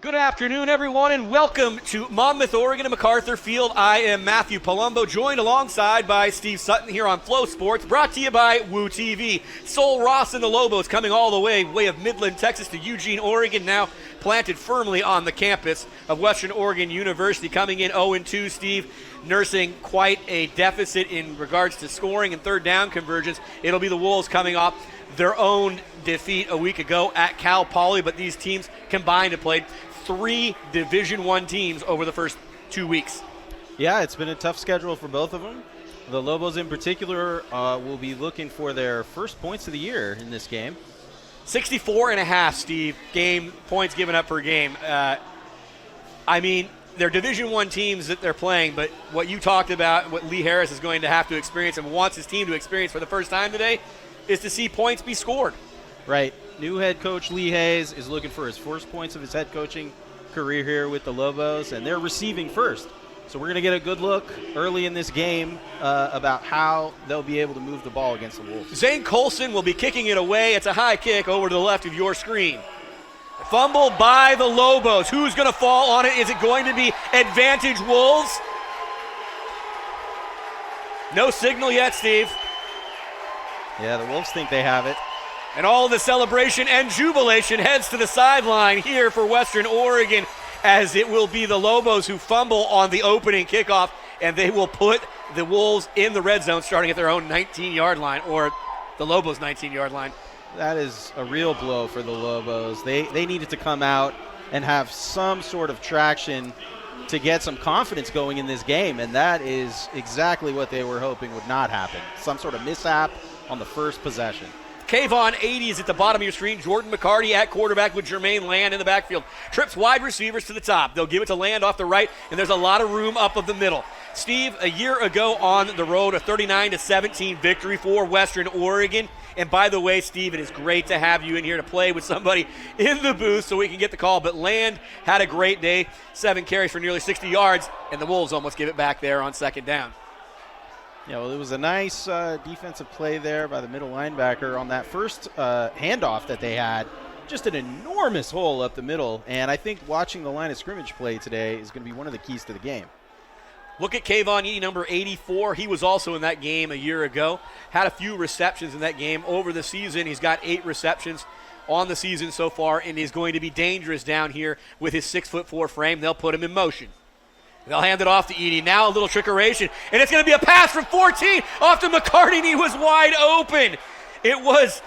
Good afternoon, everyone, and welcome to Monmouth, Oregon, and MacArthur Field. I am Matthew Palumbo, joined alongside by Steve Sutton here on Flow Sports, brought to you by Woo TV. Sul Ross and the Lobos coming all the way of Midland, Texas to Eugene, Oregon, now planted firmly on the campus of Western Oregon University, coming in 0-2, Steve, nursing quite a deficit in regards to scoring and third down conversions. It'll be the Wolves coming off their own defeat a week ago at Cal Poly, but these teams combined have played 3 Division I teams over the first 2 weeks. Yeah, it's been a tough schedule for both of them. The Lobos in particular will be looking for their first points of the year in this game. 64.5, Steve, game points given up per game. They're Division I teams that they're playing, but what you talked about, what Lee Harris is going to have to experience and wants his team to experience for the first time today, is to see points be scored. Right. New head coach Lee Hayes is looking for his first points of his head coaching career here with the Lobos, and they're receiving first. So we're going to get a good look early in this game about how they'll be able to move the ball against the Wolves. Zane Colson will be kicking it away. It's a high kick over to the left of your screen. Fumble by the Lobos. Who's going to fall on it? Is it going to be advantage Wolves? No signal yet, Steve. Yeah, the Wolves think they have it. And all the celebration and jubilation heads to the sideline here for Western Oregon, as it will be the Lobos who fumble on the opening kickoff, and they will put the Wolves in the red zone starting at their own 19-yard line, or the Lobos' 19-yard line. That is a real blow for the Lobos. They needed to come out and have some sort of traction to get some confidence going in this game, and that is exactly what they were hoping would not happen. Some sort of mishap on the first possession. Kayvon 80 is at the bottom of your screen. Jordan McCarty at quarterback with Jermaine Land in the backfield. Trips wide receivers to the top. They'll give it to Land off the right, and there's a lot of room up of the middle. Steve, a year ago on the road, a 39-17 victory for Western Oregon. And by the way, Steve, it is great to have you in here to play with somebody in the booth so we can get the call. But Land had a great day, 7 carries for nearly 60 yards, and the Wolves almost give it back there on second down. Yeah, well, it was a nice defensive play there by the middle linebacker on that first handoff that they had. Just an enormous hole up the middle, and I think watching the line of scrimmage play today is going to be one of the keys to the game. Look at Kayvon E, number 84. He was also in that game a year ago. Had a few receptions in that game. Over the season, he's got 8 receptions on the season so far, and is going to be dangerous down here with his 6'4" frame. They'll put him in motion. They'll hand it off to Edie. Now a little trickeration, and it's going to be a pass from 14 off to McCarty, and he was wide open. It was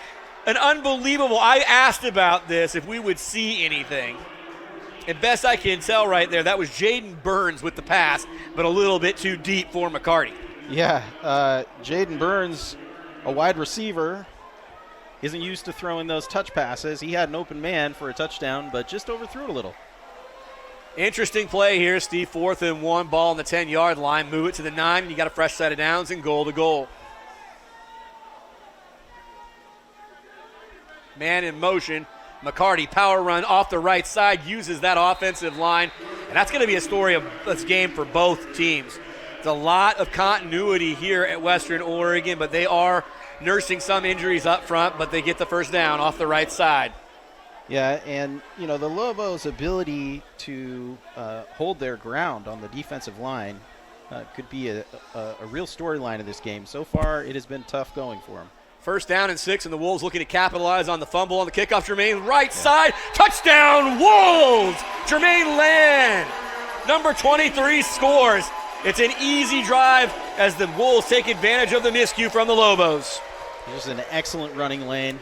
an unbelievable. I asked about this if we would see anything. And best I can tell right there, that was Jaden Burns with the pass, but a little bit too deep for McCarty. Yeah, Jaden Burns, a wide receiver, isn't used to throwing those touch passes. He had an open man for a touchdown, but just overthrew it a little. Interesting play here, Steve. 4th and 1, ball on the 10-yard line. Move it to the 9, and you got a fresh set of downs and goal to goal. Man in motion. McCarty, power run off the right side, uses that offensive line. And that's going to be a story of this game for both teams. There's a lot of continuity here at Western Oregon, but they are nursing some injuries up front, but they get the first down off the right side. Yeah, and, the Lobos' ability to hold their ground on the defensive line could be a real storyline of this game. So far, it has been tough going for them. First down and 6, and the Wolves looking to capitalize on the fumble on the kickoff. Jermaine, right side, touchdown, Wolves! Jermaine Land, number 23, scores. It's an easy drive as the Wolves take advantage of the miscue from the Lobos. There's an excellent running lane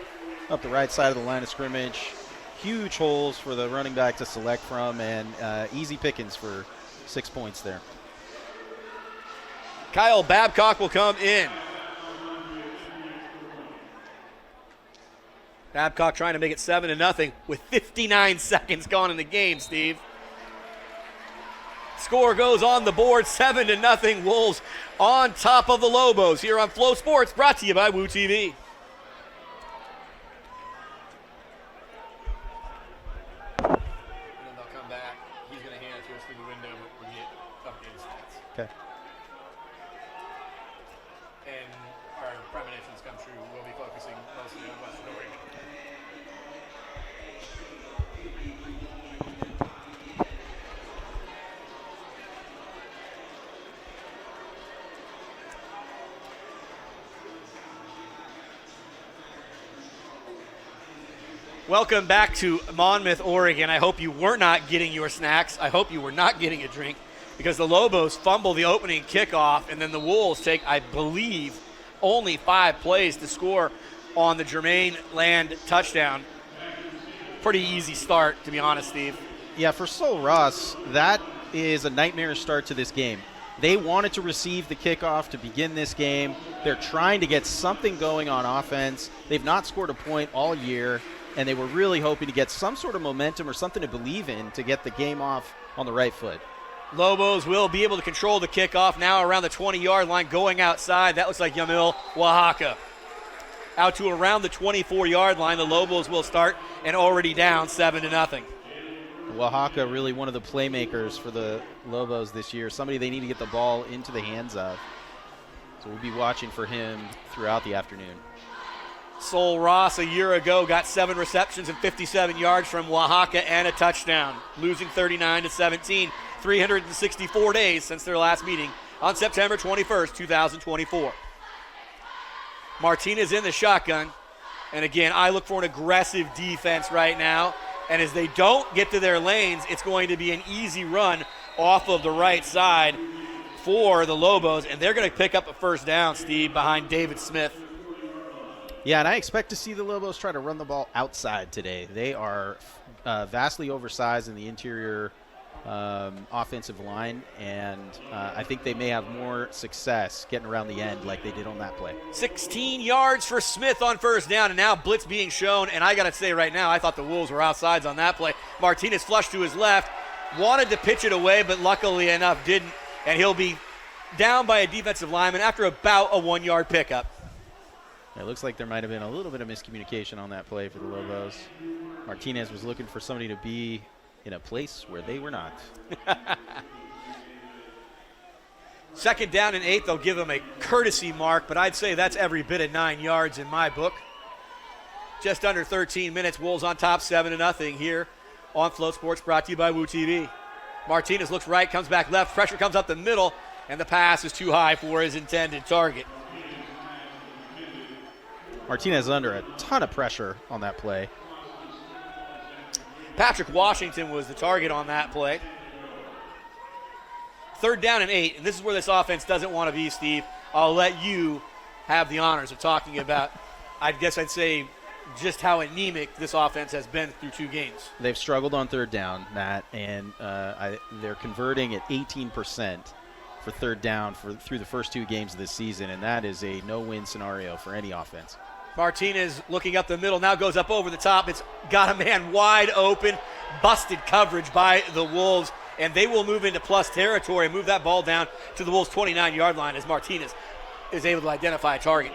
up the right side of the line of scrimmage. Huge holes for the running back to select from, and easy pickings for 6 points there. Kyle Babcock will come in. Babcock trying to make it 7-0 with 59 seconds gone in the game, Steve. Score goes on the board, 7-0. Wolves on top of the Lobos here on Flow Sports, brought to you by Woo TV. Okay. And our premonitions come true. We'll be focusing mostly on Western Oregon. Welcome back to Monmouth, Oregon. I hope you were not getting your snacks. I hope you were not getting a drink, because the Lobos fumble the opening kickoff, and then the Wolves take, I believe, only 5 plays to score on the Jermaine Land touchdown. Pretty easy start, to be honest, Steve. Yeah, for Sul Ross, that is a nightmare start to this game. They wanted to receive the kickoff to begin this game. They're trying to get something going on offense. They've not scored a point all year, and they were really hoping to get some sort of momentum or something to believe in to get the game off on the right foot. Lobos will be able to control the kickoff now around the 20-yard line, going outside. That looks like Yamil Oaxaca. Out to around the 24-yard line, the Lobos will start, and already down 7-0. Oaxaca really one of the playmakers for the Lobos this year, somebody they need to get the ball into the hands of. So we'll be watching for him throughout the afternoon. Sul Ross a year ago got 7 receptions and 57 yards from Oaxaca and a touchdown, losing 39-17, 364 days since their last meeting on September 21st, 2024. Martinez in the shotgun, and again, I look for an aggressive defense right now, and as they don't get to their lanes, it's going to be an easy run off of the right side for the Lobos, and they're going to pick up a first down, Steve, behind David Smith. Yeah, and I expect to see the Lobos try to run the ball outside today. They are vastly oversized in the interior offensive line, and I think they may have more success getting around the end like they did on that play. 16 yards for Smith on first down, and now blitz being shown, and I got to say right now, I thought the Wolves were outsides on that play. Martinez flushed to his left, wanted to pitch it away, but luckily enough didn't, and he'll be down by a defensive lineman after about a 1-yard pickup. It looks like there might have been a little bit of miscommunication on that play for the Lobos. Martinez was looking for somebody to be in a place where they were not. Second down and 8, they'll give him a courtesy mark, but I'd say that's every bit of 9 yards in my book. Just under 13 minutes, Wolves on top 7-0 here on Flow Sports, brought to you by Woo TV. Martinez looks right, comes back left, pressure comes up the middle, and the pass is too high for his intended target. Martinez under a ton of pressure on that play. Patrick Washington was the target on that play. Third down and 8, and this is where this offense doesn't want to be, Steve. I'll let you have the honors of talking about, I guess I'd say, just how anemic this offense has been through 2 games. They've struggled on third down, Matt, and they're converting at 18% for third down through the first 2 games of this season, and that is a no-win scenario for any offense. Martinez looking up the middle, now goes up over the top. It's got a man wide open, busted coverage by the Wolves, and they will move into plus territory and move that ball down to the Wolves' 29-yard line as Martinez is able to identify a target.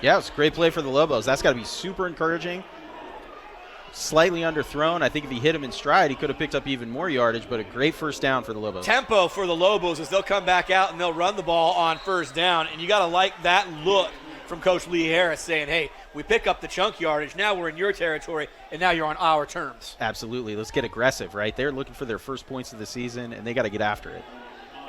Yeah, it's a great play for the Lobos. That's got to be super encouraging. Slightly underthrown. I think if he hit him in stride, he could have picked up even more yardage, but a great first down for the Lobos. Tempo for the Lobos as they'll come back out and they'll run the ball on first down, and you got to like that look from Coach Lee Harris saying, hey, we pick up the chunk yardage, now we're in your territory, and now you're on our terms. Absolutely. Let's get aggressive, right? They're looking for their first points of the season, and they got to get after it.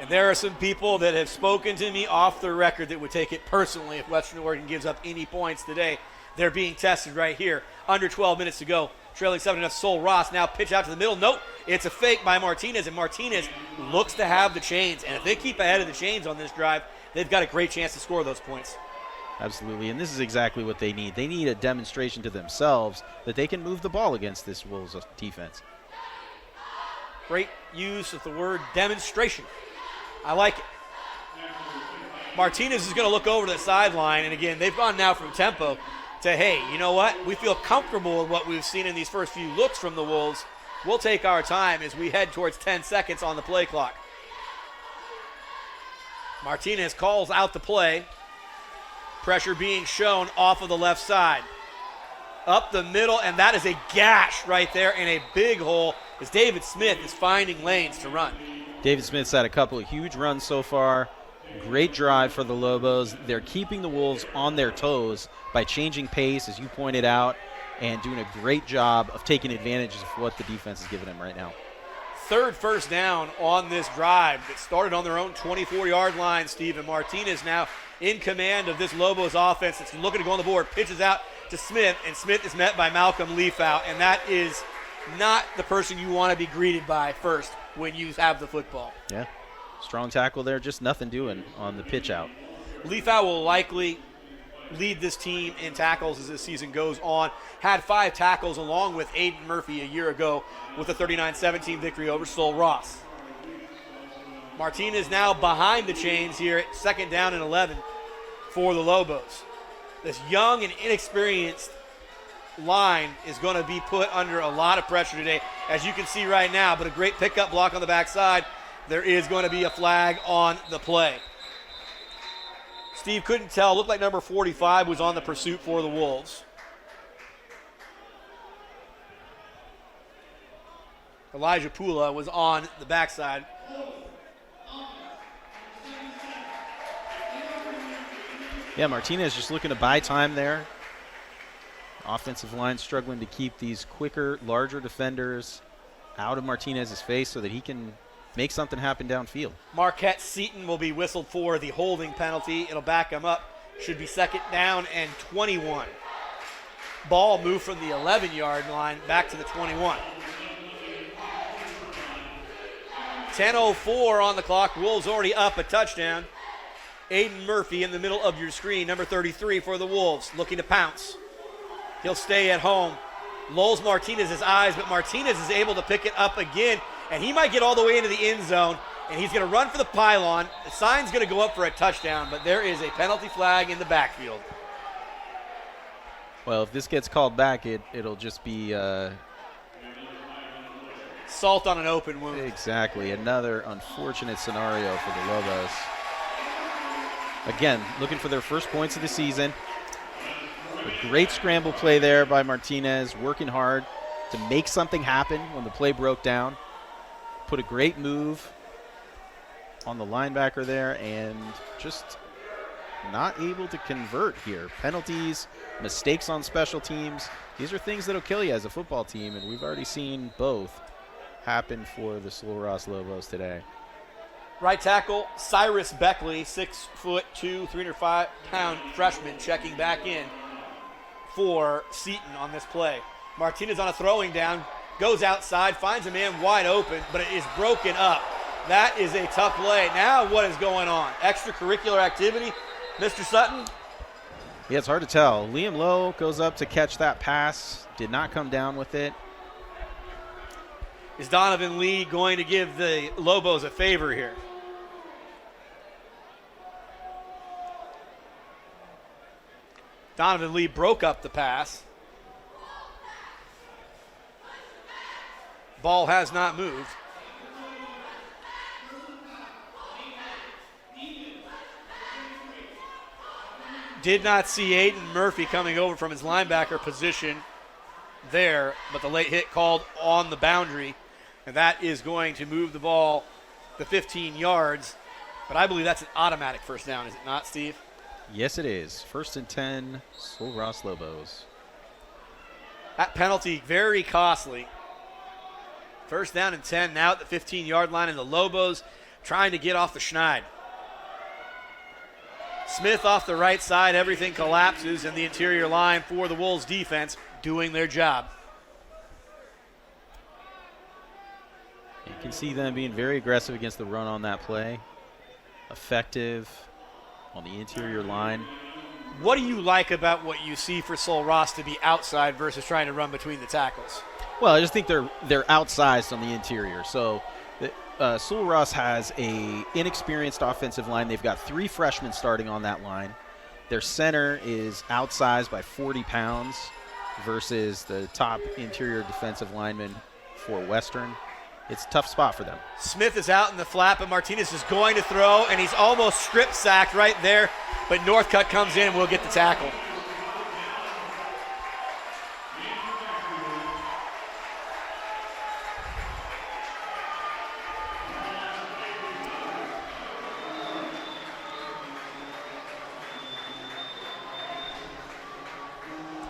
And there are some people that have spoken to me off the record that would take it personally if Western Oregon gives up any points today. They're being tested right here. Under 12 minutes to go. Trailing 7-0, Sul Ross now pitch out to the middle. Nope, it's a fake by Martinez, and Martinez looks to have the chains. And if they keep ahead of the chains on this drive, they've got a great chance to score those points. Absolutely, and this is exactly what they need. They need a demonstration to themselves that they can move the ball against this Wolves defense. Great use of the word demonstration. I like it. Martinez is going to look over to the sideline, and again, they've gone now from tempo to, hey, you know what? We feel comfortable with what we've seen in these first few looks from the Wolves. We'll take our time as we head towards 10 seconds on the play clock. Martinez calls out the play. Pressure being shown off of the left side. Up the middle, and that is a gash right there in a big hole as David Smith is finding lanes to run. David Smith's had a couple of huge runs so far. Great drive for the Lobos. They're keeping the Wolves on their toes by changing pace, as you pointed out, and doing a great job of taking advantage of what the defense is giving them right now. Third first down on this drive that started on their own 24-yard line, Stephen Martinez now in command of this Lobos offense. It's looking to go on the board, pitches out to Smith, and Smith is met by Malcolm Leafout, and that is not the person you want to be greeted by first when you have the football. Yeah, strong tackle there, just nothing doing on the pitch out. Leafout will likely lead this team in tackles as this season goes on. Had 5 tackles along with Aiden Murphy a year ago with a 39-17 victory over Sul Ross. Martinez now behind the chains here at 2nd down and 11 for the Lobos. This young and inexperienced line is going to be put under a lot of pressure today, as you can see right now, but a great pickup block on the backside. There is going to be a flag on the play. Steve couldn't tell. Looked like number 45 was on the pursuit for the Wolves. Elijah Pula was on the backside. Yeah, Martinez just looking to buy time there. Offensive line struggling to keep these quicker, larger defenders out of Martinez's face so that he can make something happen downfield. Marquette Seaton will be whistled for the holding penalty. It'll back him up. Should be 2nd down and 21. Ball moved from the 11-yard line back to the 21. 10:04 on the clock. Wolves already up a touchdown. Aiden Murphy in the middle of your screen, number 33 for the Wolves, looking to pounce. He'll stay at home. Lulls Martinez's eyes, but Martinez is able to pick it up again, and he might get all the way into the end zone, and he's going to run for the pylon. The sign's going to go up for a touchdown, but there is a penalty flag in the backfield. Well, if this gets called back, it'll just be salt on an open wound. Exactly. Another unfortunate scenario for the Lobos. Again, looking for their first points of the season. A great scramble play there by Martinez, working hard to make something happen when the play broke down. Put a great move on the linebacker there and just not able to convert here. Penalties, mistakes on special teams. These are things that will kill you as a football team, and we've already seen both happen for the Sul Ross Lobos today. Right tackle, Cyrus Beckley, 6'2", 305-pound freshman, checking back in for Seaton on this play. Martinez on a throwing down, goes outside, finds a man wide open, but it is broken up. That is a tough play. Now what is going on? Extracurricular activity, Mr. Sutton? Yeah, it's hard to tell. Liam Lowe goes up to catch that pass, did not come down with it. Is Donovan Lee going to give the Lobos a favor here? Donovan Lee broke up the pass. Ball has not moved. Did not see Aiden Murphy coming over from his linebacker position there, but the late hit called on the boundary, and that is going to move the ball the 15 yards. But I believe that's an automatic first down, is it not, Steve? Yes, it is. 1st and 10, Sul Ross Lobos. That penalty very costly. 1st down and 10 now at the 15-yard line, and the Lobos trying to get off the schneid. Smith off the right side, everything collapses, and the interior line for the Wolves defense doing their job. You can see them being very aggressive against the run on that play. Effective on the interior line. What do you like about what you see for Sul Ross to be outside versus trying to run between the tackles? Well, I just think they're outsized on the interior. So Sul Ross has a inexperienced offensive line. They've got 3 freshmen starting on that line. Their center is outsized by 40 pounds versus the top interior defensive lineman for Western. It's a tough spot for them. Smith is out in the flat, but Martinez is going to throw, and he's almost strip sacked right there. But Northcutt comes in and will get the tackle.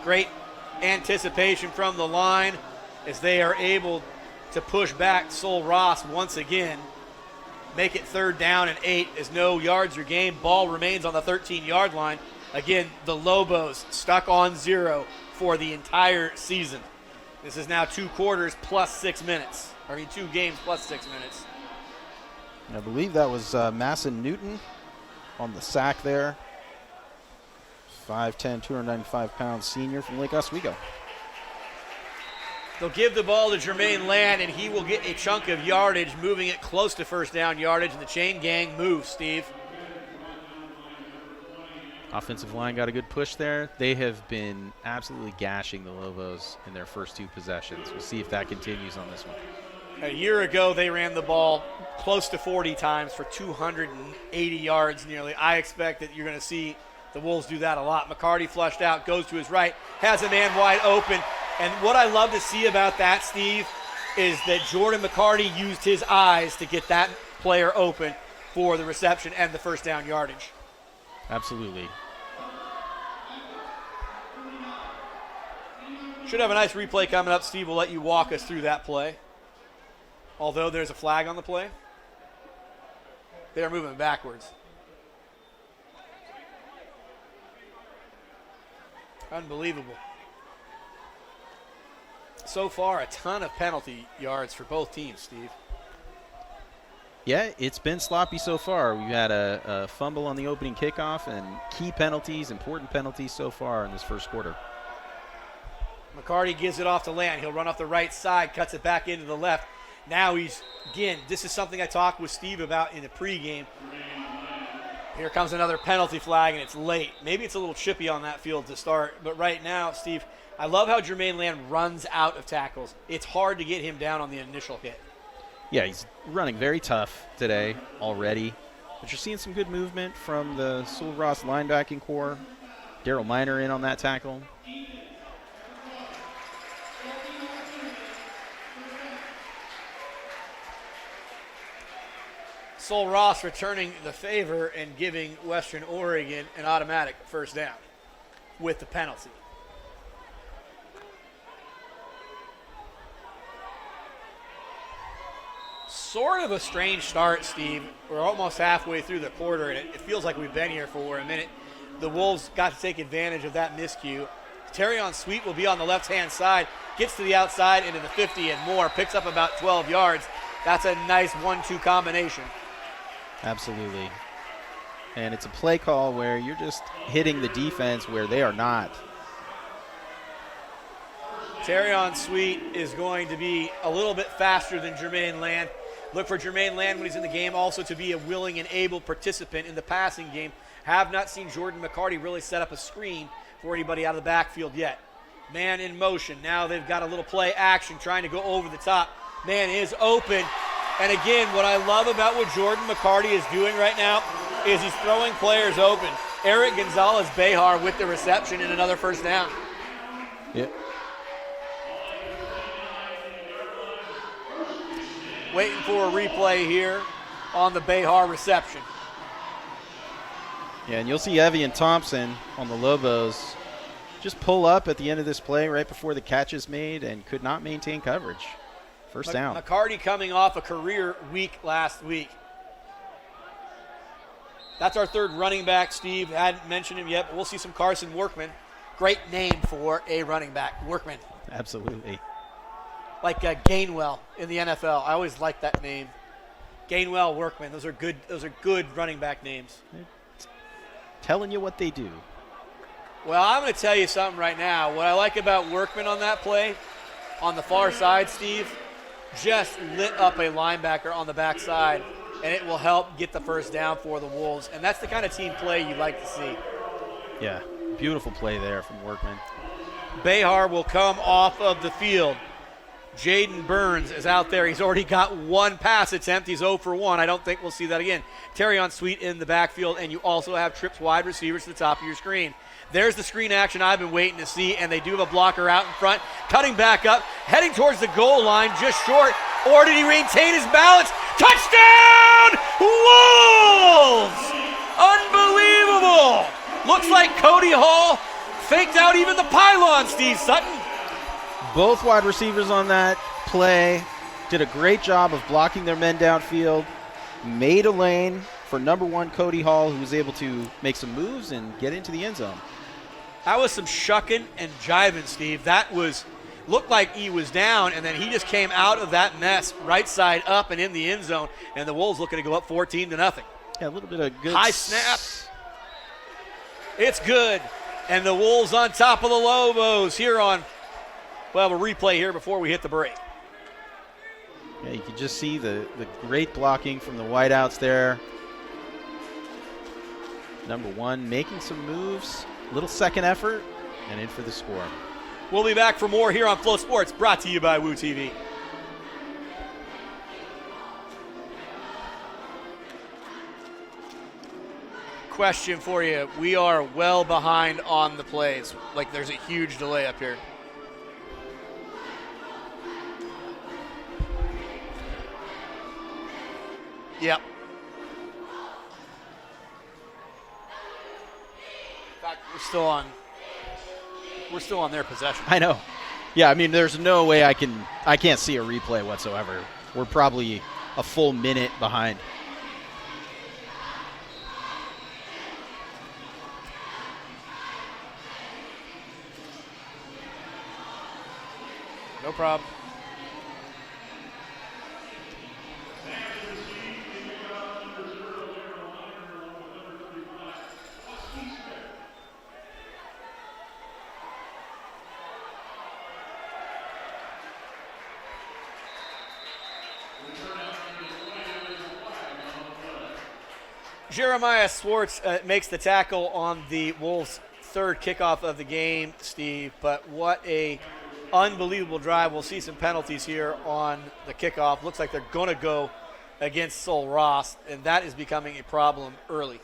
Great anticipation from the line as they are able to push back Sul Ross once again. Make it 3rd down and 8 as no yards are gained. Ball remains on the 13-yard line. Again, the Lobos stuck on 0 for the entire season. This is now 2 quarters plus 6 minutes. 2 games plus 6 minutes. I believe that was Masson Newton on the sack there. 5'10", 295-pound senior from Lake Oswego. They'll give the ball to Jermaine Land, and he will get a chunk of yardage, moving it close to first down yardage, and the chain gang moves, Steve. Offensive line got a good push there. They have been absolutely gashing the Lobos in their first 2 possessions. We'll see if that continues on this one. A year ago, they ran the ball close to 40 times for 280 yards nearly. I expect that you're going to see the Wolves do that a lot. McCarty flushed out, goes to his right, has a man wide open. And what I love to see about that, Steve, is that Jordan McCarty used his eyes to get that player open for the reception and the first down yardage. Absolutely. Should have a nice replay coming up. Steve will let you walk us through that play. Although there's a flag on the play, they are moving backwards. Unbelievable. So far, a ton of penalty yards for both teams, Steve. Yeah, it's been sloppy so far. We've had a fumble on the opening kickoff and key penalties, important penalties so far in this first quarter. McCarty gives it off to Land. He'll run off the right side, cuts it back into the left. Now he's, again, this is something I talked with Steve about in the pregame. Here comes another penalty flag, and it's late. Maybe it's a little chippy on that field to start, but right now, Steve, I love how Jermaine Land runs out of tackles. It's hard to get him down on the initial hit. Yeah, he's running very tough today already, but you're seeing some good movement from the Sul Ross linebacking core. Daryl Miner in on that tackle. Sul Ross returning the favor and giving Western Oregon an automatic first down with the penalty. Sort of a strange start, Steve. We're almost halfway through the quarter, and it feels like we've been here for a minute. The Wolves got to take advantage of that miscue. Terrion Sweet will be on the left-hand side, gets to the outside into the 50 and more, picks up about 12 yards. That's a nice 1-2 combination. Absolutely. And it's a play call where you're just hitting the defense where they are not. Terrion Sweet is going to be a little bit faster than Jermaine Land. Look for Jermaine Land when he's in the game also to be a willing and able participant in the passing game. Have not seen Jordan McCarty really set up a screen for anybody out of the backfield yet. Man in motion. Now they've got a little play action trying to go over the top. Man is open. And again, what I love about what Jordan McCarty is doing right now is he's throwing players open. Eric Gonzalez-Behar with the reception and another first down. Yep. Waiting for a replay here on the Behar reception. Yeah, and you'll see Evian Thompson on the Lobos just pull up at the end of this play right before the catch is made and could not maintain coverage. First down. McCarty coming off a career week last week. That's our third running back, Steve. Hadn't mentioned him yet, but we'll see some Carson Workman. Great name for a running back, Workman. Absolutely. Like Gainwell in the NFL. I always like that name. Gainwell, Workman. Those are good running back names. Telling you what they do. Well, I'm going to tell you something right now. What I like about Workman on that play, on the far side, Steve, just lit up a linebacker on the backside, and it will help get the first down for the Wolves. And that's the kind of team play you like to see. Yeah, beautiful play there from Workman. Behar will come off of the field. Jaden Burns is out there. He's already got one pass attempt. He's 0 for 1. I don't think we'll see that again. Terrion Sweet in the backfield, and you also have trips wide receivers to the top of your screen. There's the screen action I've been waiting to see, and they do have a blocker out in front, cutting back up, heading towards the goal line, just short. Or did he maintain his balance? Touchdown, Wolves! Unbelievable! Looks like Cody Hall faked out even the pylon, Steve Sutton. Both wide receivers on that play did a great job of blocking their men downfield, made a lane for number 1 Cody Hall, who was able to make some moves and get into the end zone. That was some shucking and jiving, Steve. That looked like he was down, and then he just came out of that mess right side up and in the end zone, and the Wolves looking to go up 14-0. Yeah, a little bit of good. High snap. It's good. And the Wolves on top of the Lobos here on, well, a replay here before we hit the break. Yeah, you can just see the great blocking from the wideouts there. Number 1 making some moves, little second effort, and in for the score. We'll be back for more here on Flow Sports, brought to you by Woo TV. Question for you. We are well behind on the plays. Like there's a huge delay up here. Yep. In fact, we're still on their possession. I know. Yeah, I mean, there's no way I can't see a replay whatsoever. We're probably a full minute behind. No problem. Jeremiah Swartz makes the tackle on the Wolves' third kickoff of the game, Steve, but what a unbelievable drive. We'll see some penalties here on the kickoff. Looks like they're going to go against Sul Ross, and that is becoming a problem early.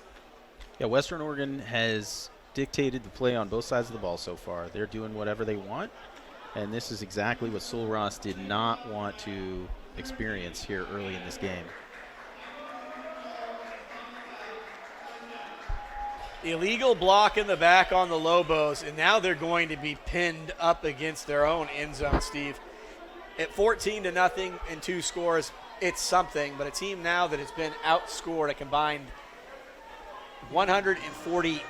Yeah, Western Oregon has dictated the play on both sides of the ball so far. They're doing whatever they want, and this is exactly what Sul Ross did not want to experience here early in this game. Illegal block in the back on the Lobos, and now they're going to be pinned up against their own end zone, Steve. At 14-0 and 2 scores, it's something, but a team now that has been outscored a combined 143-0.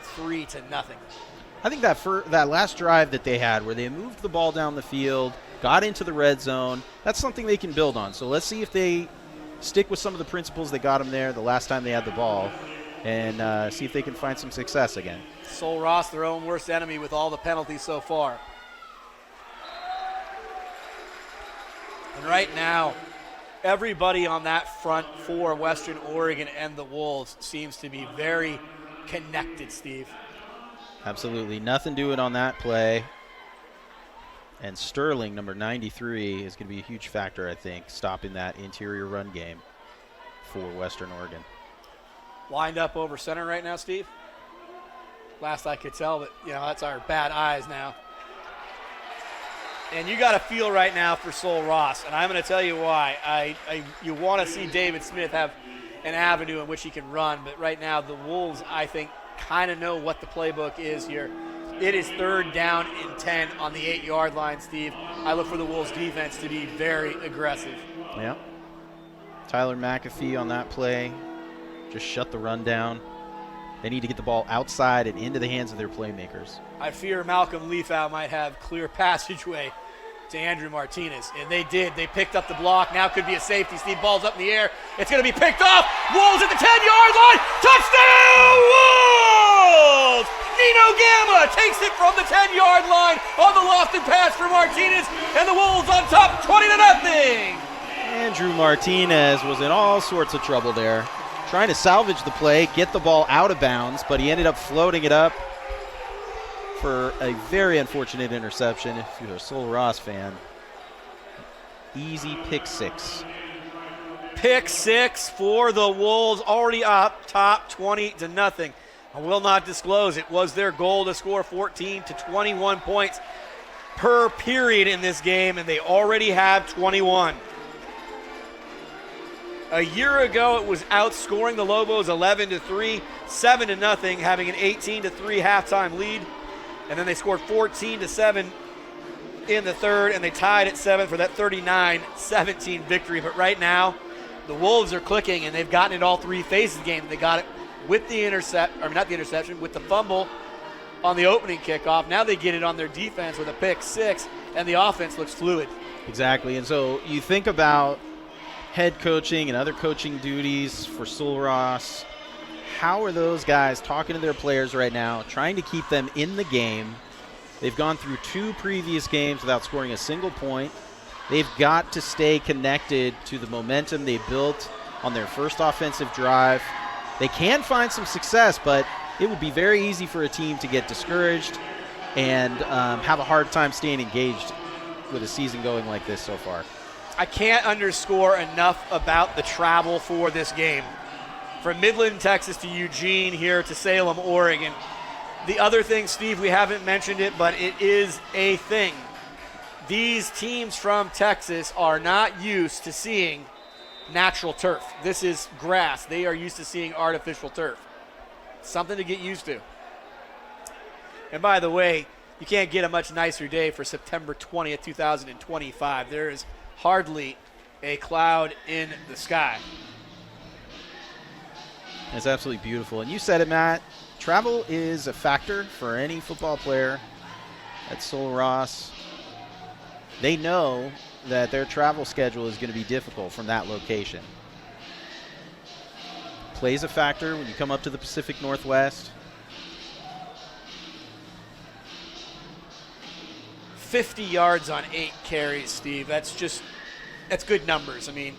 I think that last drive that they had where they moved the ball down the field, got into the red zone, that's something they can build on. So let's see if they stick with some of the principles that got them there the last time they had the ball, and see if they can find some success again. Sul Ross, their own worst enemy with all the penalties so far. And right now, everybody on that front for Western Oregon and the Wolves seems to be very connected, Steve. Absolutely. Nothing doing on that play. And Sterling, number 93, is going to be a huge factor, I think, stopping that interior run game for Western Oregon. Lined up over center right now, Steve. Last I could tell, but, that's our bad eyes now. And you got a feel right now for Sul Ross, and I'm going to tell you why. You want to see David Smith have an avenue in which he can run, but right now the Wolves, I think, kind of know what the playbook is here. It is 3rd down and 10 on the 8-yard line, Steve. I look for the Wolves defense to be very aggressive. Yeah. Tyler McAfee on that play. Just shut the run down. They need to get the ball outside and into the hands of their playmakers. I fear Malcolm Leafow might have clear passageway to Andrew Martinez, and they did. They picked up the block. Now could be a safety. Steve, ball's up in the air. It's going to be picked off. Wolves at the 10-yard line. Touchdown, Wolves! Nino Gamma takes it from the 10-yard line on the lofted pass for Martinez, and the Wolves on top 20-0. Andrew Martinez was in all sorts of trouble there, trying to salvage the play, get the ball out of bounds, but he ended up floating it up for a very unfortunate interception. If you're a Sul Ross fan, easy pick six. Pick six for the Wolves, already up top 20-0. I will not disclose it was their goal to score 14 to 21 points per period in this game, and they already have 21. A year ago, it was outscoring the Lobos 11-3, 7-0, having an 18-3 halftime lead. And then they scored 14-7 in the third, and they tied at 7 for that 39-17 victory. But right now, the Wolves are clicking, and they've gotten it all three phases of the game. They got it with the with the fumble on the opening kickoff. Now they get it on their defense with a pick six, and the offense looks fluid. Exactly. And so you think about head coaching and other coaching duties for Sul Ross. How are those guys talking to their players right now, trying to keep them in the game? They've gone through 2 previous games without scoring a single point. They've got to stay connected to the momentum they built on their first offensive drive. They can find some success, but it would be very easy for a team to get discouraged and have a hard time staying engaged with a season going like this so far. I can't underscore enough about the travel for this game. From Midland, Texas to Eugene, here to Salem, Oregon. The other thing, Steve, we haven't mentioned it, but it is a thing. These teams from Texas are not used to seeing natural turf. This is grass. They are used to seeing artificial turf. Something to get used to. And by the way, you can't get a much nicer day for September 20th, 2025. There is hardly a cloud in the sky. It's absolutely beautiful. And you said it, Matt. Travel is a factor for any football player at Sul Ross. They know that their travel schedule is going to be difficult from that location. Plays a factor when you come up to the Pacific Northwest. 50 yards on 8 carries, Steve. That's good numbers. I mean,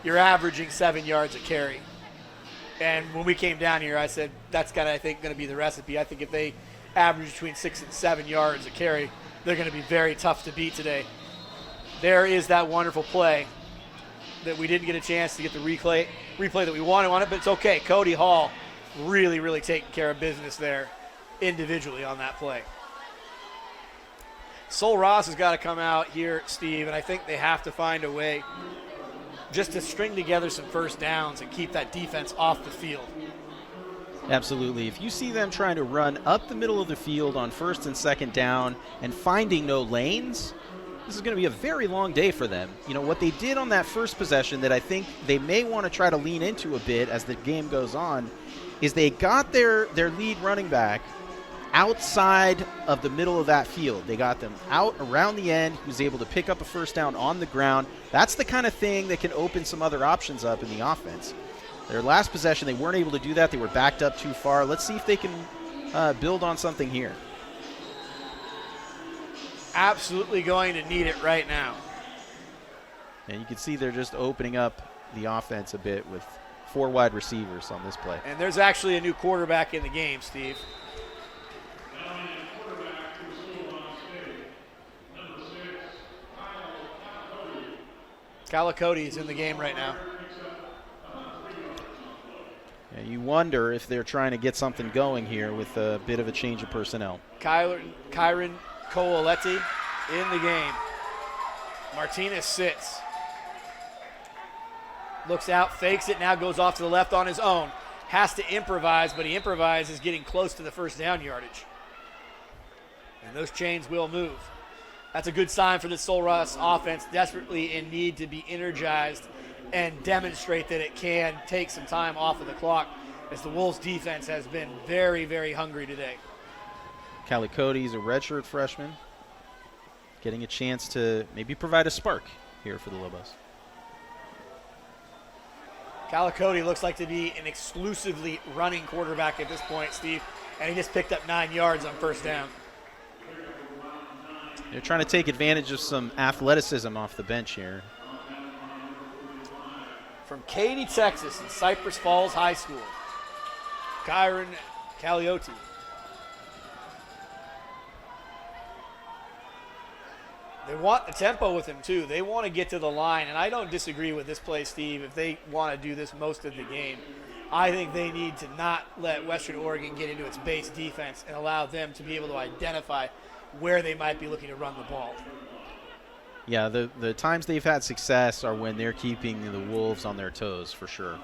you're averaging 7 yards a carry. And when we came down here, I said that's I think, going to be the recipe. I think if they average between 6 and 7 yards a carry, they're going to be very tough to beat today. There is that wonderful play that we didn't get a chance to get the replay that we wanted on it, but it's okay. Cody Hall really, really taking care of business there individually on that play. Sul Ross has got to come out here, Steve, and I think they have to find a way just to string together some first downs and keep that defense off the field. Absolutely. If you see them trying to run up the middle of the field on first and second down and finding no lanes, this is going to be a very long day for them. You know, what they did on that first possession that I think they may want to try to lean into a bit as the game goes on is they got their lead running back outside of the middle of that field. They got them out around the end. He was able to pick up a first down on the ground. That's the kind of thing that can open some other options up in the offense. Their last possession, they weren't able to do that. They were backed up too far. Let's see if they can build on something here. Absolutely going to need it right now. And you can see they're just opening up the offense a bit with 4 wide receivers on this play. And there's actually a new quarterback in the game, Steve. Calicote is in the game right now. And you wonder if they're trying to get something going here with a bit of a change of personnel. Kyron Coaletti in the game. Martinez sits. Looks out, fakes it, now goes off to the left on his own. Has to improvise, but he improvises getting close to the first down yardage. And those chains will move. That's a good sign for the Sul Ross offense, desperately in need to be energized and demonstrate that it can take some time off of the clock, as the Wolves defense has been very, very hungry today. Calicote is a redshirt freshman, getting a chance to maybe provide a spark here for the Lobos. Calicote looks like to be an exclusively running quarterback at this point, Steve, and he just picked up 9 yards on first down. They're trying to take advantage of some athleticism off the bench here. From Katy, Texas, in Cypress Falls High School, Kyron Coaletti. They want the tempo with him, too. They want to get to the line, and I don't disagree with this play, Steve, if they want to do this most of the game. I think they need to not let Western Oregon get into its base defense and allow them to be able to identify where they might be looking to run the ball. Yeah, the times they've had success are when they're keeping the Wolves on their toes, for sure.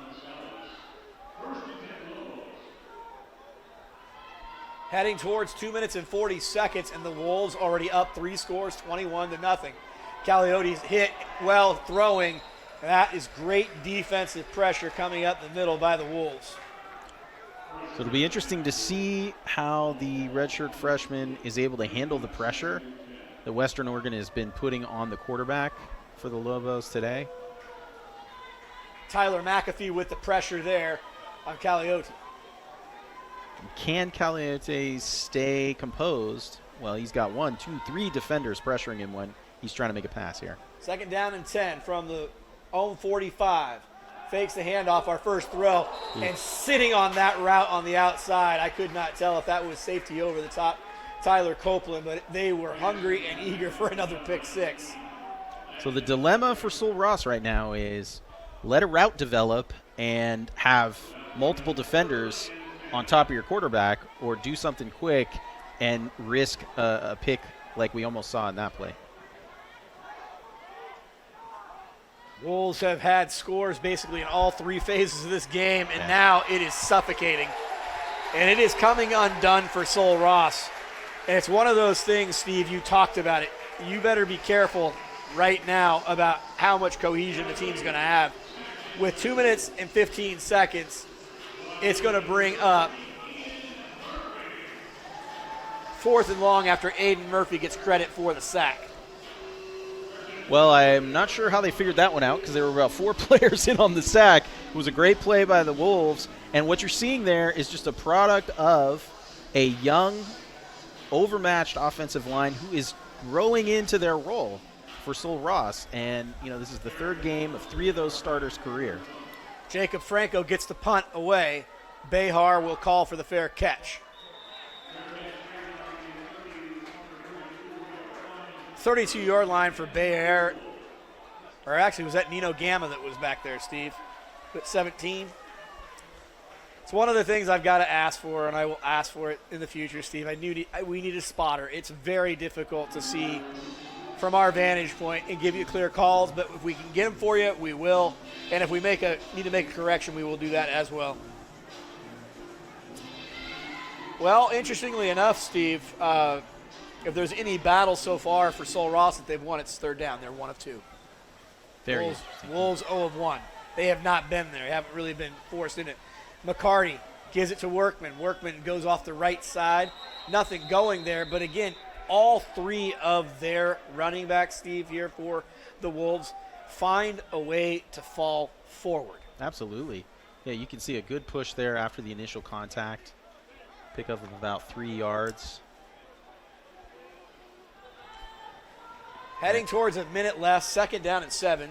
Heading towards 2 minutes and 40 seconds, and the Wolves already up 3 scores, 21-0. Coaleotti's hit well throwing, That is great defensive pressure coming up the middle by the Wolves. So it'll be interesting to see how the redshirt freshman is able to handle the pressure that Western Oregon has been putting on the quarterback for the Lobos today. Tyler McAfee with the pressure there on Calliote. Can Calliote stay composed? Well, he's got 1, 2, 3 defenders pressuring him when he's trying to make a pass here. 2nd down and 10 from the own 45. Fakes the handoff, our first throw, and sitting on that route on the outside. I could not tell if that was safety over the top, Tyler Copeland, but they were hungry and eager for another pick 6. So the dilemma for Sul Ross right now is let a route develop and have multiple defenders on top of your quarterback, or do something quick and risk a pick like we almost saw in that play. Wolves have had scores basically in all 3 phases of this game, and now it is suffocating. And it is coming undone for Sul Ross. And it's one of those things, Steve, you talked about it. You better be careful right now about how much cohesion the team's going to have. With 2 minutes and 15 seconds, it's going to bring up 4th and long after Aiden Murphy gets credit for the sack. Well, I'm not sure how they figured that one out because there were about 4 players in on the sack. It was a great play by the Wolves, and what you're seeing there is just a product of a young, overmatched offensive line who is growing into their role for Sul Ross, and this is the 3rd game of 3 of those starters' career. Jacob Franco gets the punt away. Behar will call for the fair catch. 32-yard line for Behar. Or actually, was that Nino Gamma that was back there, Steve? At 17. It's one of the things I've got to ask for, and I will ask for it in the future, Steve. We need a spotter. It's very difficult to see from our vantage point and give you clear calls, but if we can get them for you, we will. And if we need to make a correction, we will do that as well. Well, interestingly enough, Steve, if there's any battle so far for Sul Ross that they've won, it's 3rd down. They're 1 of 2. Wolves 0 of 1. They have not been there. They haven't really been forced in it. McCarty gives it to Workman. Workman goes off the right side. Nothing going there, but again, all 3 of their running backs, Steve, here for the Wolves, find a way to fall forward. Absolutely. Yeah, you can see a good push there after the initial contact. Pick up of about 3 yards. Heading towards a minute left, 2nd down and 7.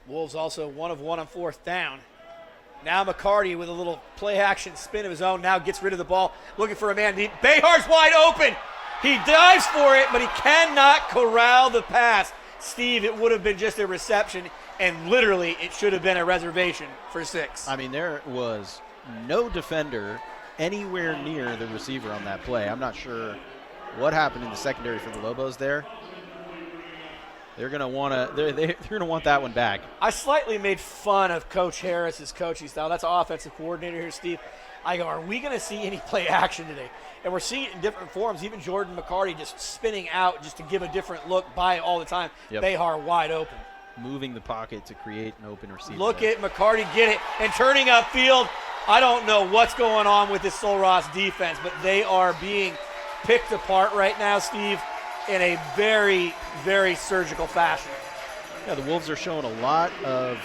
Wolves also 1 of 1 on 4th down. Now McCarty with a little play-action spin of his own, now gets rid of the ball, looking for a man deep. Behar's wide open. He dives for it, but he cannot corral the pass. Steve, it would have been just a reception, and literally it should have been a reservation for 6. I mean, there was no defender anywhere near the receiver on that play. I'm not sure what happened in the secondary for the Lobos there. They're going to want that one back. I slightly made fun of Coach Harris's coaching style. That's our offensive coordinator here, Steve. I go, are we going to see any play action today? And we're seeing it in different forms. Even Jordan McCarty just spinning out just to give a different look by all the time. Yep. Behar wide open. Moving the pocket to create an open receiver. Look at McCarty get it and turning upfield. I don't know what's going on with this Sul Ross defense, but they are being picked apart right now, Steve, in a very, very surgical fashion. Yeah, the Wolves are showing a lot of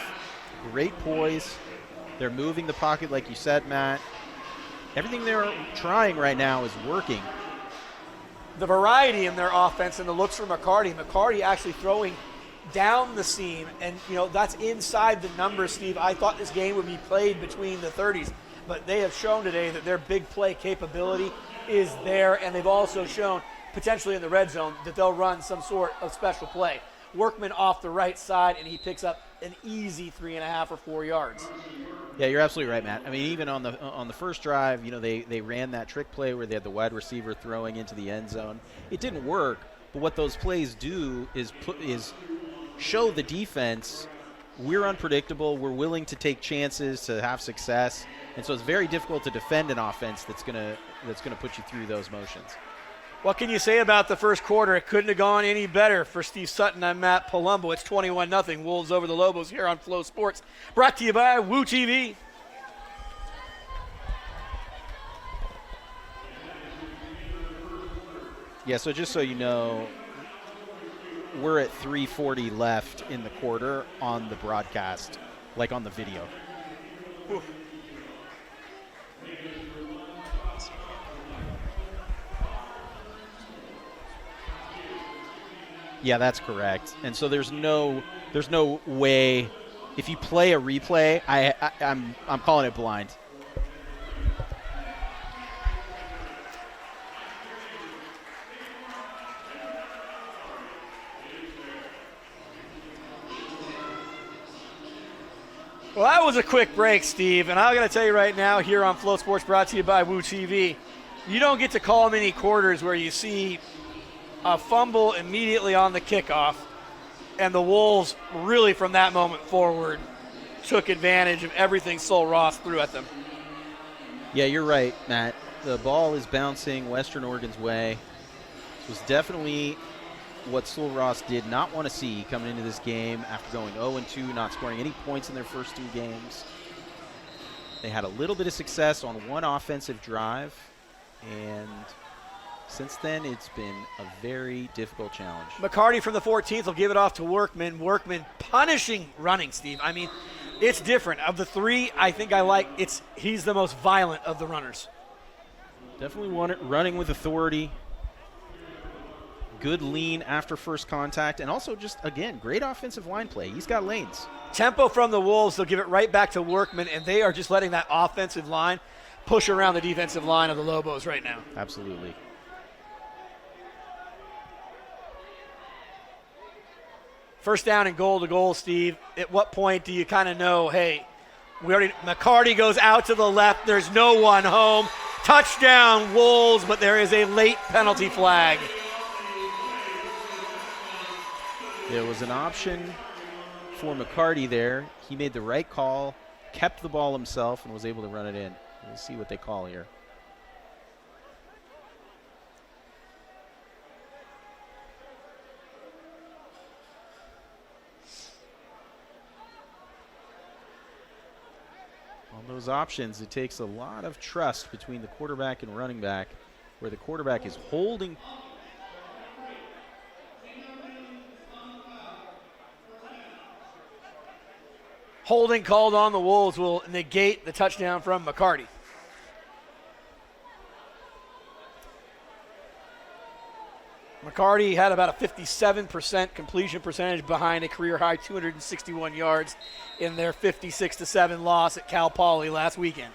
great poise. They're moving the pocket like you said, Matt. Everything they're trying right now is working. The variety in their offense and the looks for McCarty. McCarty actually throwing down the seam, and that's inside the numbers, Steve. I thought this game would be played between the 30s, but they have shown today that their big play capability is there, and they've also shown potentially in the red zone that they'll run some sort of special play. Workman off the right side, and he picks up an easy 3.5 or 4 yards. Yeah, you're absolutely right, Matt. I mean, even on the first drive, they ran that trick play where they had the wide receiver throwing into the end zone. It didn't work, but what those plays do is show the defense we're unpredictable. We're willing to take chances to have success, and so it's very difficult to defend an offense that's gonna put you through those motions. What can you say about the first quarter? It couldn't have gone any better for Steve Sutton. I'm Matt Palumbo. It's 21-0. Wolves over the Lobos here on Flow Sports. Brought to you by Woo TV. Yeah, so just so you know, we're at 3:40 left in the quarter on the broadcast, like on the video. Oof. Yeah, that's correct. And so there's no way. If you play a replay, I'm calling it blind. Well, that was a quick break, Steve, and I got to tell you right now, here on Flow Sports, brought to you by Woo TV, you don't get to call many quarters where you see a fumble immediately on the kickoff, and the Wolves really from that moment forward took advantage of everything Sul Ross threw at them. Yeah, you're right, Matt. The ball is bouncing Western Oregon's way. This was definitely what Sul Ross did not want to see coming into this game after going 0-2, not scoring any points in their first 2 games. They had a little bit of success on one offensive drive, and since then it's been a very difficult challenge. McCarty from the 14th will give it off to Workman. Workman punishing running, Steve. I mean, it's different. Of the 3, I think he's the most violent of the runners. Definitely running with authority. Good lean after first contact, and also just, again, great offensive line play. He's got lanes. Tempo from the Wolves. They'll give it right back to Workman, and they are just letting that offensive line push around the defensive line of the Lobos right now. Absolutely. First down and goal to goal, Steve. At what point do you kind of know, hey, McCarty goes out to the left. There's no one home. Touchdown, Wolves, but there is a late penalty flag. There was an option for McCarty there. He made the right call, kept the ball himself, and was able to run it in. We'll see what they call here. On those options, it takes a lot of trust between the quarterback and running back, where the quarterback is holding. Holding called on the Wolves will negate the touchdown from McCarty. McCarty had about a 57% completion percentage behind a career-high 261 yards in their 56-7 loss at Cal Poly last weekend.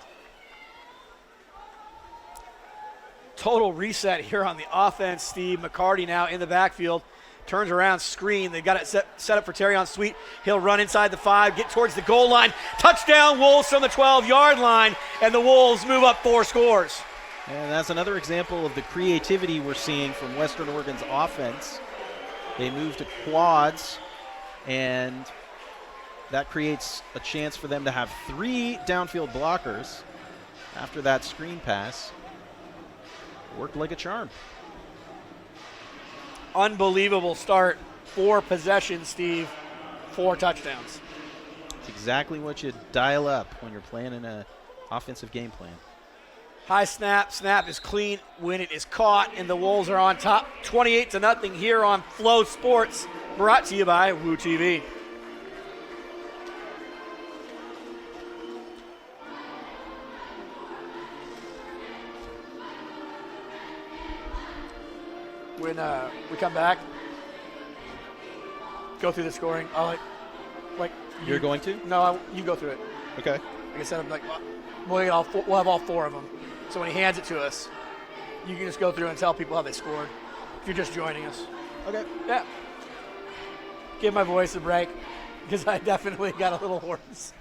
Total reset here on the offense, Steve. McCarty now in the backfield. Turns around, screen. They've got it set up for Terrion Sweet. He'll run inside the 5, get towards the goal line. Touchdown, Wolves from the 12-yard line, and the Wolves move up 4 scores. And that's another example of the creativity we're seeing from Western Oregon's offense. They move to quads, and that creates a chance for them to have 3 downfield blockers after that screen pass. Worked like a charm. Unbelievable start. 4 possessions, Steve. 4 touchdowns. It's exactly what you dial up when you're planning an offensive game plan. High snap. Snap is clean when it is caught, and the Wolves are on top 28-0 here on Flow Sports, brought to you by Woo TV. When we come back, go through the scoring. I'll You're going to? No, you go through it. Okay. Like I said, we'll have all 4 of them. So when he hands it to us, you can just go through and tell people how they scored if you're just joining us. Okay. Yeah. Give my voice a break because I definitely got a little hoarse.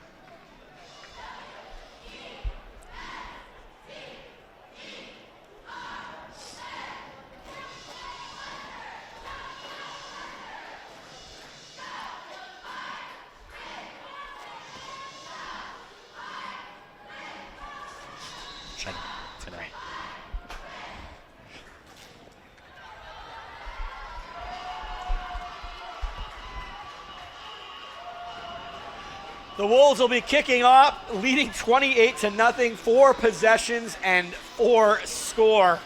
The Wolves will be kicking off, leading 28-0, 4 possessions and 4 score.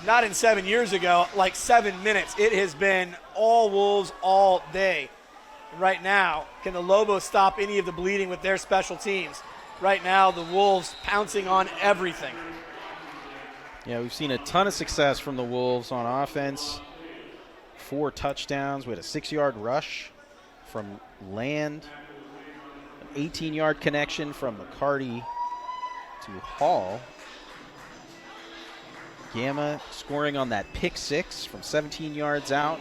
Not in 7 years ago, like 7 minutes. It has been all Wolves all day. Right now, can the Lobos stop any of the bleeding with their special teams? Right now, the Wolves pouncing on everything. Yeah, we've seen a ton of success from the Wolves on offense. 4 touchdowns. We had a 6-yard rush from Land. An 18-yard connection from McCarty to Hall. Gamma scoring on that pick 6 from 17 yards out.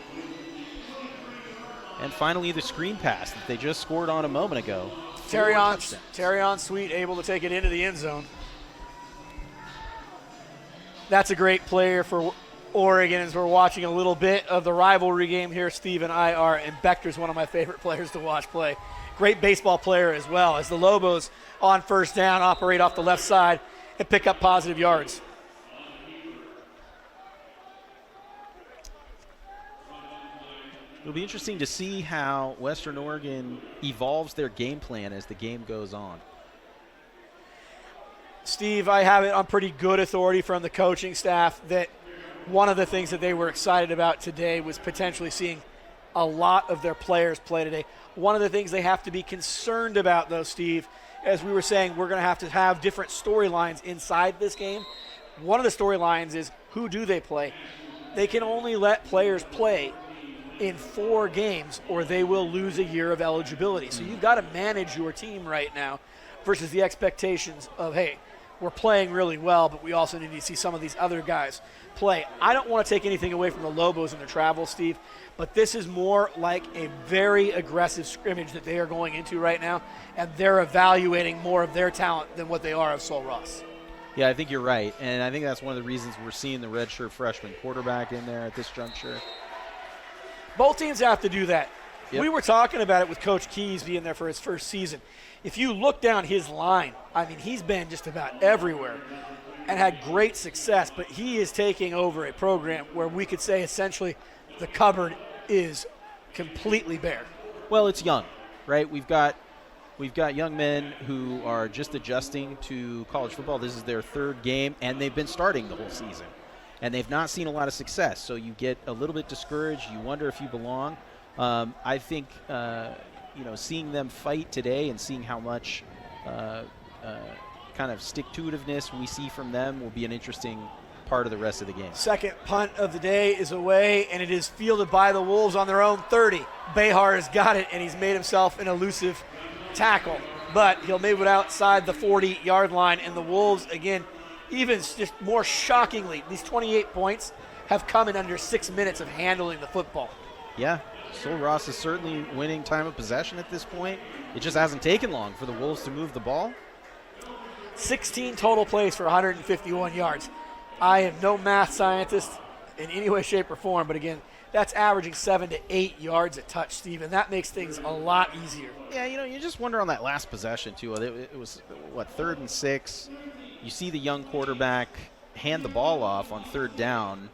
And finally, the screen pass that they just scored on a moment ago. Terrion Sweet able to take it into the end zone. That's a great player for Oregon as we're watching a little bit of the rivalry game here. Steve and I are, and Bechter's one of my favorite players to watch play. Great baseball player as well, as the Lobos on first down operate off the left side and pick up positive yards. It'll be interesting to see how Western Oregon evolves their game plan as the game goes on. Steve, I have it on pretty good authority from the coaching staff that one of the things that they were excited about today was potentially seeing a lot of their players play today. One of the things they have to be concerned about, though, Steve, as we were saying, we're going to have different storylines inside this game. One of the storylines is, who do they play? They can only let players play in 4 games or they will lose a year of eligibility. So you've got to manage your team right now versus the expectations of, hey, we're playing really well, but we also need to see some of these other guys play. I don't want to take anything away from the Lobos and their travel, Steve, but this is more like a very aggressive scrimmage that they are going into right now, and they're evaluating more of their talent than what they are of Sul Ross. Yeah, I think you're right, and I think that's one of the reasons we're seeing the redshirt freshman quarterback in there at this juncture. Both teams have to do that. Yep. We were talking about it with Coach Keys being there for his first season. If you look down his line, I mean, he's been just about everywhere and had great success, but he is taking over a program where we could say essentially the cupboard is completely bare. Well, it's young, right? We've got young men who are just adjusting to college football. This is their 3rd game, and they've been starting the whole season. And they've not seen a lot of success, so you get a little bit discouraged. You wonder if you belong. I think seeing them fight today and seeing how much kind of stick-to-itiveness we see from them will be an interesting part of the rest of the game. Second punt of the day is away, and it is fielded by the Wolves on their own 30. Behar has got it, and he's made himself an elusive tackle. But he'll move it outside the 40-yard line, and the Wolves, again, even just more shockingly, these 28 points have come in under 6 minutes of handling the football. Yeah, Sul Ross is certainly winning time of possession at this point. It just hasn't taken long for the Wolves to move the ball. 16 total plays for 151 yards. I am no math scientist in any way, shape, or form, but again, that's averaging 7 to 8 yards a touch, Steve, and that makes things a lot easier. Yeah, you just wonder on that last possession, too. It was, 3rd and 6. You see the young quarterback hand the ball off on 3rd down.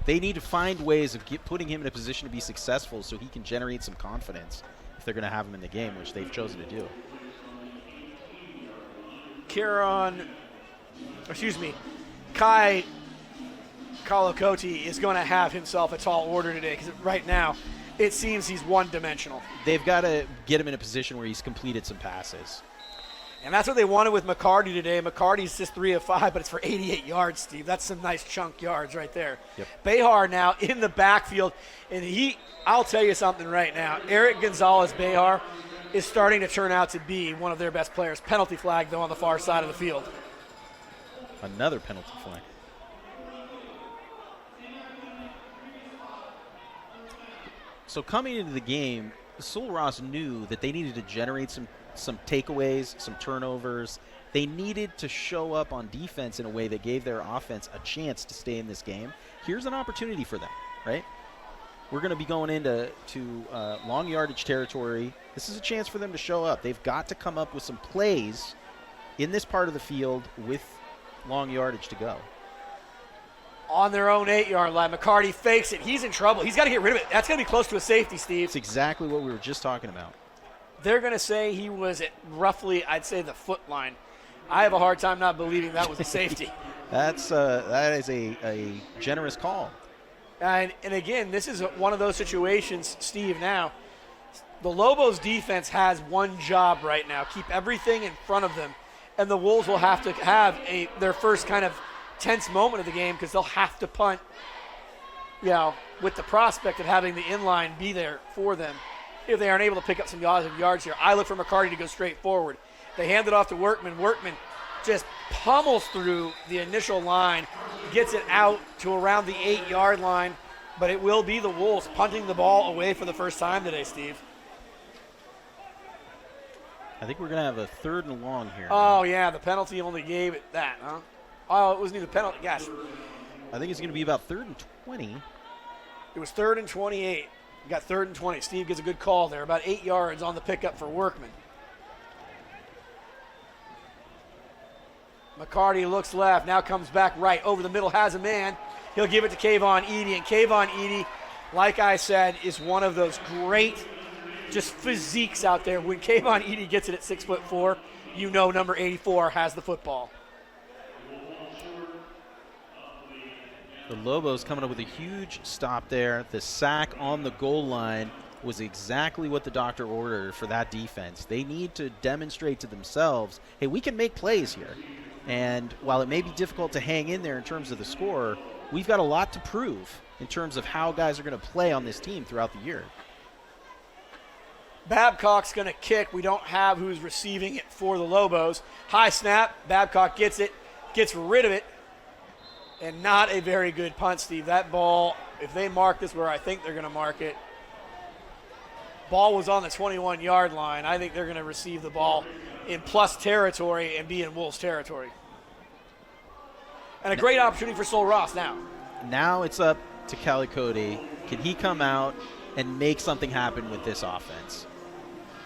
They need to find ways of putting him in a position to be successful so he can generate some confidence if they're going to have him in the game, which they've chosen to do. Kai Kalokoti is going to have himself a tall order today because right now it seems he's one-dimensional. They've got to get him in a position where he's completed some passes. And that's what they wanted with McCarty today. McCarty's just 3 of 5, but it's for 88 yards, Steve. That's some nice chunk yards right there. Yep. Behar now in the backfield. And I'll tell you something right now. Eric Gonzalez Behar is starting to turn out to be one of their best players. Penalty flag, though, on the far side of the field. Another penalty flag. So coming into the game, Sul Ross knew that they needed to generate some takeaways, some turnovers. They needed to show up on defense in a way that gave their offense a chance to stay in this game. Here's an opportunity for them, right? We're going to be going into long yardage territory. This is a chance for them to show up. They've got to come up with some plays in this part of the field with long yardage to go. On their own 8-yard line, McCarty fakes it. He's in trouble. He's got to get rid of it. That's going to be close to a safety, Steve. It's exactly what we were just talking about. They're going to say he was at roughly, I'd say, the foot line. I have a hard time not believing that was a safety. That is a generous call. And again, this is one of those situations, Steve, now. The Lobos defense has one job right now, keep everything in front of them. And the Wolves will have to have their first kind of tense moment of the game because they'll have to punt, with the prospect of having the inline be there for them if they aren't able to pick up some yards here. I look for McCarty to go straight forward. They hand it off to Workman. Workman just pummels through the initial line, gets it out to around the 8-yard line, but it will be the Wolves punting the ball away for the first time today, Steve. I think we're going to have a 3rd and long here. Oh, yeah, the penalty only gave it that, huh? Oh, it wasn't even a penalty. Gosh. I think it's going to be about 3rd and 20. It was 3rd and 28. You got 3rd and 20. Steve gets a good call there, about 8 yards on the pickup for Workman. McCarty looks left, now comes back right, over the middle, has a man. He'll give it to Kayvon Edey, and Kayvon Edey, like I said, is one of those great just physiques out there. When Kayvon Edey gets it at 6'4", you know number 84 has the football. The Lobos coming up with a huge stop there. The sack on the goal line was exactly what the doctor ordered for that defense. They need to demonstrate to themselves, hey, we can make plays here. And while it may be difficult to hang in there in terms of the score, we've got a lot to prove in terms of how guys are going to play on this team throughout the year. Babcock's going to kick. We don't have who's receiving it for the Lobos. High snap. Babcock gets it, gets rid of it, and not a very good punt, Steve. That ball, if they mark this where I think they're going to mark it, ball was on the 21-yard line. I think they're going to receive the ball in plus territory and be in Wolves territory. And a great opportunity for Sul Ross now. Now it's up to Calicoti. Can he come out and make something happen with this offense?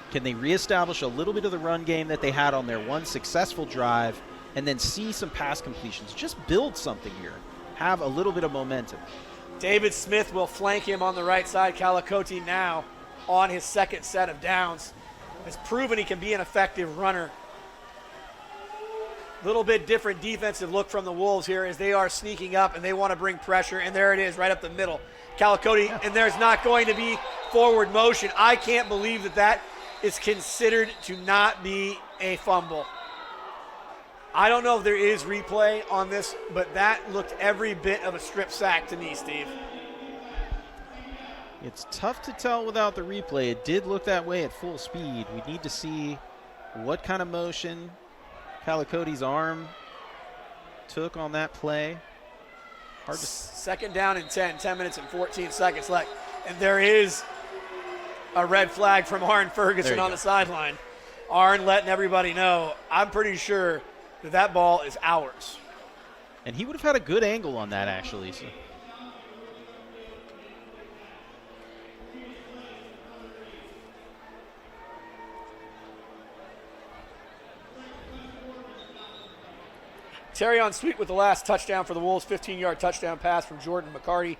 Can they reestablish a little bit of the run game that they had on their one successful drive and then see some pass completions? Just build something here. Have a little bit of momentum. David Smith will flank him on the right side. Calicoti now on his second set of downs has proven he can be an effective runner. Little bit different defensive look from the Wolves here as they are sneaking up and they want to bring pressure, and there it is right up the middle. Calicoti, and there's not going to be forward motion. I can't believe that that is considered to not be a fumble. I don't know if there is replay on this, but that looked every bit of a strip sack to me, Steve. It's tough to tell without the replay. It did look that way at full speed. We need to see what kind of motion Calicoti's arm took on that play. Hard to Second down and 10 minutes and 14 seconds left. And there is a red flag from Arn Ferguson on the sideline. Arn letting everybody know, I'm pretty sure that that ball is ours. And he would have had a good angle on that, actually. So. Terrion Sweet with the last touchdown for the Wolves, 15-yard touchdown pass from Jordan McCarty.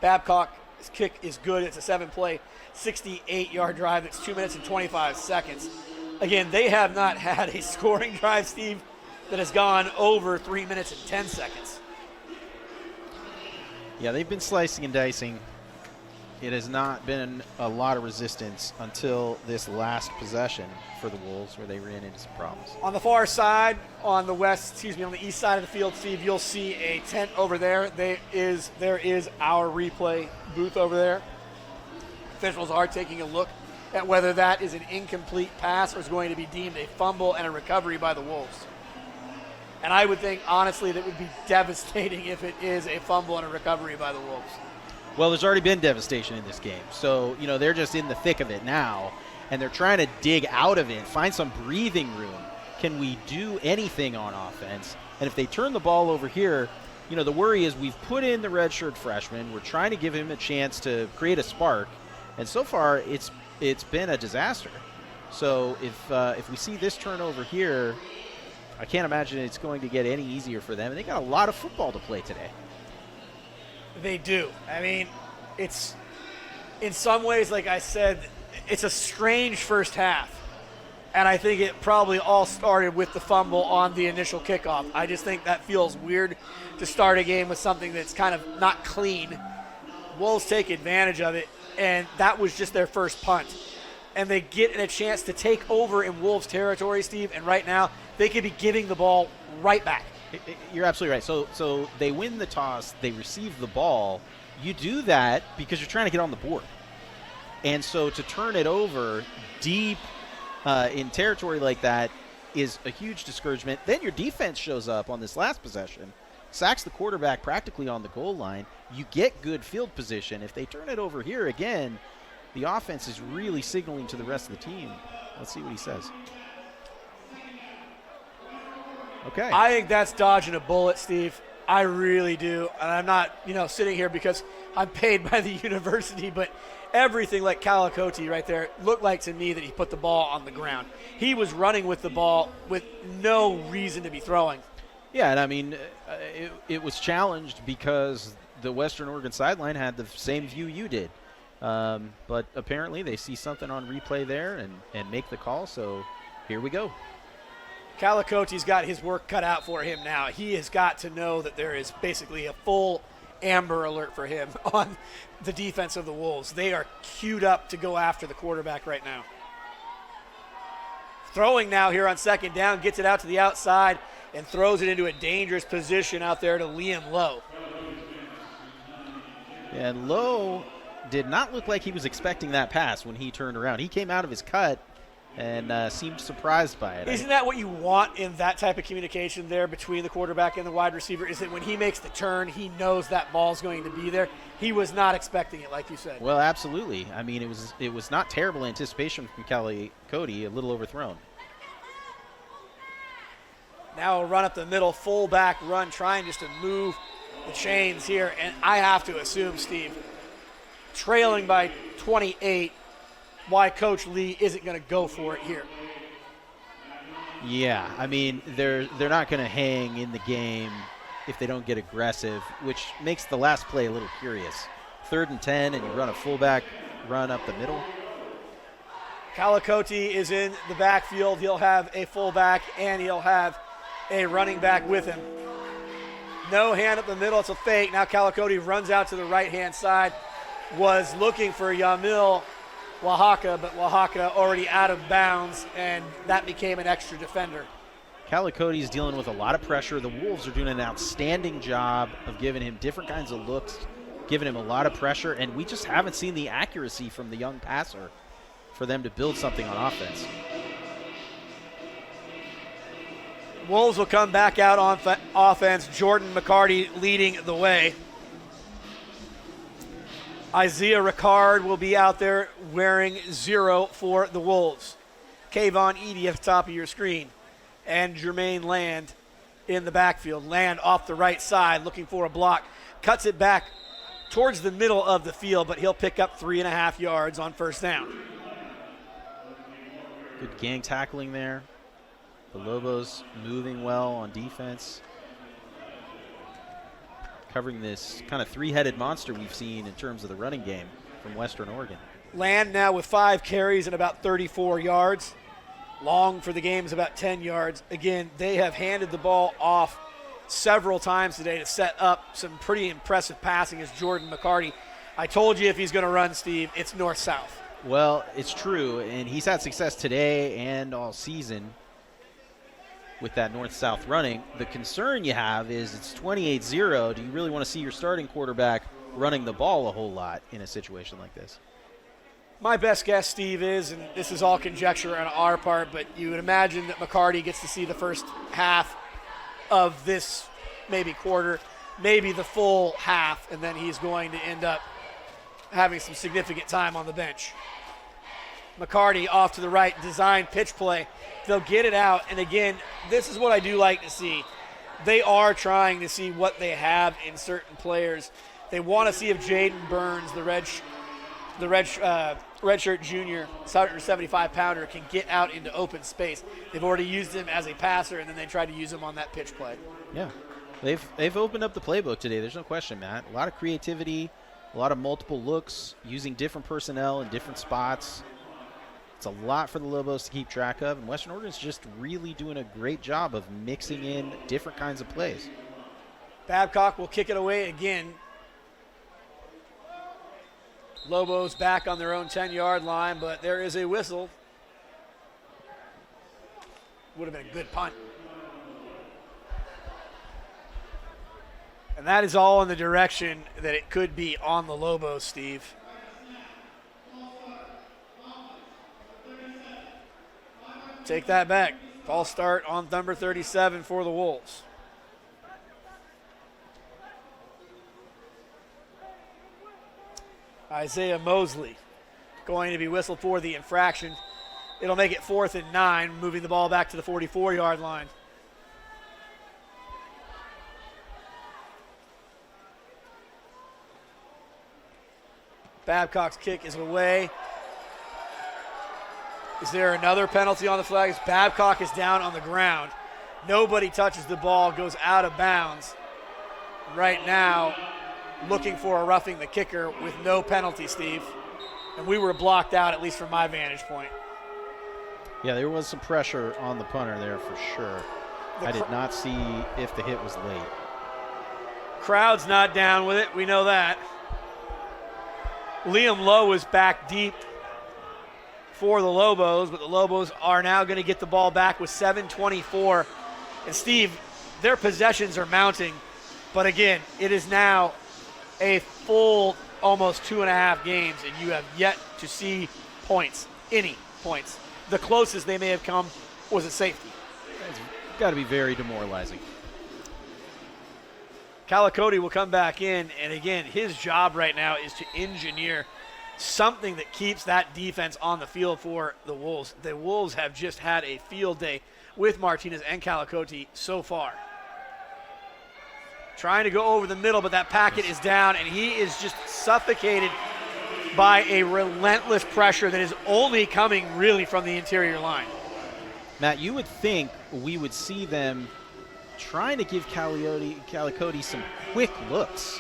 Babcock's kick is good. It's a 7-play, 68-yard drive. It's 2 minutes and 25 seconds. Again, they have not had a scoring drive, Steve, that has gone over 3 minutes and 10 seconds. Yeah, they've been slicing and dicing. It has not been a lot of resistance until this last possession for the Wolves where they ran into some problems. On the far side, on the east side of the field, Steve, you'll see a tent over there. There is our replay booth over there. Officials are taking a look at whether that is an incomplete pass or is going to be deemed a fumble and a recovery by the Wolves. And I would think, honestly, that would be devastating if it is a fumble and a recovery by the Wolves. Well, there's already been devastation in this game. So, they're just in the thick of it now, and they're trying to dig out of it, find some breathing room. Can we do anything on offense? And if they turn the ball over here, the worry is we've put in the redshirt freshman. We're trying to give him a chance to create a spark. And so far, it's been a disaster. So if we see this turnover here, I can't imagine it's going to get any easier for them. And they got a lot of football to play today. They do. I mean, it's in some ways, like I said, it's a strange first half. And I think it probably all started with the fumble on the initial kickoff. I just think that feels weird to start a game with something that's kind of not clean. Wolves take advantage of it, and that was just their first punt. And they get a chance to take over in Wolves territory, Steve, and right now they could be giving the ball right back. You're absolutely right. So they win the toss, they receive the ball. You do that because you're trying to get on the board. And so to turn it over deep in territory like that is a huge discouragement. Then your defense shows up on this last possession, sacks the quarterback practically on the goal line. You get good field position. If they turn it over here again, the offense is really signaling to the rest of the team. Let's see what he says. Okay. I think that's dodging a bullet, Steve. I really do. And I'm not, sitting here because I'm paid by the university, but everything like Calicote right there looked like to me that he put the ball on the ground. He was running with the ball with no reason to be throwing. Yeah, and I mean, it was challenged because the Western Oregon sideline had the same view you did. But apparently they see something on replay there and make the call, so here we go. Calicote's got his work cut out for him now. He has got to know that there is basically a full Amber Alert for him on the defense of the Wolves. They are queued up to go after the quarterback right now. Throwing now here on second down, gets it out to the outside and throws it into a dangerous position out there to Liam Lowe. And Lowe did not look like he was expecting that pass when he turned around. He came out of his cut and seemed surprised by it. Isn't that what you want in that type of communication there between the quarterback and the wide receiver, is that when he makes the turn, he knows that ball's going to be there? He was not expecting it, like you said. Well, absolutely. I mean, it was not terrible anticipation from Calicote, a little overthrown. Now a run up the middle, fullback run, trying just to move the chains here. And I have to assume, Steve, trailing by 28, why Coach Lee isn't going to go for it here. Yeah, I mean, they're not going to hang in the game if they don't get aggressive, which makes the last play a little curious. 3rd and 10, and you run a fullback run up the middle. Calicote is in the backfield. He'll have a fullback, and he'll have a running back with him. No hand up the middle. It's a fake. Now Calicote runs out to the right-hand side. Was looking for Yamil Oaxaca, but Oaxaca already out of bounds, and that became an extra defender. Calicote is dealing with a lot of pressure. The Wolves are doing an outstanding job of giving him different kinds of looks, giving him a lot of pressure, and we just haven't seen the accuracy from the young passer for them to build something on offense. Wolves will come back out on offense. Jordan McCarty leading the way. Isaiah Ricard will be out there wearing 0 for the Wolves. Kayvon Edey at the top of your screen. And Jermaine Land in the backfield. Land off the right side looking for a block. Cuts it back towards the middle of the field, but he'll pick up 3.5 yards on first down. Good gang tackling there. The Lobos moving well on defense. Covering this kind of 3-headed monster we've seen in terms of the running game from Western Oregon. Land now with 5 carries and about 34 yards. Long for the game is about 10 yards. Again, they have handed the ball off several times today to set up some pretty impressive passing as Jordan McCarty. I told you if he's going to run, Steve, it's north-south. Well, it's true, and he's had success today and all season with that north-south running. The concern you have is it's 28-0. Do you really want to see your starting quarterback running the ball a whole lot in a situation like this? My best guess, Steve, is, and this is all conjecture on our part, but you would imagine that McCarty gets to see the first half of this maybe quarter, maybe the full half, and then he's going to end up having some significant time on the bench. McCarty off to the right, design pitch play. They'll get it out, and again, this is what I do like to see. They are trying to see what they have in certain players. They want to see if Jaden Burns, the redshirt junior, 175-pounder, can get out into open space. They've already used him as a passer, and then they tried to use him on that pitch play. Yeah, they've opened up the playbook today. There's no question, Matt. A lot of creativity, a lot of multiple looks, using different personnel in different spots. It's a lot for the Lobos to keep track of, and Western Oregon's just really doing a great job of mixing in different kinds of plays. Babcock will kick it away again. Lobos back on their own 10-yard line, but there is a whistle. Would have been a good punt. And that is all in the direction that it could be on the Lobos, Steve. Take that back. False start on number 37 for the Wolves. Isaiah Mosley going to be whistled for the infraction. It'll make it 4th and 9, moving the ball back to the 44-yard line. Babcock's kick is away. Is there another penalty on the flag? As Babcock is down on the ground. Nobody touches the ball, goes out of bounds. Right now, looking for a roughing the kicker with no penalty, Steve. And we were blocked out, at least from my vantage point. Yeah, there was some pressure on the punter there for sure. I did not see if the hit was late. Crowd's not down with it. We know that. Liam Lowe is back deep for the Lobos, but the Lobos are now going to get the ball back with 7:24. And Steve, their possessions are mounting, but again, it is now a full almost 2.5 games, and you have yet to see points, any points. The closest they may have come was a safety. It's got to be very demoralizing. Calicote will come back in, and again, his job right now is to engineer something that keeps that defense on the field for the Wolves. The Wolves have just had a field day with Martinez and Calicote so far. Trying to go over the middle, but that packet is down, and he is just suffocated by a relentless pressure that is only coming really from the interior line. Matt, you would think we would see them trying to give Calicote some quick looks.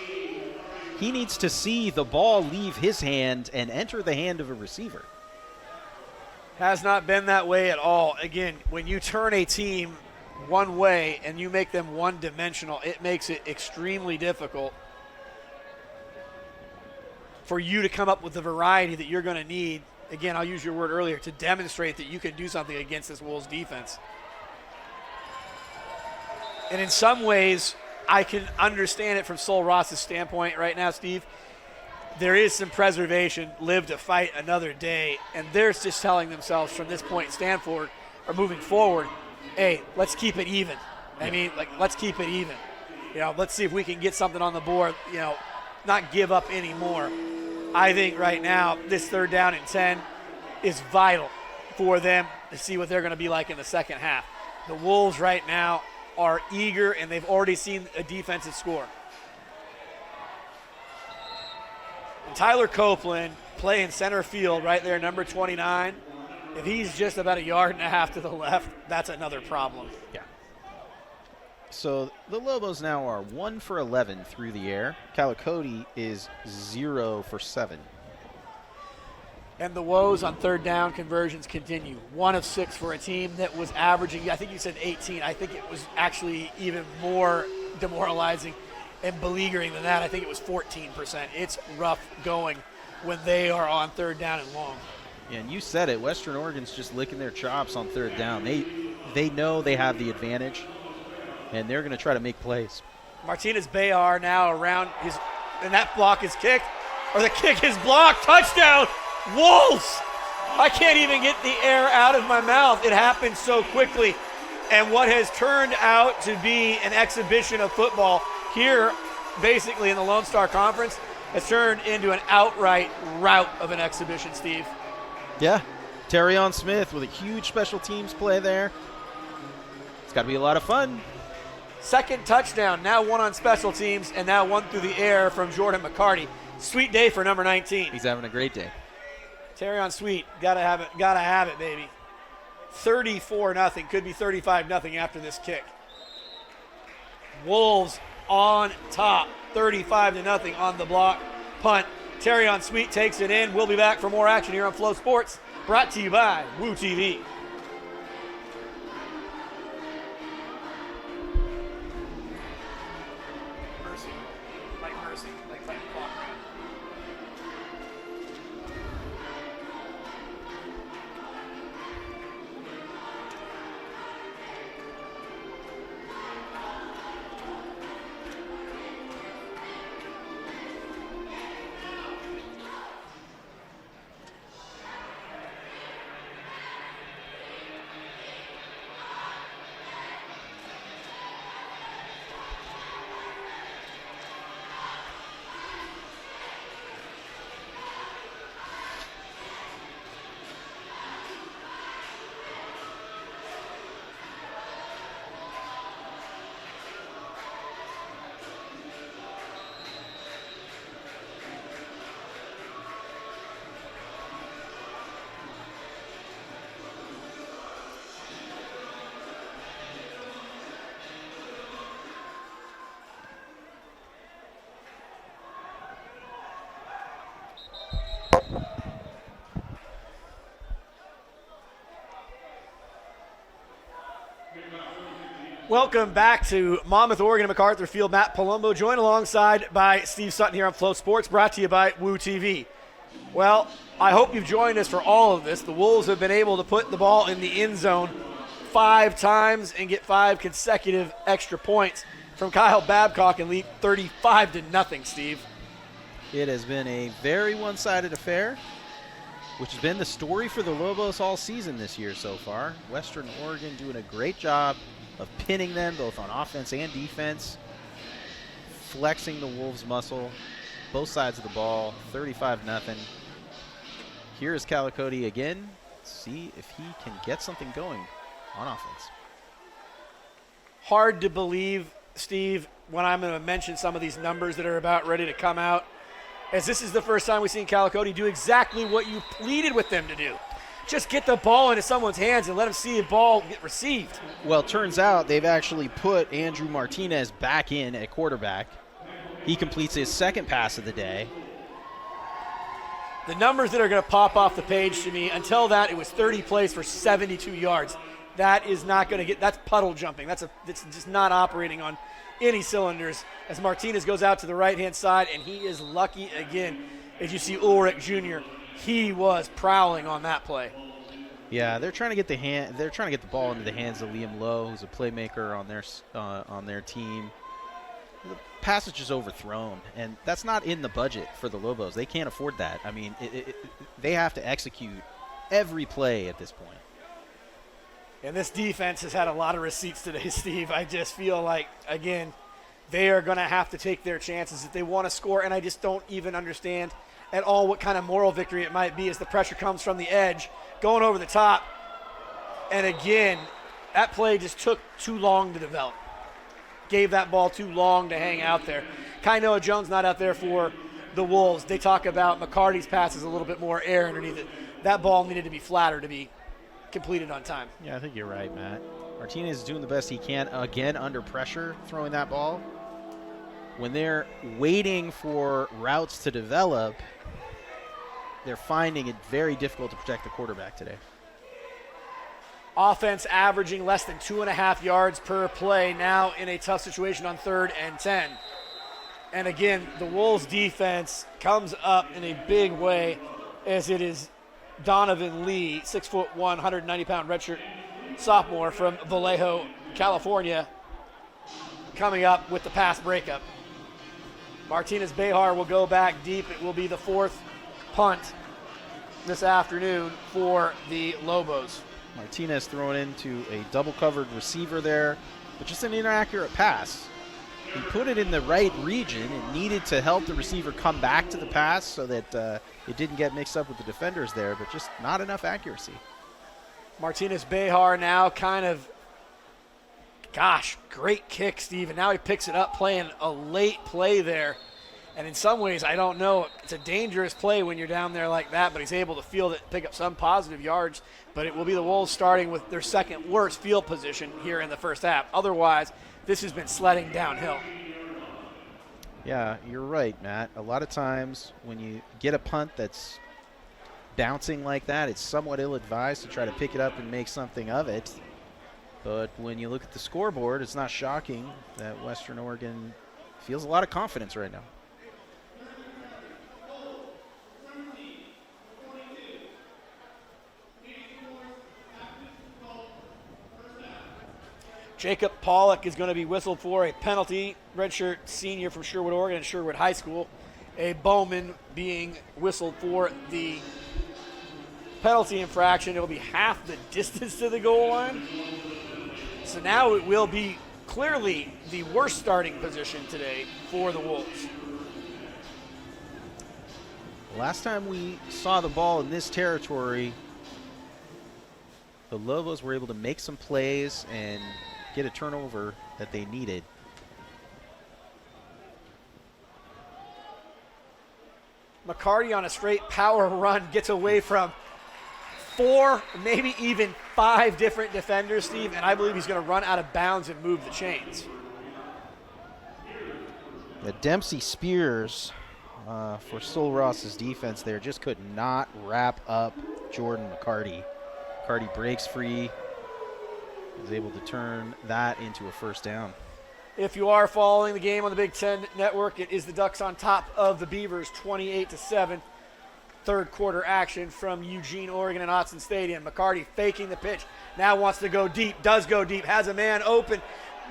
He needs to see the ball leave his hand and enter the hand of a receiver. Has not been that way at all. Again, when you turn a team one way and you make them one-dimensional, it makes it extremely difficult for you to come up with the variety that you're going to need. Again, I'll use your word earlier, to demonstrate that you can do something against this Wolves defense. And in some ways, I can understand it from Sul Ross's standpoint right now, Steve. There is some preservation, live to fight another day, and they're just telling themselves from this point Stanford or moving forward, hey, let's keep it even. I mean, let's keep it even. Let's see if we can get something on the board, not give up anymore. I think right now this 3rd down and 10 is vital for them to see what they're going to be like in the second half. The Wolves right now are eager, and they've already seen a defensive score. And Tyler Copeland playing center field right there, number 29. If he's just about 1.5 yards to the left, that's another problem. Yeah. So the Lobos now are 1 for 11 through the air. Calicote is 0 for 7. And the woes on 3rd down conversions continue. 1 of 6 for a team that was averaging, I think you said 18. I think it was actually even more demoralizing and beleaguering than that. I think it was 14%. It's rough going when they are on 3rd down and long. Yeah, and you said it. Western Oregon's just licking their chops on 3rd down. They know they have the advantage, and they're going to try to make plays. Martinez Bayar now around his, and that block is kicked, or the kick is blocked. Touchdown, Wolves! I can't even get the air out of my mouth. It happened so quickly. And what has turned out to be an exhibition of football here, basically in the Lone Star Conference, has turned into an outright rout of an exhibition, Steve. Yeah, Terrion Smith with a huge special teams play there. It's got to be a lot of fun. 2nd touchdown, now 1 on special teams, and now 1 through the air from Jordan McCarty. Sweet day for number 19. He's having a great day. Terrion Sweet, gotta have it, baby. 34-0, could be 35-0 after this kick. Wolves on top, 35-0 on the block. Punt. Terrion Sweet takes it in. We'll be back for more action here on Flow Sports brought to you by Woo TV. Mercy. Like fighting the clock around. Welcome back to Monmouth, Oregon at MacArthur Field. Matt Palumbo joined alongside by Steve Sutton here on Flow Sports, brought to you by Woo TV. Well, I hope you've joined us for all of this. The Wolves have been able to put the ball in the end zone 5 times and get 5 consecutive extra points from Kyle Babcock and lead 35-0, Steve. It has been a very one-sided affair, which has been the story for the Lobos all season this year so far. Western Oregon doing a great job of pinning them both on offense and defense, flexing the Wolves' muscle, both sides of the ball, 35-0. Here is Calicote again. See if he can get something going on offense. Hard to believe, Steve, when I'm going to mention some of these numbers that are about ready to come out, as this is the first time we've seen Calicote do exactly what you pleaded with them to do. Just get the ball into someone's hands and let them see the ball get received. Well, it turns out they've actually put Andrew Martinez back in at quarterback. He completes his second pass of the day. The numbers that are going to pop off the page to me, until that, it was 30 plays for 72 yards. That is not going to get – that's puddle jumping. It's just not operating on any cylinders as Martinez goes out to the right-hand side, and he is lucky again. As you see Ulrich Jr., he was prowling on that play. Yeah, they're trying to get the ball into the hands of Liam Lowe, who's a playmaker on their team. The passage is overthrown, and that's not in the budget for the Lobos. They can't afford that. I mean, they have to execute every play at this point. And this defense has had a lot of receipts today, Steve. I just feel like, again, they are going to have to take their chances if they want to score, and I just don't even understand at all what kind of moral victory it might be as the pressure comes from the edge, going over the top. And again, that play just took too long to develop. Gave that ball too long to hang out there. Kai Noah Jones not out there for the Wolves. They talk about McCarty's passes a little bit more air underneath it. That ball needed to be flatter to be completed on time. Yeah, I think you're right, Matt. Martinez is doing the best he can, again, under pressure, throwing that ball. When they're waiting for routes to develop, they're finding it very difficult to protect the quarterback today. Offense averaging less than 2.5 yards per play, now in a tough situation on 3rd and 10. And again, the Wolves defense comes up in a big way as it is Donovan Lee, 6'1", 190-pound redshirt sophomore from Vallejo, California, coming up with the pass breakup. Martinez Behar will go back deep. It will be the 4th punt this afternoon for the Lobos. Martinez thrown into a double-covered receiver there, but just an inaccurate pass. He put it in the right region and needed to help the receiver come back to the pass so that it didn't get mixed up with the defenders there, but just not enough accuracy. Martinez Behar now kind of, great kick, Steve. And now he picks it up playing a late play there. And in some ways, I don't know, it's a dangerous play when you're down there like that, but he's able to field it, pick up some positive yards. But it will be the Wolves starting with their second worst field position here in the first half. Otherwise, this has been sledding downhill. Yeah, you're right, Matt. A lot of times when you get a punt that's bouncing like that, it's somewhat ill-advised to try to pick it up and make something of it. But when you look at the scoreboard, it's not shocking that Western Oregon feels a lot of confidence right now. Jacob Pollock is going to be whistled for a penalty. Redshirt senior from Sherwood, Oregon, and Sherwood High School. A Bowman being whistled for the penalty infraction. It will be half the distance to the goal line. So now it will be clearly the worst starting position today for the Wolves. Last time we saw the ball in this territory, the Lobos were able to make some plays and get a turnover that they needed. McCarty on a straight power run gets away from 4, maybe even 5 different defenders, Steve, and I believe he's going to run out of bounds and move the chains. The Dempsey Spears for Sul Ross's defense there just could not wrap up Jordan McCarty. McCarty breaks free, is able to turn that into a first down. If you are following the game on the Big Ten Network, it is the Ducks on top of the Beavers, 28-7. Third quarter action from Eugene, Oregon and Autzen Stadium. McCarty faking the pitch, now wants to go deep, does go deep, has a man open.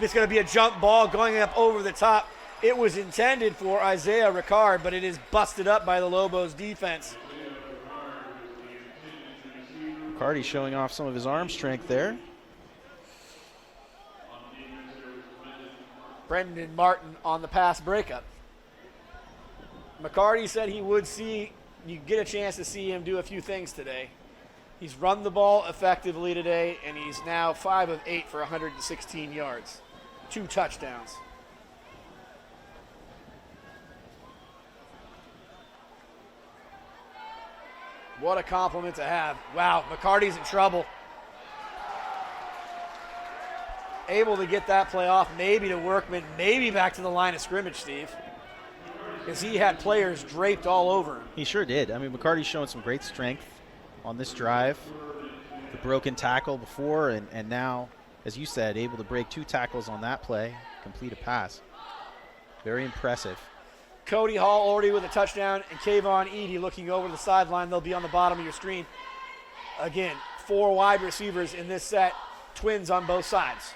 It's going to be a jump ball going up over the top. It was intended for Isaiah Ricard, but it is busted up by the Lobos defense. McCarty showing off some of his arm strength there. Brendan Martin on the pass breakup. McCarty said he would see, you get a chance to see him do a few things today. He's run the ball effectively today, and he's now 5 of 8 for 116 yards. 2 touchdowns. What a compliment to have. Wow, McCarty's in trouble. Able to get that play off, maybe to Workman, maybe back to the line of scrimmage, Steve. Because he had players draped all over him. He sure did. I mean, McCarty's showing some great strength on this drive. The broken tackle before, and now, as you said, able to break 2 tackles on that play, complete a pass. Very impressive. Cody Hall already with a touchdown, and Kayvon Edey looking over the sideline. They'll be on the bottom of your screen. Again, 4 wide receivers in this set, twins on both sides.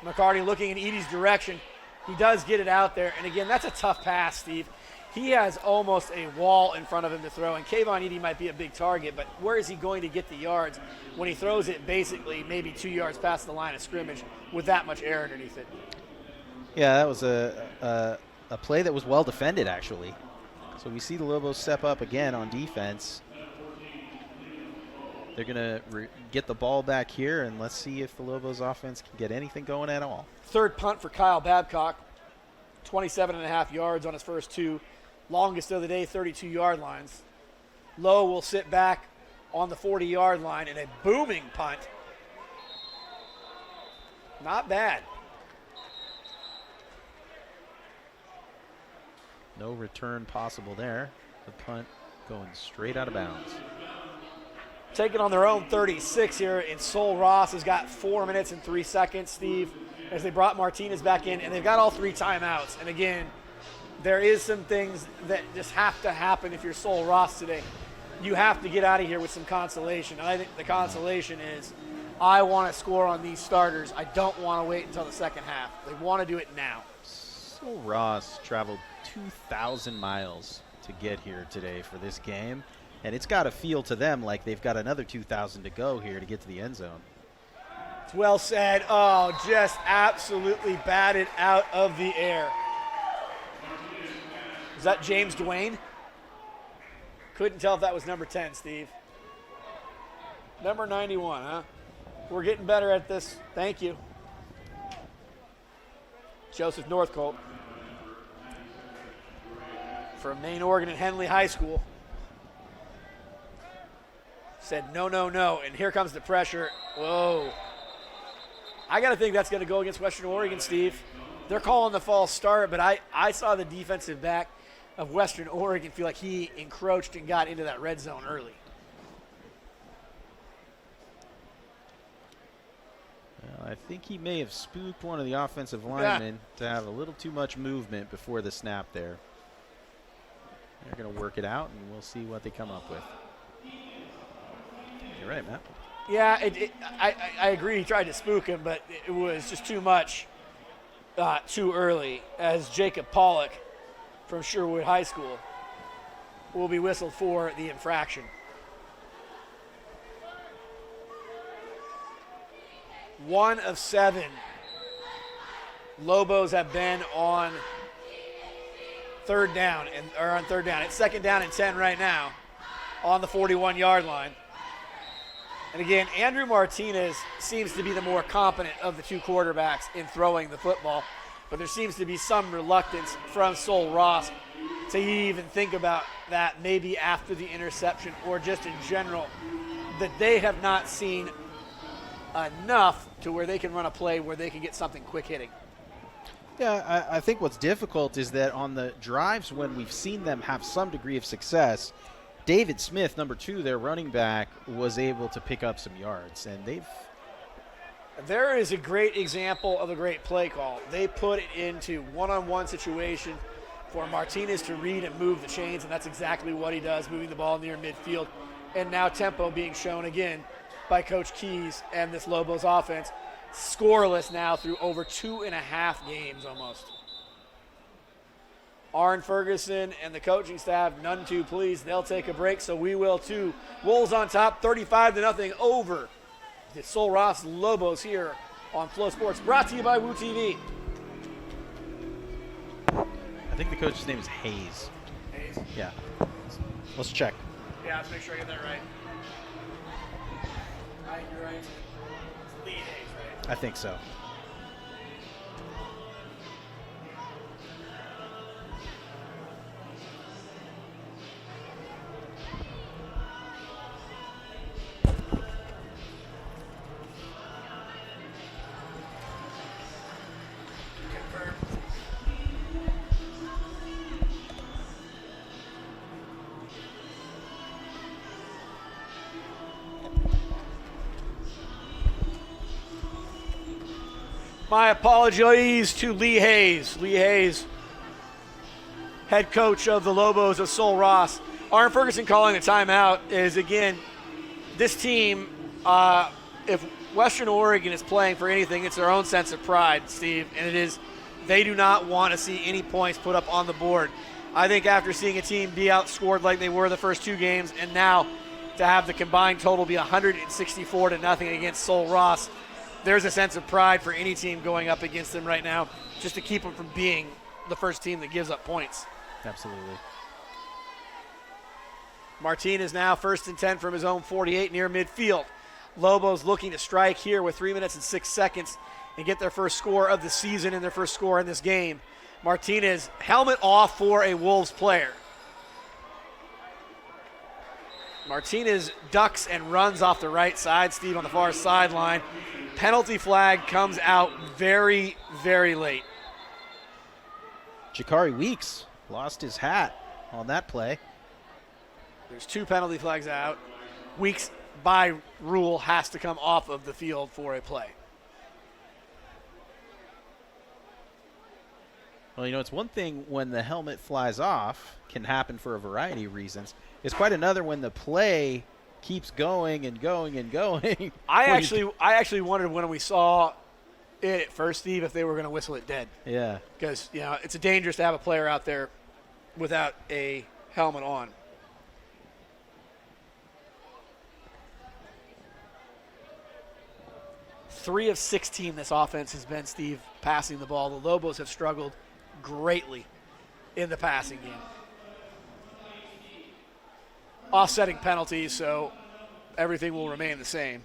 McCarty looking in Edey's direction. He does get it out there. And again, that's a tough pass, Steve. He has almost a wall in front of him to throw. And Kayvon Edey might be a big target, but where is he going to get the yards when he throws it basically maybe 2 yards past the line of scrimmage with that much air underneath it? Yeah, that was a play that was well defended, actually. So we see the Lobos step up again on defense. They're going to get the ball back here, and let's see if the Lobos offense can get anything going at all. Third punt for Kyle Babcock. 27.5 yards on his first 2. Longest of the day, 32-yard lines. Lowe will sit back on the 40-yard line in a booming punt. Not bad. No return possible there. The punt going straight out of bounds. Taking on their own 36 here, and Sul Ross has got 4 minutes and 3 seconds, Steve, as they brought Martinez back in, and they've got all 3 timeouts. And again, there is some things that just have to happen if you're Sul Ross today. You have to get out of here with some consolation. And I think the consolation is I want to score on these starters. I don't want to wait until the second half. They want to do it now. Sul Ross traveled 2,000 miles to get here today for this game. And it's got to feel to them like they've got another 2,000 to go here to get to the end zone. It's well said. Oh, just absolutely batted out of the air. Is that James Duane? Couldn't tell if that was number 10, Steve. Number 91, huh? We're getting better at this. Thank you. Joseph Northcote from Maine, Oregon and Henley High School. Said no, no, no, and here comes the pressure. Whoa. I got to think that's going to go against Western Oregon, Steve. They're calling the false start, but I saw the defensive back of Western Oregon feel like he encroached and got into that red zone early. Well, I think he may have spooked one of the offensive linemen to have a little too much movement before the snap there. They're going to work it out, and we'll see what they come up with. You're right, Matt. Yeah, I agree. He tried to spook him, but it was just too much too early, as Jacob Pollock from Sherwood High School will be whistled for the infraction. One of 7 Lobos have been on third down. It's second down and 10 right now on the 41-yard line. And again, Andrew Martinez seems to be the more competent of the two quarterbacks in throwing the football, but there seems to be some reluctance from Sul Ross to even think about that maybe after the interception or just in general, that they have not seen enough to where they can run a play where they can get something quick hitting. Yeah, I think what's difficult is that on the drives when we've seen them have some degree of success, David Smith, number 2, their running back, was able to pick up some yards, and There is a great example of a great play call. They put it into one-on-one situation for Martinez to read and move the chains, and that's exactly what he does, moving the ball near midfield. And now tempo being shown again by Coach Keys and this Lobos offense. Scoreless now through over 2.5 games almost. Arn Ferguson and the coaching staff, none too pleased. They'll take a break, so we will too. Wolves on top, 35-0 over the Sul Ross Lobos here on Flow Sports, brought to you by Woo TV. I think the coach's name is Hayes. Hayes? Yeah. Let's check. Yeah, let's make sure I get that right. I think you're right. It's Lee Hayes, right? I think so. My apologies to Lee Hayes. Lee Hayes, head coach of the Lobos of Sul Ross. Arn Ferguson calling the timeout is, again, this team, if Western Oregon is playing for anything, it's their own sense of pride, Steve, and it is they do not want to see any points put up on the board. I think after seeing a team be outscored like they were the first 2 games, and now to have the combined total be 164-0 against Sul Ross, there's a sense of pride for any team going up against them right now, just to keep them from being the first team that gives up points. Absolutely. Martinez now 1st and 10 from his own 48 near midfield. Lobos looking to strike here with 3 minutes and 6 seconds and get their first score of the season and their first score in this game. Martinez, helmet off for a Wolves player. Martinez ducks and runs off the right side, Steve, on the far sideline. Penalty flag comes out very, very late. Jakari Weeks lost his hat on that play. There's 2 penalty flags out. Weeks, by rule, has to come off of the field for a play. Well, it's one thing when the helmet flies off, can happen for a variety of reasons. It's quite another when the play keeps going and going and going. I actually wondered when we saw it at first, Steve, if they were going to whistle it dead. Yeah. Because, it's dangerous to have a player out there without a helmet on. Three of 16 this offense has been, Steve, passing the ball. The Lobos have struggled greatly in the passing game. Offsetting penalties, so everything will remain the same.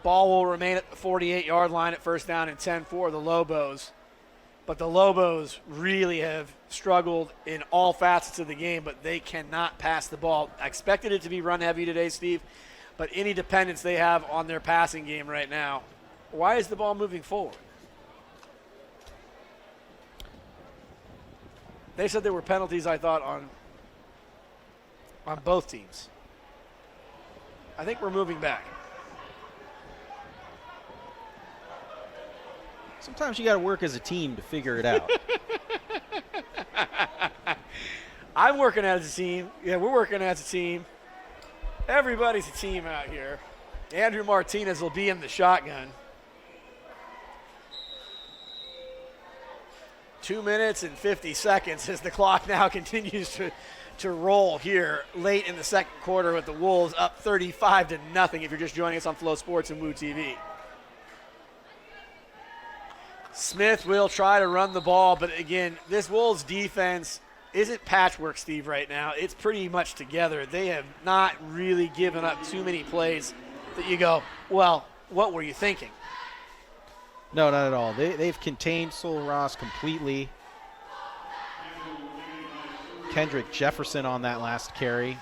Ball will remain at the 48-yard line at 1st down and 10 for the Lobos. But the Lobos really have struggled in all facets of the game, but they cannot pass the ball. I expected it to be run heavy today, Steve, but any dependence they have on their passing game right now, why is the ball moving forward? They said there were penalties, I thought, on both teams. I think we're moving back. Sometimes you got to work as a team to figure it out. I'm working as a team. Yeah, we're working as a team. Everybody's a team out here. Andrew Martinez will be in the shotgun. 2 minutes and 50 seconds as the clock now continues to roll here late in the second quarter with the Wolves up 35-0 if you're just joining us on Flow Sports and Woo TV. Smith will try to run the ball, but again, this Wolves defense isn't patchwork, Steve, right now. It's pretty much together. They have not really given up too many plays that you go, well, what were you thinking? No, not at all. They've contained Sul Ross completely. Kendrick Jefferson on that last carry.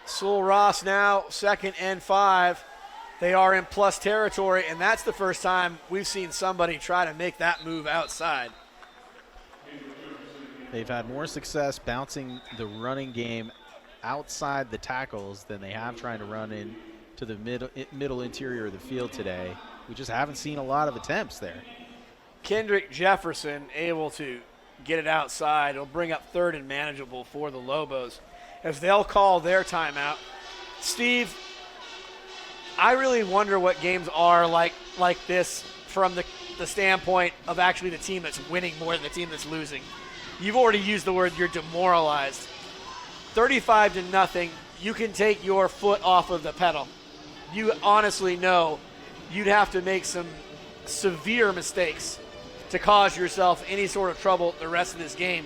Sul Ross now 2nd and 5. They are in plus territory, and that's the first time we've seen somebody try to make that move outside. They've had more success bouncing the running game outside the tackles than they have trying to run in to the middle interior of the field today. We just haven't seen a lot of attempts there. Kendrick Jefferson able to get it outside. It'll bring up 3rd and manageable for the Lobos as they'll call their timeout. Steve, I really wonder what games are like this from the standpoint of actually the team that's winning more than the team that's losing. You've already used the word you're demoralized. 35-0, you can take your foot off of the pedal. You honestly know you'd have to make some severe mistakes to cause yourself any sort of trouble the rest of this game.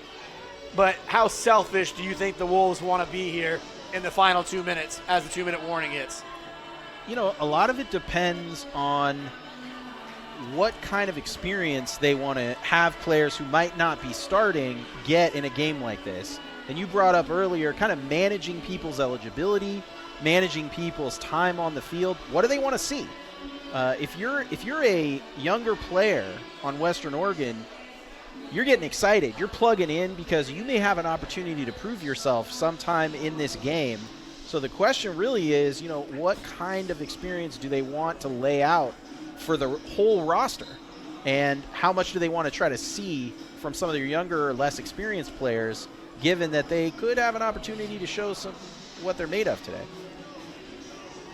But how selfish do you think the Wolves want to be here in the final 2 minutes as the 2-minute warning hits? You know, a lot of it depends on what kind of experience they want to have players who might not be starting get in a game like this. And you brought up earlier kind of managing people's eligibility, managing people's time on the field. What do they want to see? If you're a younger player on Western Oregon, you're getting excited. You're plugging in because you may have an opportunity to prove yourself sometime in this game. So the question really is, you know, what kind of experience do they want to lay out for the whole roster? And how much do they want to try to see from some of their younger or less experienced players, given that they could have an opportunity to show some what they're made of today?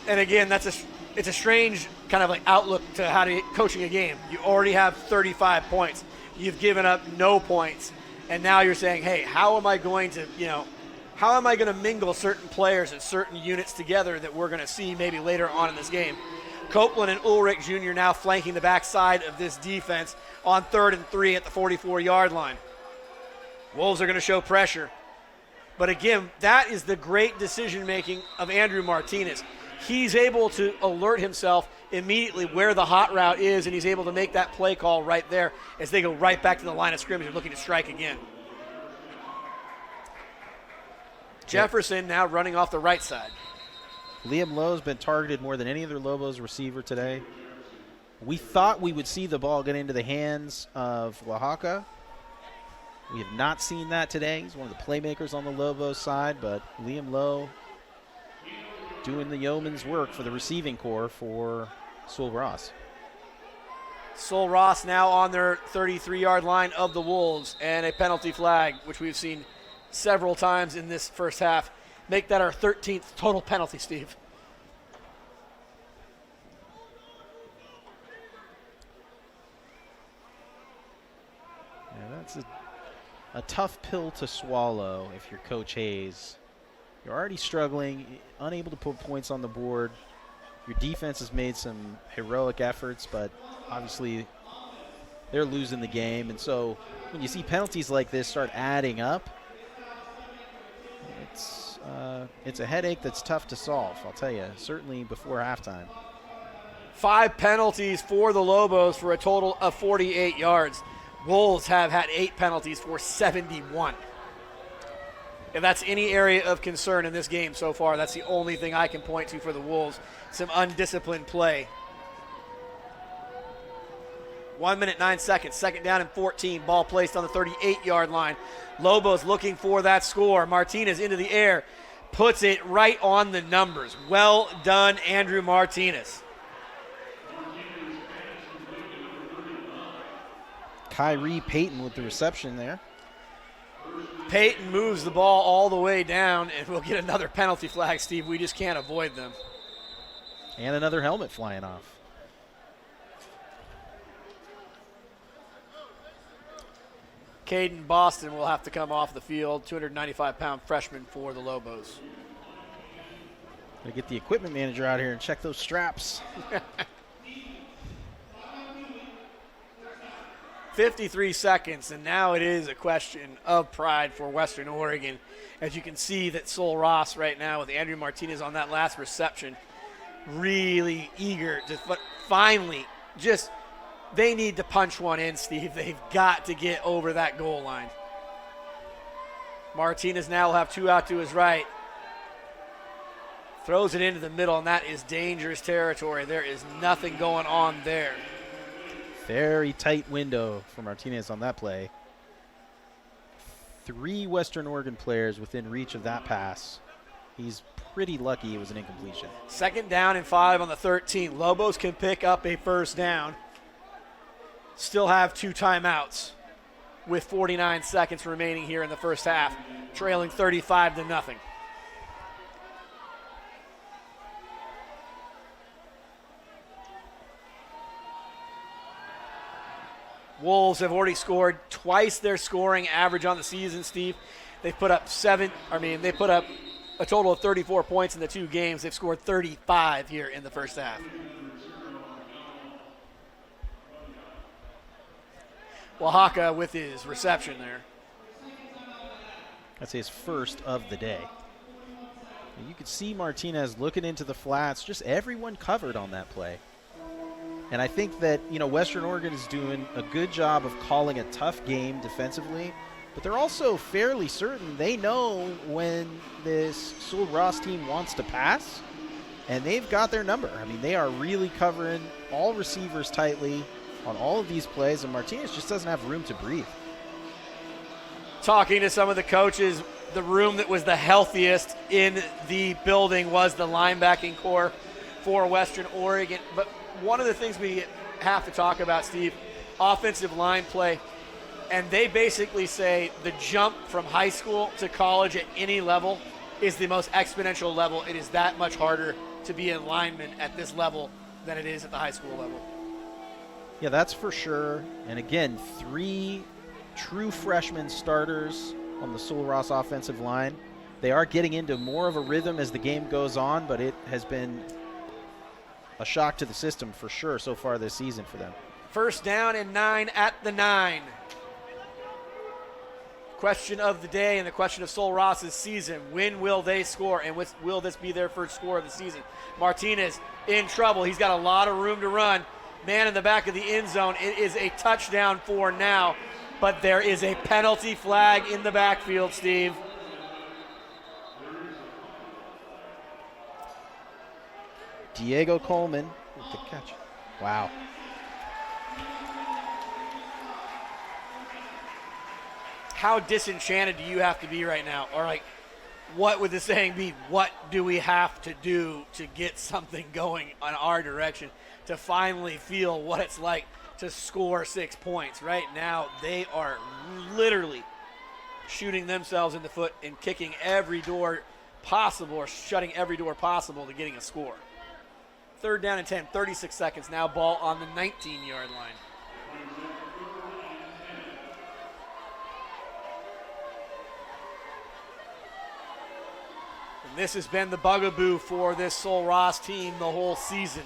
And again, it's a strange kind of like outlook to how to coaching a game. You already have 35 points. You've given up no points. And now you're saying, hey, how am I going to mingle certain players and certain units together that we're going to see maybe later on in this game? Copeland and Ulrich Jr. now flanking the backside of this defense on 3rd and 3 at the 44-yard line. Wolves are going to show pressure. But again, that is the great decision-making of Andrew Martinez. He's able to alert himself immediately where the hot route is, and he's able to make that play call right there as they go right back to the line of scrimmage and looking to strike again. Jefferson now running off the right side. Liam Lowe's been targeted more than any other Lobos receiver today. We thought we would see the ball get into the hands of Oaxaca. We have not seen that today. He's one of the playmakers on the Lobos side, but Liam Lowe doing the yeoman's work for the receiving corps for Sul Ross. Sul Ross now on their 33-yard line of the Wolves, and a penalty flag, which we've seen several times in this first half. Make that our 13th total penalty, Steve. Yeah, that's a tough pill to swallow if you're Coach Hayes. You're already struggling, unable to put points on the board. Your defense has made some heroic efforts, but obviously they're losing the game. And so when you see penalties like this start adding up, it's a headache that's tough to solve, I'll tell you, certainly before halftime. 5 penalties for the Lobos for a total of 48 yards. Wolves have had 8 penalties for 71. If that's any area of concern in this game so far, that's the only thing I can point to for the Wolves. Some undisciplined play. 1 minute, 9 seconds. Second down and 14. Ball placed on the 38-yard line. Lobos looking for that score. Martinez into the air. Puts it right on the numbers. Well done, Andrew Martinez. Kyrie Payton with the reception there. Payton moves the ball all the way down, and we'll get another penalty flag, Steve. We just can't avoid them. And another helmet flying off. Caden Boston will have to come off the field, 295-pound freshman for the Lobos. Gotta get the equipment manager out here and check those straps. 53 seconds, and now it is a question of pride for Western Oregon. As you can see that Sul Ross right now with Andrew Martinez on that last reception, really eager to finally just, they need to punch one in, Steve. They've got to get over that goal line. Martinez now will have two out to his right. Throws it into the middle, and that is dangerous territory. There is nothing going on there. Very tight window for Martinez on that play. 3 Western Oregon players within reach of that pass. He's pretty lucky it was an incompletion. Second down and 5 on the 13. Lobos can pick up a first down. Still have 2 timeouts with 49 seconds remaining here in the first half, trailing 35-0. Wolves have already scored twice their scoring average on the season, Steve. They put up they put up a total of 34 points in the 2 games. They've scored 35 here in the first half. Oaxaca with his reception there. That's his first of the day. And you could see Martinez looking into the flats, just everyone covered on that play. And I think that, Western Oregon is doing a good job of calling a tough game defensively, but they're also fairly certain they know when this Sul Ross team wants to pass, and they've got their number. I mean, they are really covering all receivers tightly on all of these plays, and Martinez just doesn't have room to breathe. Talking to some of the coaches, the room that was the healthiest in the building was the linebacking core for Western Oregon. But one of the things we have to talk about, Steve, offensive line play, and they basically say the jump from high school to college at any level is the most exponential level. It is that much harder to be a lineman at this level than it is at the high school level. Yeah, that's for sure. And again, 3 true freshman starters on the Sul Ross offensive line. They are getting into more of a rhythm as the game goes on, but it has been a shock to the system for sure so far this season for them. First down and 9 at the 9. Question of the day and the question of Sul Ross's season. When will they score, and will this be their first score of the season? Martinez in trouble. He's got a lot of room to run. Man in the back of the end zone. It is a touchdown for now, but there is a penalty flag in the backfield, Steve. Diego Coleman with the catch. Wow. How disenchanted do you have to be right now? Or like, what would the saying be? What do we have to do to get something going in our direction to finally feel what it's like to score 6 points? Right now, they are literally shooting themselves in the foot and kicking every door possible or shutting every door possible to getting a score. Third down and 10, 36 seconds now, ball on the 19-yard line. And this has been the bugaboo for this Sul Ross team the whole season.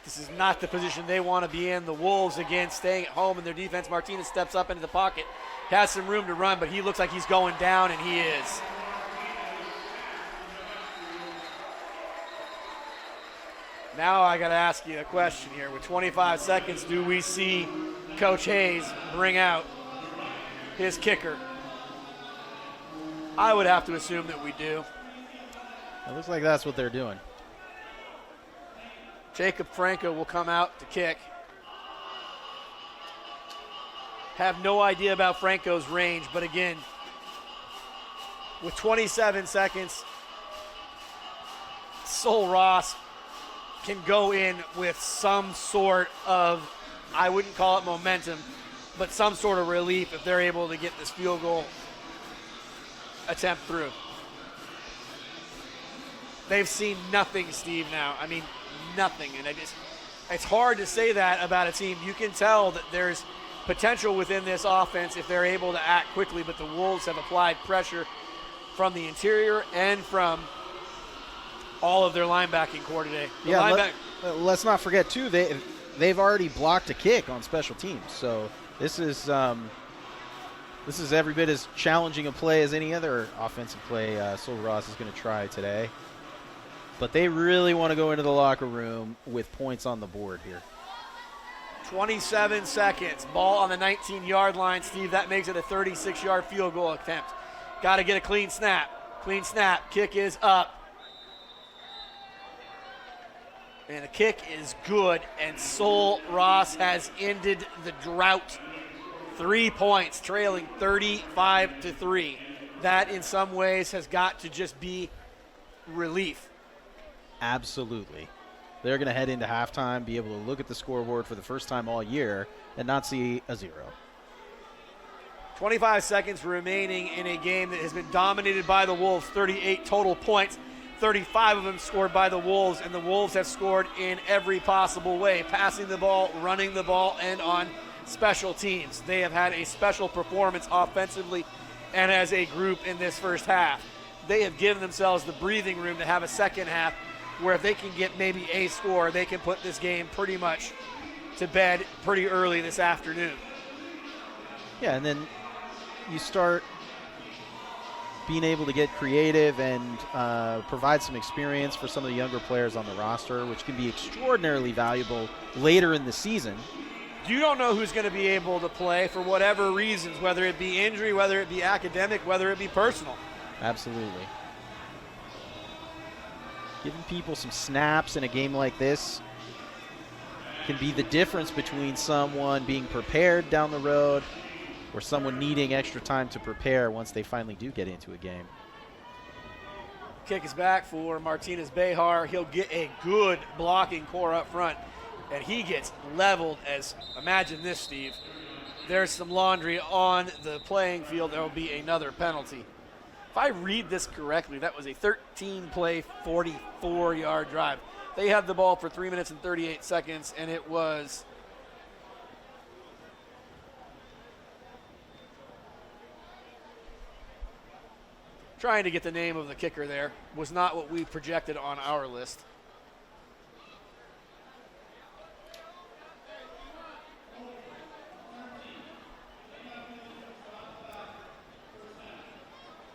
This is not the position they want to be in. The Wolves, again, staying at home in their defense. Martinez steps up into the pocket, has some room to run, but he looks like he's going down, and he is. Now I got to ask you a question here. With 25 seconds, do we see Coach Hayes bring out his kicker? I would have to assume that we do. It looks like that's what they're doing. Jacob Franco will come out to kick. Have no idea about Franco's range, but again, with 27 seconds, Sul Ross can go in with some sort of, I wouldn't call it momentum, but some sort of relief if they're able to get this field goal attempt through. They've seen nothing, Steve, now. I mean, nothing. And it's hard to say that about a team. You can tell that there's potential within this offense if they're able to act quickly, but the Wolves have applied pressure from the interior and from all of their linebacking core today. Let's not forget, too, they've already blocked a kick on special teams. So this is every bit as challenging a play as any other offensive play Sul Ross is going to try today. But they really want to go into the locker room with points on the board here. 27 seconds. Ball on the 19-yard line, Steve. That makes it a 36-yard field goal attempt. Got to get a clean snap. Clean snap. Kick is up. And the kick is good, and Sul Ross has ended the drought. 3 points, trailing 35-3. That, in some ways, has got to just be relief. Absolutely. They're going to head into halftime, be able to look at the scoreboard for the first time all year and not see a 0. 25 seconds remaining in a game that has been dominated by the Wolves. 38 total points, 35 of them scored by the Wolves, and the Wolves have scored in every possible way, passing the ball, running the ball, and on special teams. They have had a special performance offensively and as a group in this first half. They have given themselves the breathing room to have a second half where if they can get maybe a score, they can put this game pretty much to bed pretty early this afternoon. Yeah, and then you start being able to get creative and provide some experience for some of the younger players on the roster, which can be extraordinarily valuable later in the season. You don't know who's going to be able to play for whatever reasons, whether it be injury, whether it be academic, whether it be personal. Absolutely. Giving people some snaps in a game like this can be the difference between someone being prepared down the road or someone needing extra time to prepare once they finally do get into a game. Kick is back for Martinez Behar. He'll get a good blocking core up front, and he gets leveled as, imagine this, Steve. There's some laundry on the playing field. There will be another penalty. If I read this correctly, that was a 13-play, 44-yard drive. They had the ball for 3 minutes and 38 seconds, and it was trying to get the name of the kicker there. Was not what we projected on our list.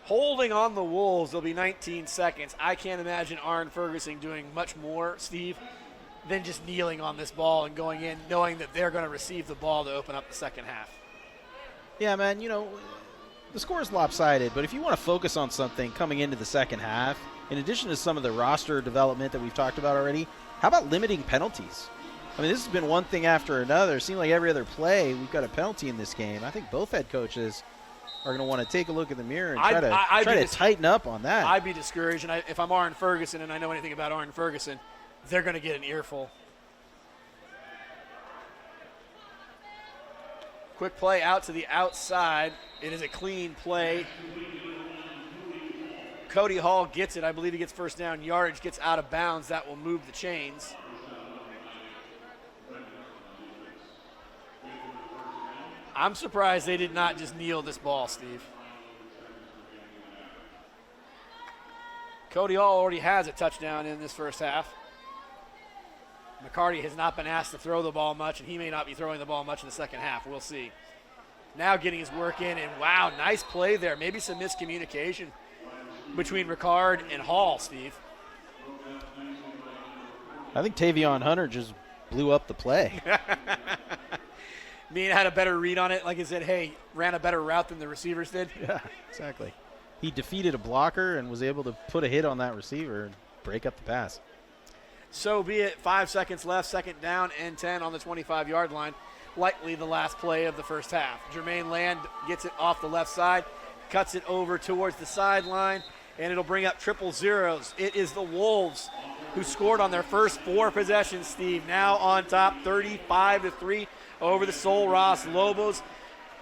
Holding on the Wolves, there'll be 19 seconds. I can't imagine Arn Ferguson doing much more, Steve, than just kneeling on this ball and going in, knowing that they're going to receive the ball to open up the second half. Yeah, man, you know, the score is lopsided, but if you want to focus on something coming into the second half, in addition to some of the roster development that we've talked about already, how about limiting penalties? I mean, this has been one thing after another. It seems like every other play we've got a penalty in this game. I think both head coaches are going to want to take a look in the mirror and try to tighten up on that. I'd be discouraged, and if I'm Arn Ferguson and I know anything about Arn Ferguson, they're going to get an earful. Quick play out to the outside. It is a clean play. Cody Hall gets it. I believe he gets first down yardage, gets out of bounds. That will move the chains. I'm surprised they did not just kneel this ball, Steve. Cody Hall already has a touchdown in this first half. McCarty has not been asked to throw the ball much, and he may not be throwing the ball much in the second half. We'll see. Now getting his work in, and wow, nice play there. Maybe some miscommunication between Ricard and Hall, Steve. I think Tavion Hunter just blew up the play. Had a better read on it, like I said, hey, ran a better route than the receivers did. Yeah, exactly. he defeated a blocker and was able to put a hit on that receiver and break up the pass. So be it. 5 seconds left, second down and 10 on the 25-yard line. Likely the last play of the first half. Jermaine Land gets it off the left side, cuts it over towards the sideline, and it'll bring up triple zeros. It is the Wolves who scored on their first 4 possessions, Steve. Now on top, 35-3 over the Sul Ross Lobos.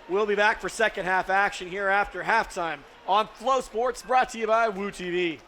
We'll be back for second half action here after halftime on Flow Sports, brought to you by Woo TV.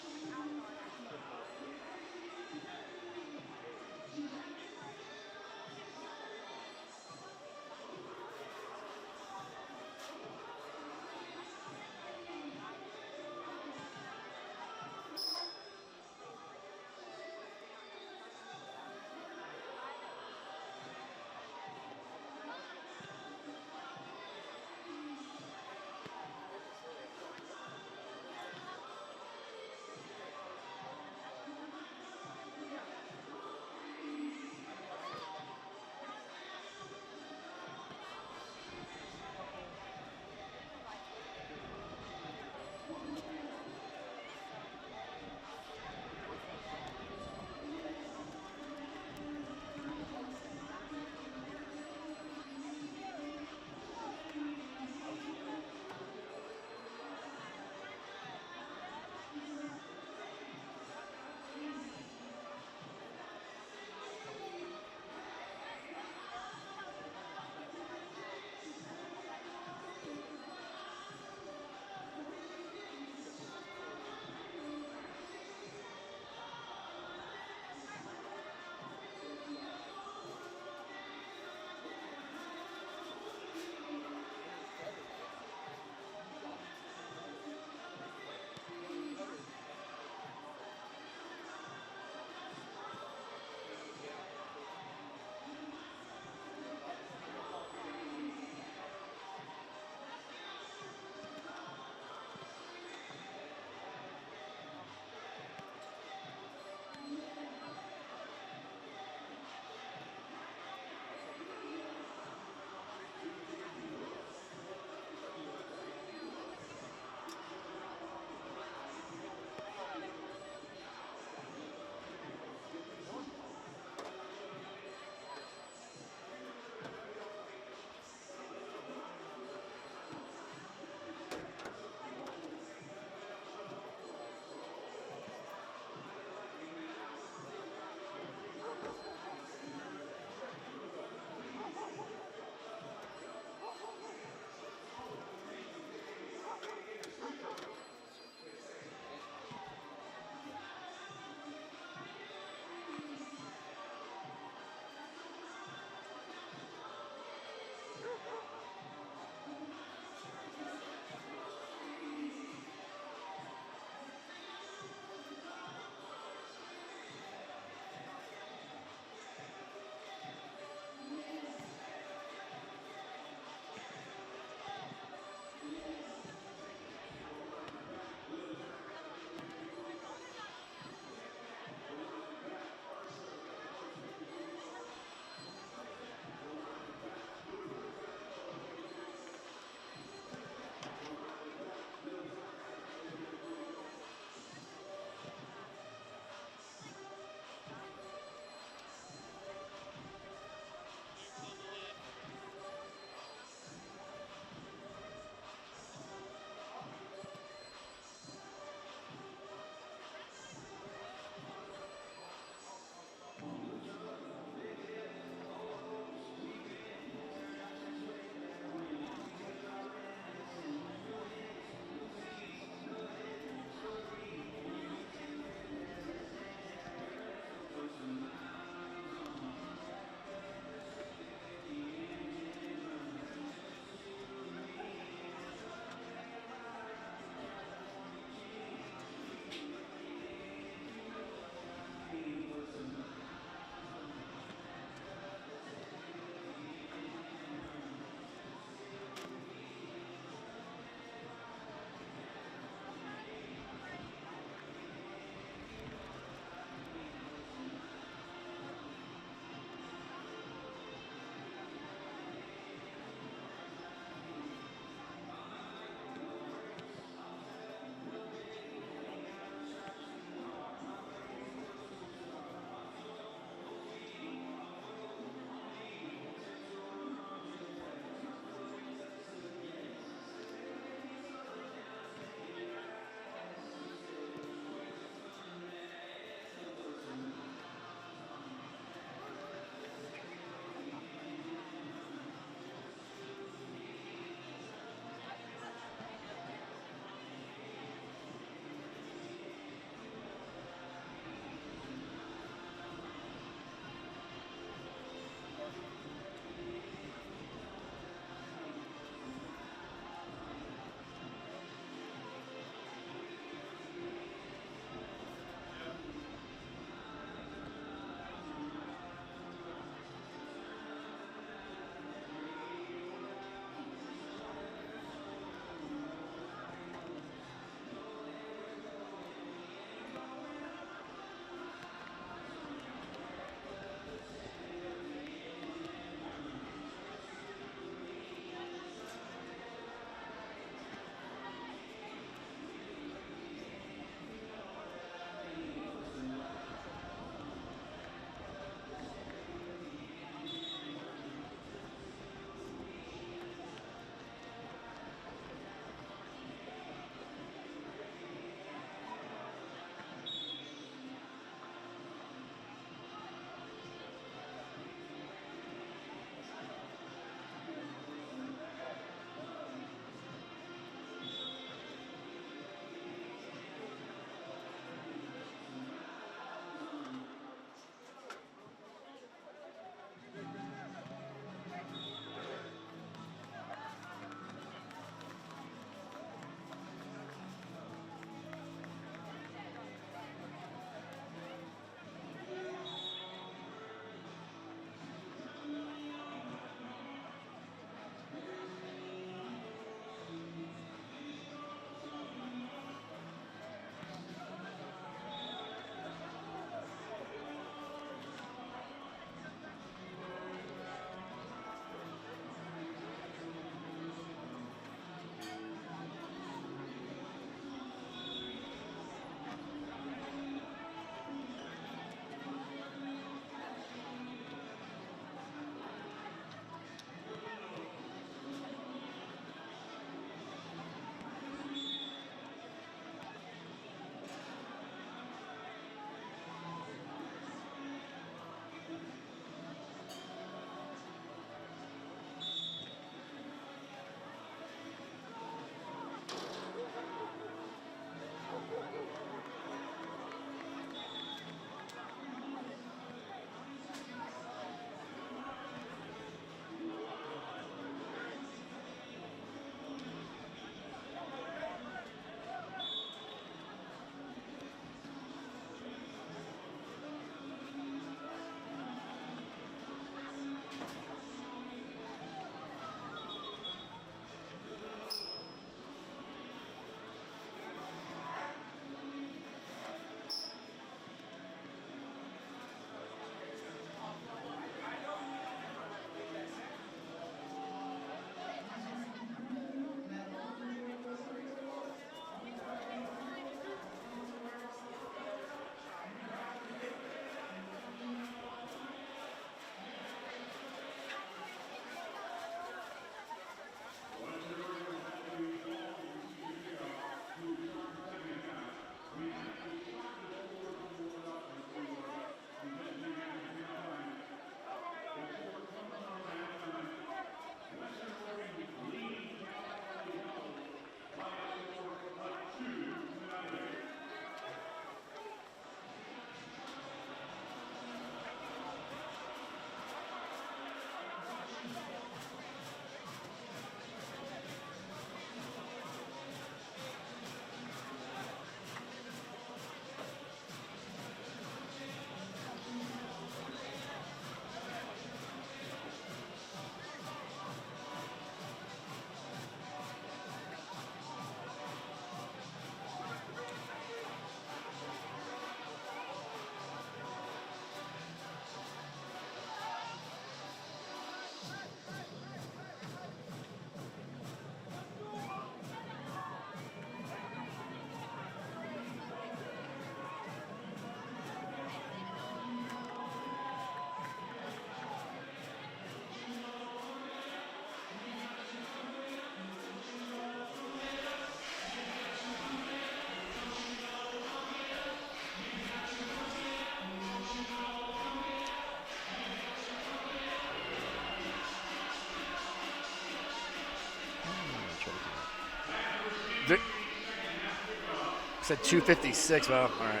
Said 256. Well, all right.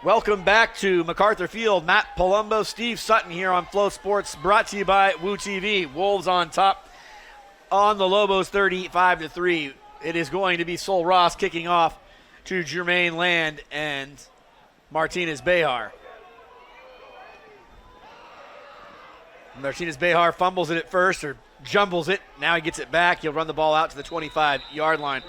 Welcome back to MacArthur Field. Matt Palumbo, Steve Sutton here on Flow Sports, brought to you by Woo TV. Wolves on top on the Lobos 35-3. It is going to be Sul Ross kicking off to Jermaine Land and Martinez Behar. Martinez Behar fumbles it at first or jumbles it. Now he gets it back. He'll run the ball out to the 25-yard line.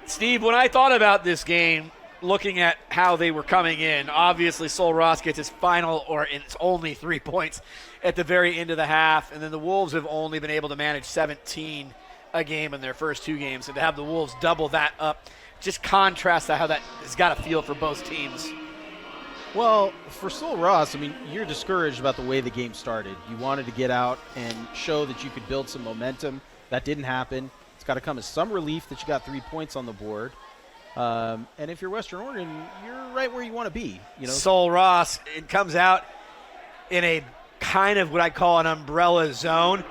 Steve, when I thought about this game, looking at how they were coming in, obviously Sul Ross gets his final, or it's only 3 points at the very end of the half, and then the Wolves have only been able to manage 17 a game in their first 2 games, and to have the Wolves double that up just contrasts to how that has got to feel for both teams. Well, for Sul Ross, I mean, you're discouraged about the way the game started. You wanted to get out and show that you could build some momentum. That didn't happen. It's got to come as some relief that you got 3 points on the board. And if you're Western Oregon, you're right where you want to be. You know, Sul Ross, it comes out in a kind of what I call an umbrella zone.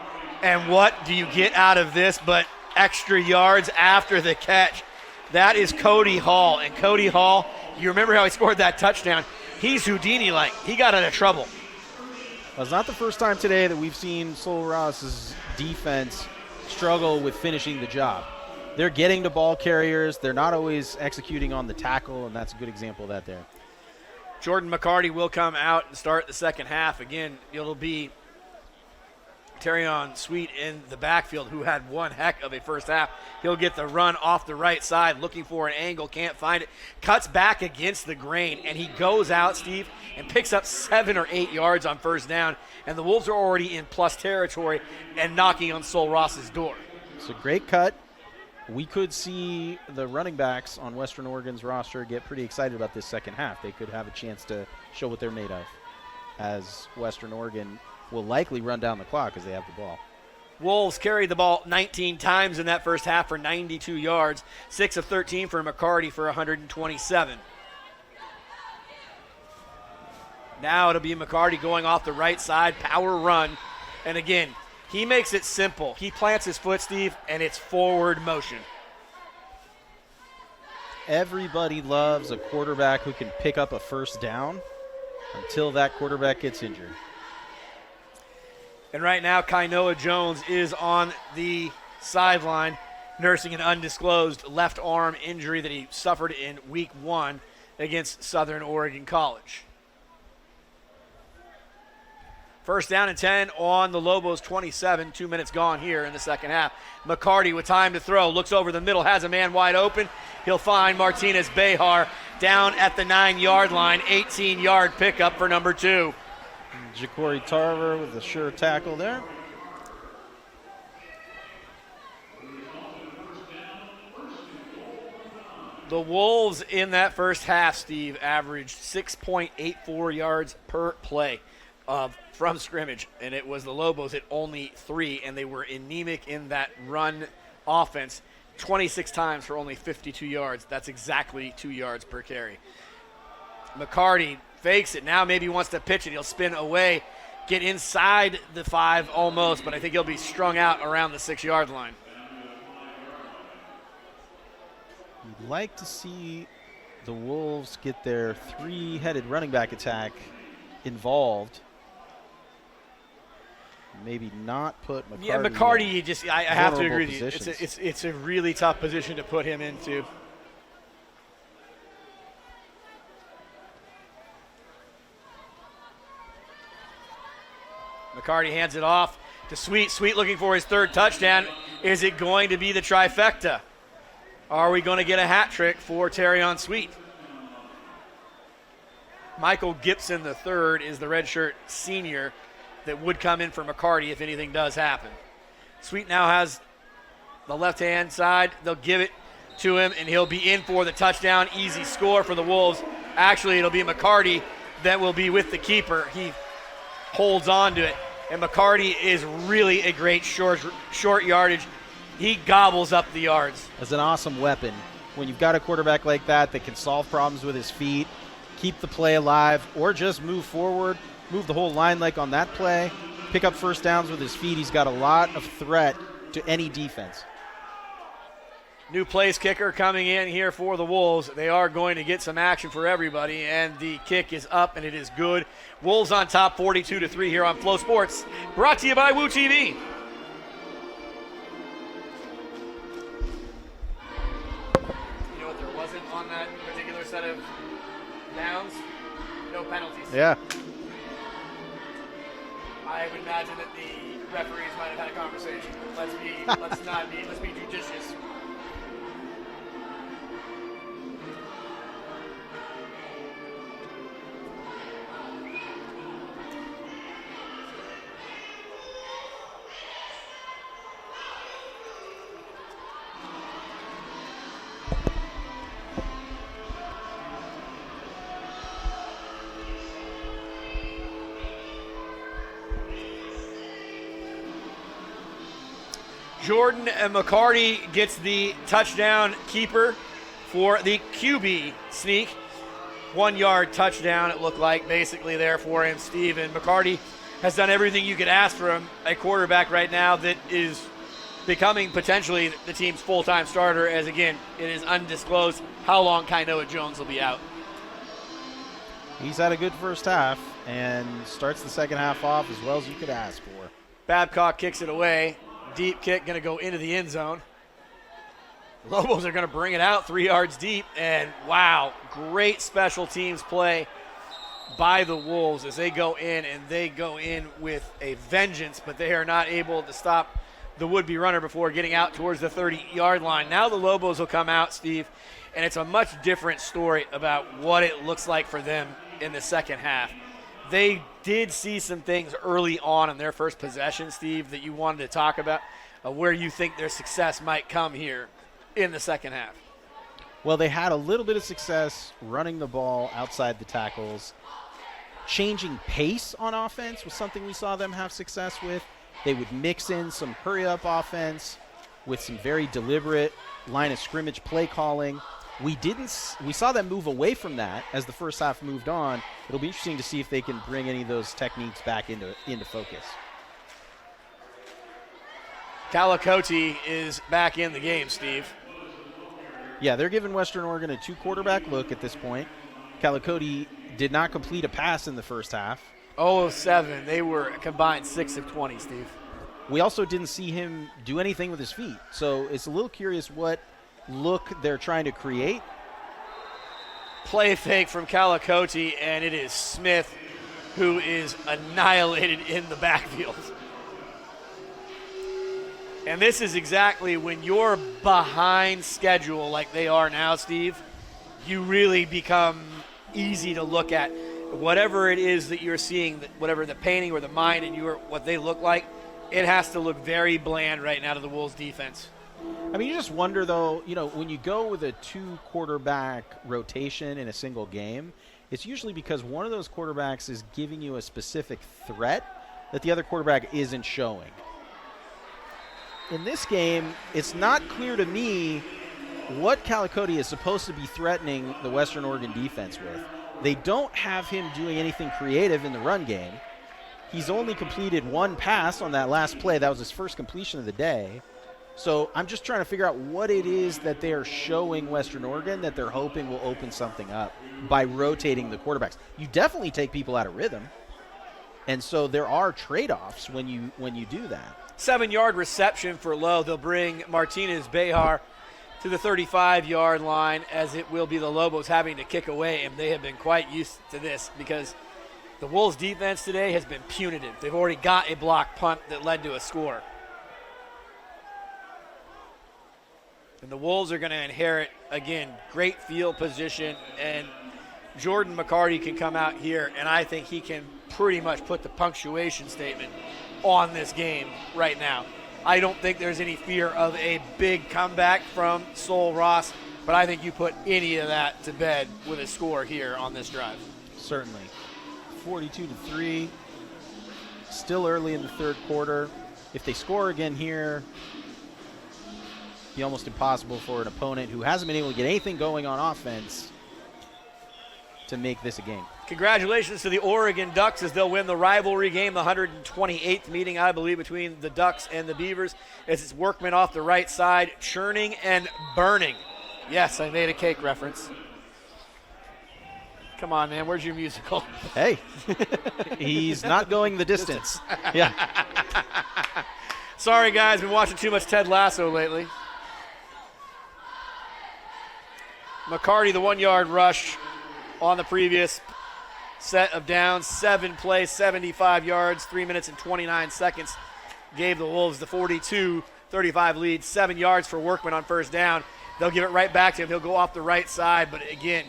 And what do you get out of this but extra yards after the catch? That is Cody Hall. And Cody Hall, you remember how he scored that touchdown. He's Houdini-like. He got out of trouble. Well, it's not the first time today that we've seen Sul Ross's defense struggle with finishing the job. They're getting to ball carriers. They're not always executing on the tackle, and that's a good example of that there. Jordan McCarty will come out and start the second half. Again, it'll be Terrion Sweet in the backfield, who had one heck of a first half. He'll get the run off the right side, looking for an angle, can't find it, cuts back against the grain, and he goes out, Steve, and picks up 7 or 8 yards on first down, and the Wolves are already in plus territory and knocking on Sul Ross's door. It's a great cut. We could see the running backs on Western Oregon's roster get pretty excited about this second half. They could have a chance to show what they're made of, as Western Oregon will likely run down the clock as they have the ball. Wolves carried the ball 19 times in that first half for 92 yards, 6 of 13 for McCarty for 127. Now it'll be McCarty going off the right side, power run. And again, he makes it simple. He plants his foot, Steve, and it's forward motion. Everybody loves a quarterback who can pick up a first down until that quarterback gets injured. And right now, Kainoa Jones is on the sideline nursing an undisclosed left arm injury that he suffered in week 1 against Southern Oregon College. First down and 10 on the Lobos 27, 2 minutes gone here in the second half. McCarty with time to throw, looks over the middle, has a man wide open. He'll find Martinez Behar down at the 9-yard line, 18-yard pickup for number 2. Ja'Cory Tarver with a sure tackle there. The Wolves in that first half, Steve, averaged 6.84 yards per play from scrimmage, and it was the Lobos at only 3, and they were anemic in that run offense 26 times for only 52 yards. That's exactly 2 yards per carry. McCarty fakes it. Now maybe wants to pitch it. He'll spin away, get inside the 5 almost, but I think he'll be strung out around the 6-yard line. You'd like to see the Wolves get their 3-headed running back attack involved. Maybe not put McCarty. Yeah, McCarty, you just I have to agree with you. Positions. It's a really tough position to put him into. McCarty hands it off to Sweet. Sweet looking for his 3rd touchdown. Is it going to be the trifecta? Are we going to get a hat trick for Terrion Sweet? Michael Gibson III is the redshirt senior that would come in for McCarty if anything does happen. Sweet now has the left-hand side. They'll give it to him, and he'll be in for the touchdown. Easy score for the Wolves. Actually, it'll be McCarty that will be with the keeper. He holds on to it, and McCarty is really a great short yardage. He gobbles up the yards. That's an awesome weapon. When you've got a quarterback like that can solve problems with his feet, keep the play alive, or just move forward, move the whole line like on that play, pick up first downs with his feet. He's got a lot of threat to any defense. New place kicker coming in here for the Wolves. They are going to get some action for everybody, and the kick is up, and it is good. Wolves on top 42-3 here on Flow Sports. Brought to you by Woo TV. You know what there wasn't on that particular set of downs? No penalties. Yeah. I would imagine that the referees might have had a conversation. Let's be judicious. Jordan McCarty gets the touchdown keeper for the QB sneak. 1 yard touchdown, it looked like, basically there for him. Steve, and McCarty has done everything you could ask from a quarterback right now that is becoming potentially the team's full-time starter, as, again, it is undisclosed how long Kainoa Jones will be out. He's had a good first half and starts the second half off as well as you could ask for. Babcock kicks it away. Deep kick going to go into the end zone. Lobos are going to bring it out 3 yards deep. And, wow, great special teams play by the Wolves as they go in, and they go in with a vengeance, but they are not able to stop the would-be runner before getting out towards the 30-yard line. Now the Lobos will come out, Steve, and it's a much different story about what it looks like for them in the second half. They did see some things early on in their first possession, Steve, that you wanted to talk about, where you think their success might come here in the second half. Well, they had a little bit of success running the ball outside the tackles. Changing pace on offense was something we saw them have success with. They would mix in some hurry-up offense with some very deliberate line of scrimmage play calling. We saw them move away from that as the first half moved on. It'll be interesting to see if they can bring any of those techniques back into focus. Calicote is back in the game, Steve. Yeah, they're giving Western Oregon a 2-quarterback look at this point. Calicote did not complete a pass in the first half. 0 of 7. They were combined 6 of 20, Steve. We also didn't see him do anything with his feet. So it's a little curious what look they're trying to create. Play fake from Calicote, and it is Smith who is annihilated in the backfield. And this is exactly when you're behind schedule like they are now, Steve, you really become easy to look at. Whatever it is that you're seeing, whatever the painting or the mind and what they look like, it has to look very bland right now to the Wolves defense. I mean, you just wonder, though, when you go with a 2-quarterback rotation in a single game, it's usually because one of those quarterbacks is giving you a specific threat that the other quarterback isn't showing. In this game, it's not clear to me what Calicote is supposed to be threatening the Western Oregon defense with. They don't have him doing anything creative in the run game. He's only completed 1 pass on that last play. That was his first completion of the day. So I'm just trying to figure out what it is that they are showing Western Oregon that they're hoping will open something up by rotating the quarterbacks. You definitely take people out of rhythm. And so there are trade-offs when you do that. 7-yard reception for Lowe. They'll bring Martinez-Behar to the 35-yard line, as it will be the Lobos having to kick away, and they have been quite used to this because the Wolves' defense today has been punitive. They've already got a block punt that led to a score. And the Wolves are going to inherit, again, great field position, and Jordan McCarty can come out here, and I think he can pretty much put the punctuation statement on this game right now. I don't think there's any fear of a big comeback from Sul Ross, but I think you put any of that to bed with a score here on this drive. Certainly. 42-3. Still early in the third quarter. If they score again here, it'd be almost impossible for an opponent who hasn't been able to get anything going on offense to make this a game. Congratulations to the Oregon Ducks as they'll win the rivalry game, the 128th meeting, I believe, between the Ducks and the Beavers. As it's Workman off the right side, churning and burning. Yes, I made a cake reference. Come on, man. Where's your musical? Hey, he's not going the distance. Yeah. Sorry, guys. Been watching too much Ted Lasso lately. McCarty, the 1-yard rush on the previous set of downs. 7 plays, 75 yards, 3 minutes and 29 seconds. Gave the Wolves the 42-35 lead. 7 yards for Workman on first down. They'll give it right back to him. He'll go off the right side, but again,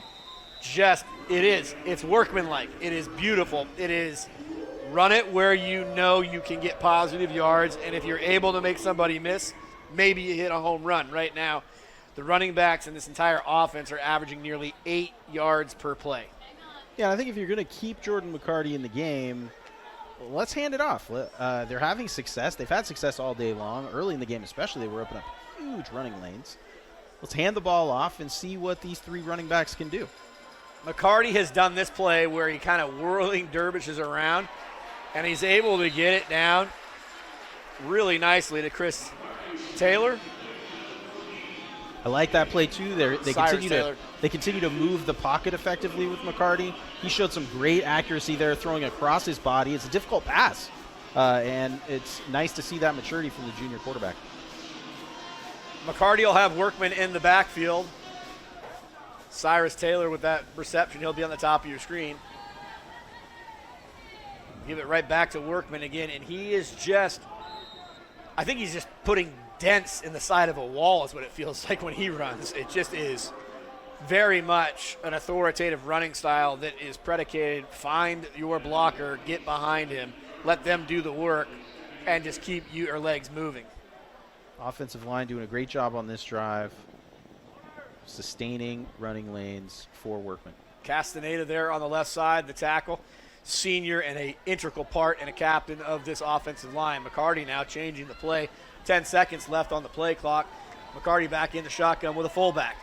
it's Workman-like. It is beautiful. It is run it where you know you can get positive yards, and if you're able to make somebody miss, maybe you hit a home run. Right now, the running backs in this entire offense are averaging nearly 8 yards per play. Yeah, I think if you're going to keep Jordan McCarty in the game, let's hand it off. They're having success. They've had success all day long. Early in the game especially, they were opening up huge running lanes. Let's hand the ball off and see what these 3 running backs can do. McCarty has done this play where he kind of whirling dervishes around, and he's able to get it down really nicely to Chris Taylor. I like that play too. They continue to move the pocket effectively with McCarty. He showed some great accuracy there, throwing across his body. It's a difficult pass, and it's nice to see that maturity from the junior quarterback. McCarty will have Workman in the backfield. Cyrus Taylor with that reception. He'll be on the top of your screen. Give it right back to Workman again, and he is I think he's just putting dents in the side of a wall is what it feels like when he runs. It just is very much an authoritative running style that is predicated, find your blocker, get behind him, let them do the work, and just keep your legs moving. Offensive line doing a great job on this drive, sustaining running lanes for Workman. Castaneda there on the left side, the tackle. Senior and an integral part and a captain of this offensive line. McCarty now changing the play. 10 seconds left on the play clock. McCarty back in the shotgun with a fullback.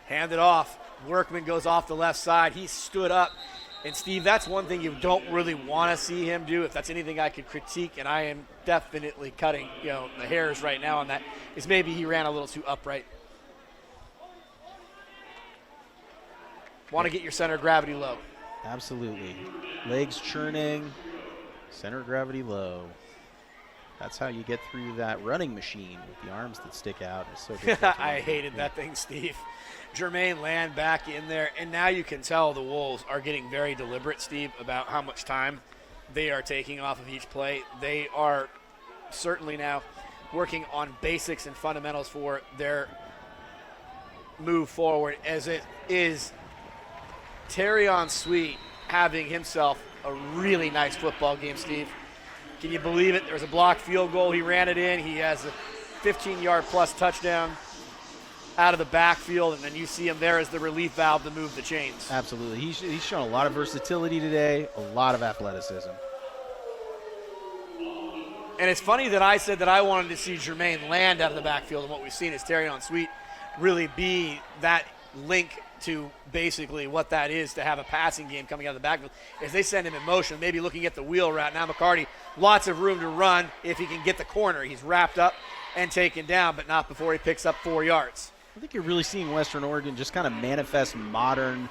Hand it off. Workman goes off the left side. He stood up. And, Steve, that's one thing you don't really want to see him do. If that's anything I could critique, and I am definitely cutting the hairs right now on that, is maybe he ran a little too upright. Want to get your center of gravity low. Absolutely. Legs churning, center of gravity low. That's how you get through that running machine with the arms that stick out. It's so difficult. I hated that thing, Steve. Jermaine Land back in there, and now you can tell the Wolves are getting very deliberate, Steve, about how much time they are taking off of each play. They are certainly now working on basics and fundamentals for their move forward, as it is Terrion Sweet having himself a really nice football game, Steve. Can you believe it? There was a blocked field goal. He ran it in. He has a 15-yard plus touchdown out of the backfield, and then you see him there as the relief valve to move the chains. Absolutely. He's shown a lot of versatility today, a lot of athleticism. And it's funny that I said that I wanted to see Jermaine Land out of the backfield, and what we've seen is Terrion Sweet really be that link to basically what that is to have a passing game coming out of the backfield. As they send him in motion, maybe looking at the wheel route. Now McCarty, lots of room to run if he can get the corner. He's wrapped up and taken down, but not before he picks up 4 yards. I think you're really seeing Western Oregon just kind of manifest modern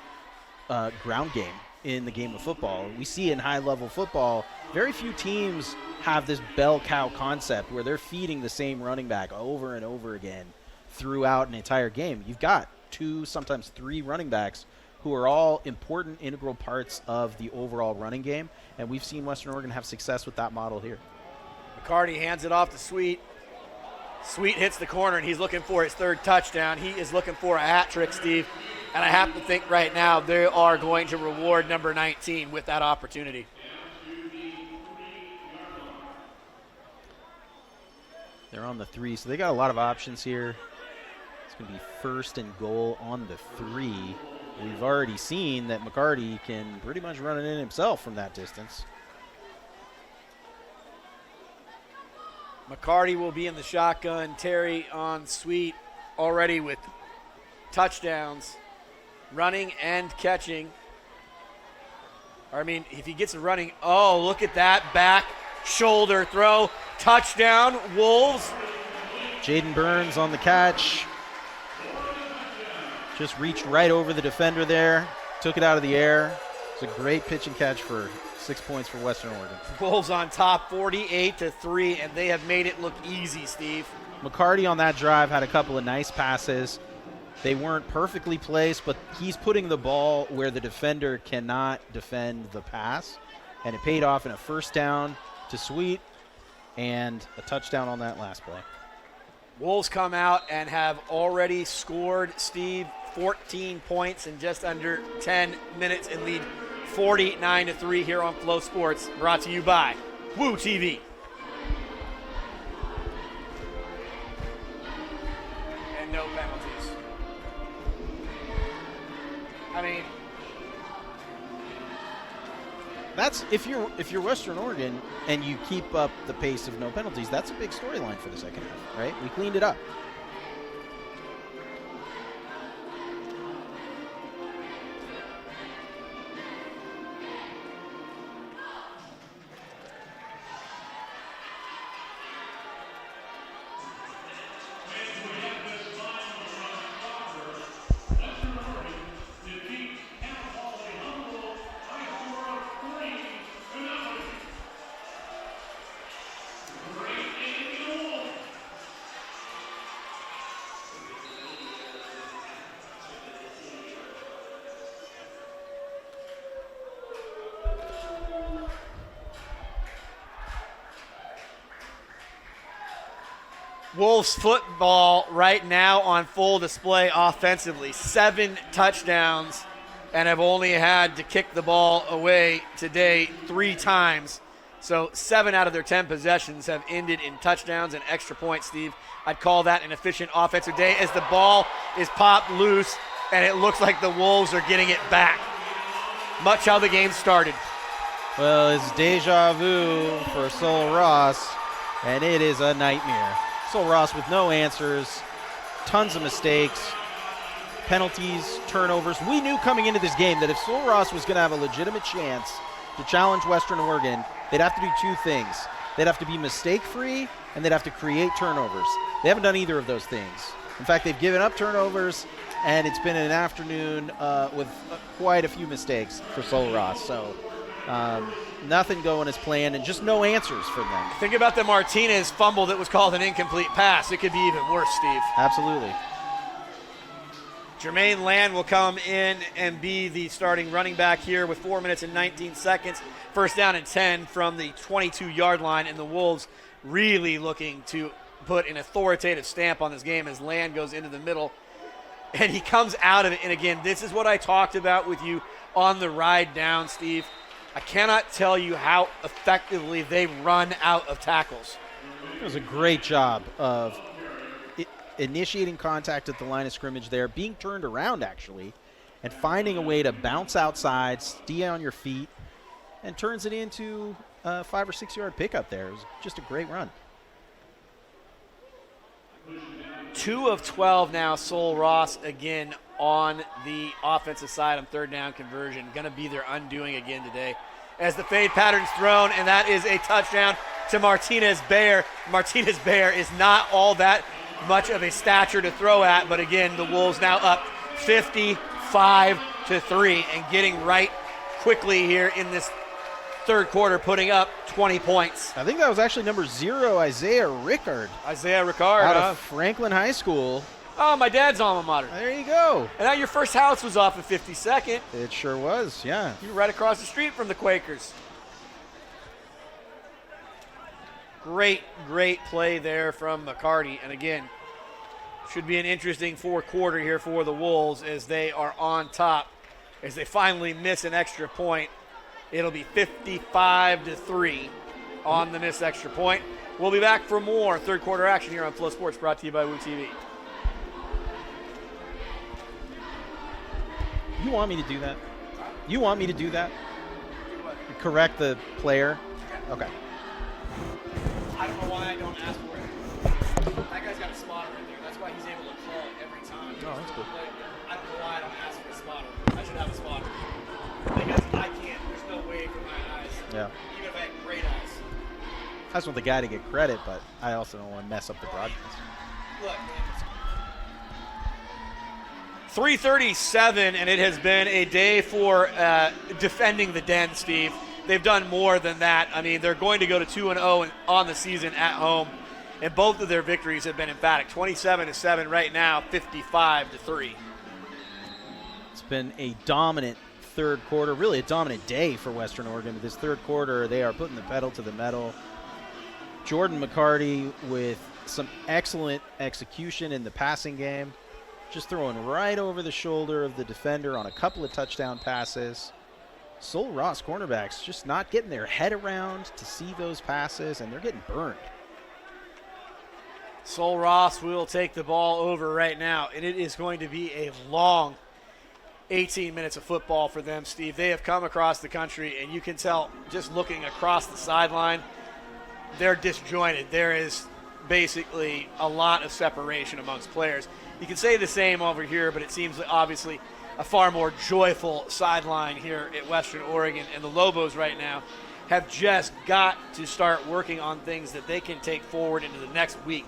ground game in the game of football. We see in high-level football, very few teams have this bell cow concept where they're feeding the same running back over and over again throughout an entire game. You've got 2, sometimes 3 running backs who are all important, integral parts of the overall running game, and we've seen Western Oregon have success with that model here. McCarty hands it off to Sweet. Sweet hits the corner, and he's looking for his 3rd touchdown. He is looking for a hat trick, Steve, and I have to think right now they are going to reward number 19 with that opportunity. They're on the 3, so they got a lot of options here. It's going to be 1st and goal on the 3. We've already seen that McCarty can pretty much run it in himself from that distance. McCarty will be in the shotgun. Terry on Sweet already with touchdowns, running and catching. I mean, if he gets a running, oh, look at that back shoulder throw. Touchdown, Wolves. Jaden Burns on the catch. Just reached right over the defender there. Took it out of the air. It's a great pitch and catch for 6 points for Western Oregon. Wolves on top 48-3, and they have made it look easy, Steve. McCarty on that drive had a couple of nice passes. They weren't perfectly placed, but he's putting the ball where the defender cannot defend the pass. And it paid off in a first down to Sweet and a touchdown on that last play. Wolves come out and have already scored, Steve, 14 points in just under 10 minutes and lead 49-3 here on Flow Sports, brought to you by Woo TV. And no penalties. I mean, That's if you're Western Oregon and you keep up the pace of no penalties, that's a big storyline for the second half, right? We cleaned it up. Wolves football right now on full display offensively. 7 touchdowns and have only had to kick the ball away today 3 times. So 7 out of their 10 possessions have ended in touchdowns and extra points, Steve. I'd call that an efficient offensive day as the ball is popped loose and it looks like the Wolves are getting it back. Much how the game started. Well, it's deja vu for Sul Ross, and it is a nightmare. Sul Ross with no answers, tons of mistakes, penalties, turnovers. We knew coming into this game that if Sul Ross was going to have a legitimate chance to challenge Western Oregon, they'd have to do 2 things. They'd have to be mistake-free, and they'd have to create turnovers. They haven't done either of those things. In fact, they've given up turnovers, and it's been an afternoon with quite a few mistakes for Sul Ross. So nothing going as planned, and just no answers from them. Think about the Martinez fumble that was called an incomplete pass. It could be even worse, Steve. Absolutely. Jermaine Land will come in and be the starting running back here with 4 minutes and 19 seconds. First down and 10 from the 22-yard line, and the Wolves really looking to put an authoritative stamp on this game as Land goes into the middle. And he comes out of it. And again, this is what I talked about with you on the ride down, Steve. I cannot tell you how effectively they run out of tackles. It was a great job of initiating contact at the line of scrimmage there, being turned around actually, and finding a way to bounce outside, stay on your feet, and turns it into a 5 or 6 yard pickup there. It was just a great run. 2 of 12 now, Sul Ross again on the offensive side on third down conversion. Going to be their undoing again today as the fade pattern's thrown, and that is a touchdown to Martinez-Bear. Martinez-Bear is not all that much of a stature to throw at, but again, the Wolves now up 55-3 and getting right quickly here in this third quarter, putting up 20 points. I think that was actually number 0, Isaiah Rickard. Isaiah Rickard. Out of Franklin High School. Oh, my dad's alma mater. There you go. And now your first house was off of 52nd. It sure was, yeah. You were right across the street from the Quakers. Great, great play there from McCarty. And again, should be an interesting fourth quarter here for the Wolves as they are on top. As they finally miss an extra point, it'll be 55-3 on the missed extra point. We'll be back for more third quarter action here on Flow Sports, brought to you by Woo TV. You want me to do that? You want me to do that? Correct the player? Okay. I don't know why I don't ask for it. That guy's got a spotter right there. That's why he's able to call it every time. Oh, that's cool. I don't know why I don't ask for a spotter. I should have a spotter. Because I can't. There's no way for my eyes. Yeah. Even if I had great eyes. I just want the guy to get credit, but I also don't want to mess up the broadcast. Look, man. 3:37, and it has been a day for defending the den, Steve. They've done more than that. I mean, they're going to go to 2-0 on the season at home, and both of their victories have been emphatic. 27-7 right now, 55-3. It's been a dominant third quarter, really a dominant day for Western Oregon. This third quarter, they are putting the pedal to the metal. Jordan McCarty with some excellent execution in the passing game, just throwing right over the shoulder of the defender on a couple of touchdown passes. Sul Ross cornerbacks just not getting their head around to see those passes, and they're getting burned. Sul Ross will take the ball over right now, and it is going to be a long 18 minutes of football for them, Steve. They have come across the country, and you can tell just looking across the sideline, they're disjointed. There is basically a lot of separation amongst players. You can say the same over here, but it seems obviously a far more joyful sideline here at Western Oregon. And the Lobos right now have just got to start working on things that they can take forward into the next week.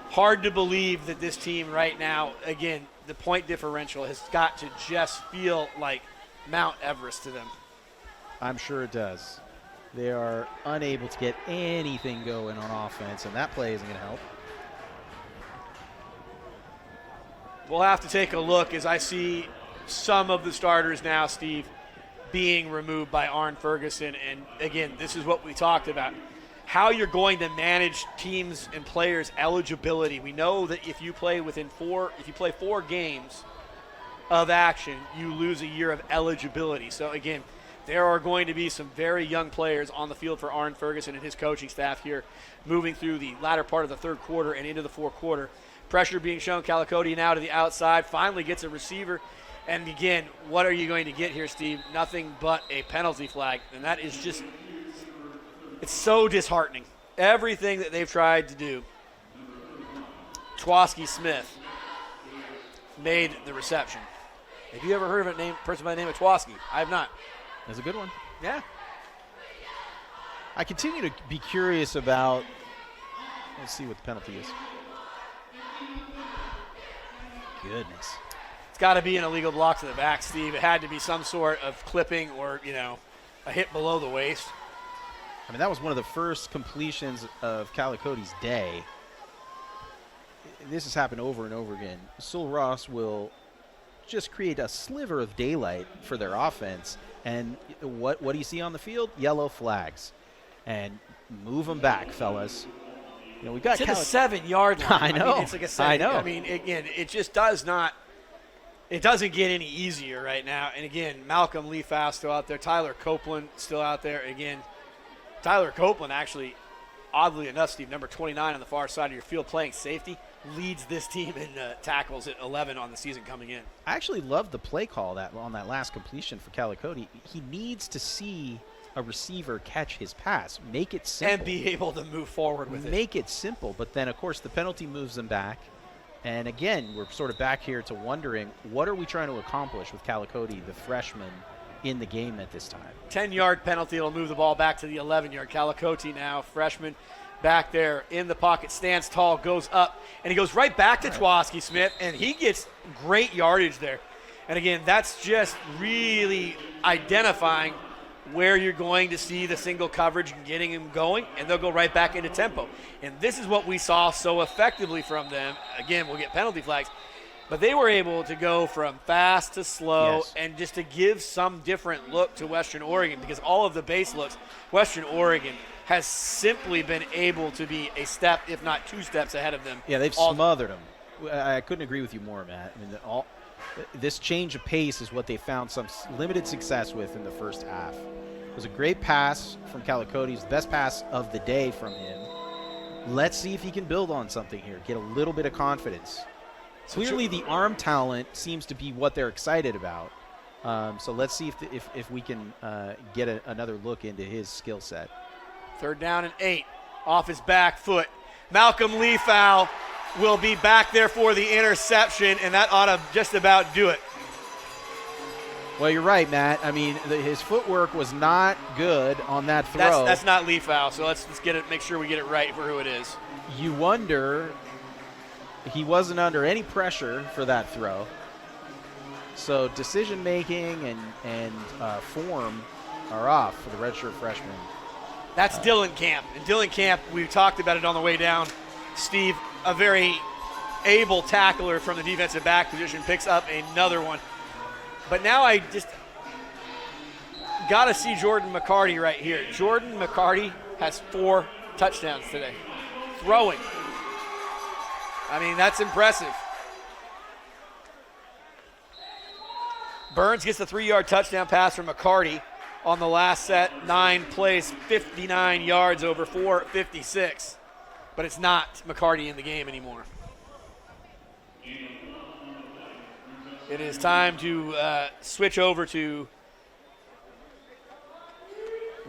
Hard to believe that this team right now, again, the point differential has got to just feel like Mount Everest to them. I'm sure it does. They are unable to get anything going on offense, and that play isn't going to help. We'll have to take a look as I see some of the starters now, Steve, being removed by Arn Ferguson. And again, this is what we talked about. How you're going to manage teams and players' eligibility. We know that if you play four games of action, you lose a year of eligibility. So again, there are going to be some very young players on the field for Arn Ferguson and his coaching staff here moving through the latter part of the third quarter and into the fourth quarter. Pressure being shown, Calicoti now to the outside, finally gets a receiver. And again, what are you going to get here, Steve? Nothing but a penalty flag. And that is just, it's so disheartening. Everything that they've tried to do. Twaski Smith made the reception. Have you ever heard of a person by the name of Twaski? I have not. That's a good one. Yeah. I continue to be curious about, let's see what the penalty is. Goodness. It's got to be an illegal block to the back, Steve. It had to be some sort of clipping or, a hit below the waist. I mean, that was one of the first completions of Calicoti's day. This has happened over and over again. Sul Ross will just create a sliver of daylight for their offense. And what do you see on the field? Yellow flags. And move them back, fellas. We got to the 7-yard line. I know. It's like a 7. I know. I mean, again, it just does not. It doesn't get any easier right now. And again, Malcolm Leafow still out there. Tyler Copeland still out there. Again, Tyler Copeland actually, oddly enough, Steve, number 29 on the far side of your field, playing safety, leads this team in tackles at 11 on the season coming in. I actually love the play call on that last completion for Calicoti. He needs to see a receiver catch his pass. Make it simple. And be able to move forward with it. Make it simple. But then, of course, the penalty moves them back. And again, we're sort of back here to wondering, what are we trying to accomplish with Calicoti, the freshman, in the game at this time? 10-yard penalty. It'll move the ball back to the 11-yard. Calicoti now, freshman, back there in the pocket, stands tall, goes up, and he goes right back to Twaski Smith, and he gets great yardage there. And again, that's just really identifying where you're going to see the single coverage and getting him going, and they'll go right back into tempo. And this is what we saw so effectively from them. Again, we'll get penalty flags, but they were able to go from fast to slow, yes, and just to give some different look to Western Oregon, because all of the base looks, Western Oregon has simply been able to be a step, if not 2 steps ahead of them. Yeah, they've smothered them. I couldn't agree with you more, Matt. I mean, this change of pace is what they found some limited success with in the first half. It was a great pass from Calicoti. The best pass of the day from him. Let's see if he can build on something here, get a little bit of confidence. Clearly, the arm talent seems to be what they're excited about. So let's see if we can get another look into his skill set. 3rd down and 8, off his back foot. Malcolm Leafow will be back there for the interception, and that ought to just about do it. Well, you're right, Matt. I mean, his footwork was not good on that throw. That's not Lee foul, so let's get it. Make sure we get it right for who it is. You wonder, he wasn't under any pressure for that throw. So decision making and form are off for the redshirt freshman. That's Dylan Camp. And Dylan Camp, we talked about it on the way down. Steve, a very able tackler from the defensive back position, picks up another one. But now I just got to see Jordan McCarty right here. Jordan McCarty has 4 touchdowns today. Throwing. I mean, that's impressive. Burns gets the 3-yard touchdown pass from McCarty on the last set. 9 plays, 59 yards over 456. But it's not McCarty in the game anymore. It is time to switch over to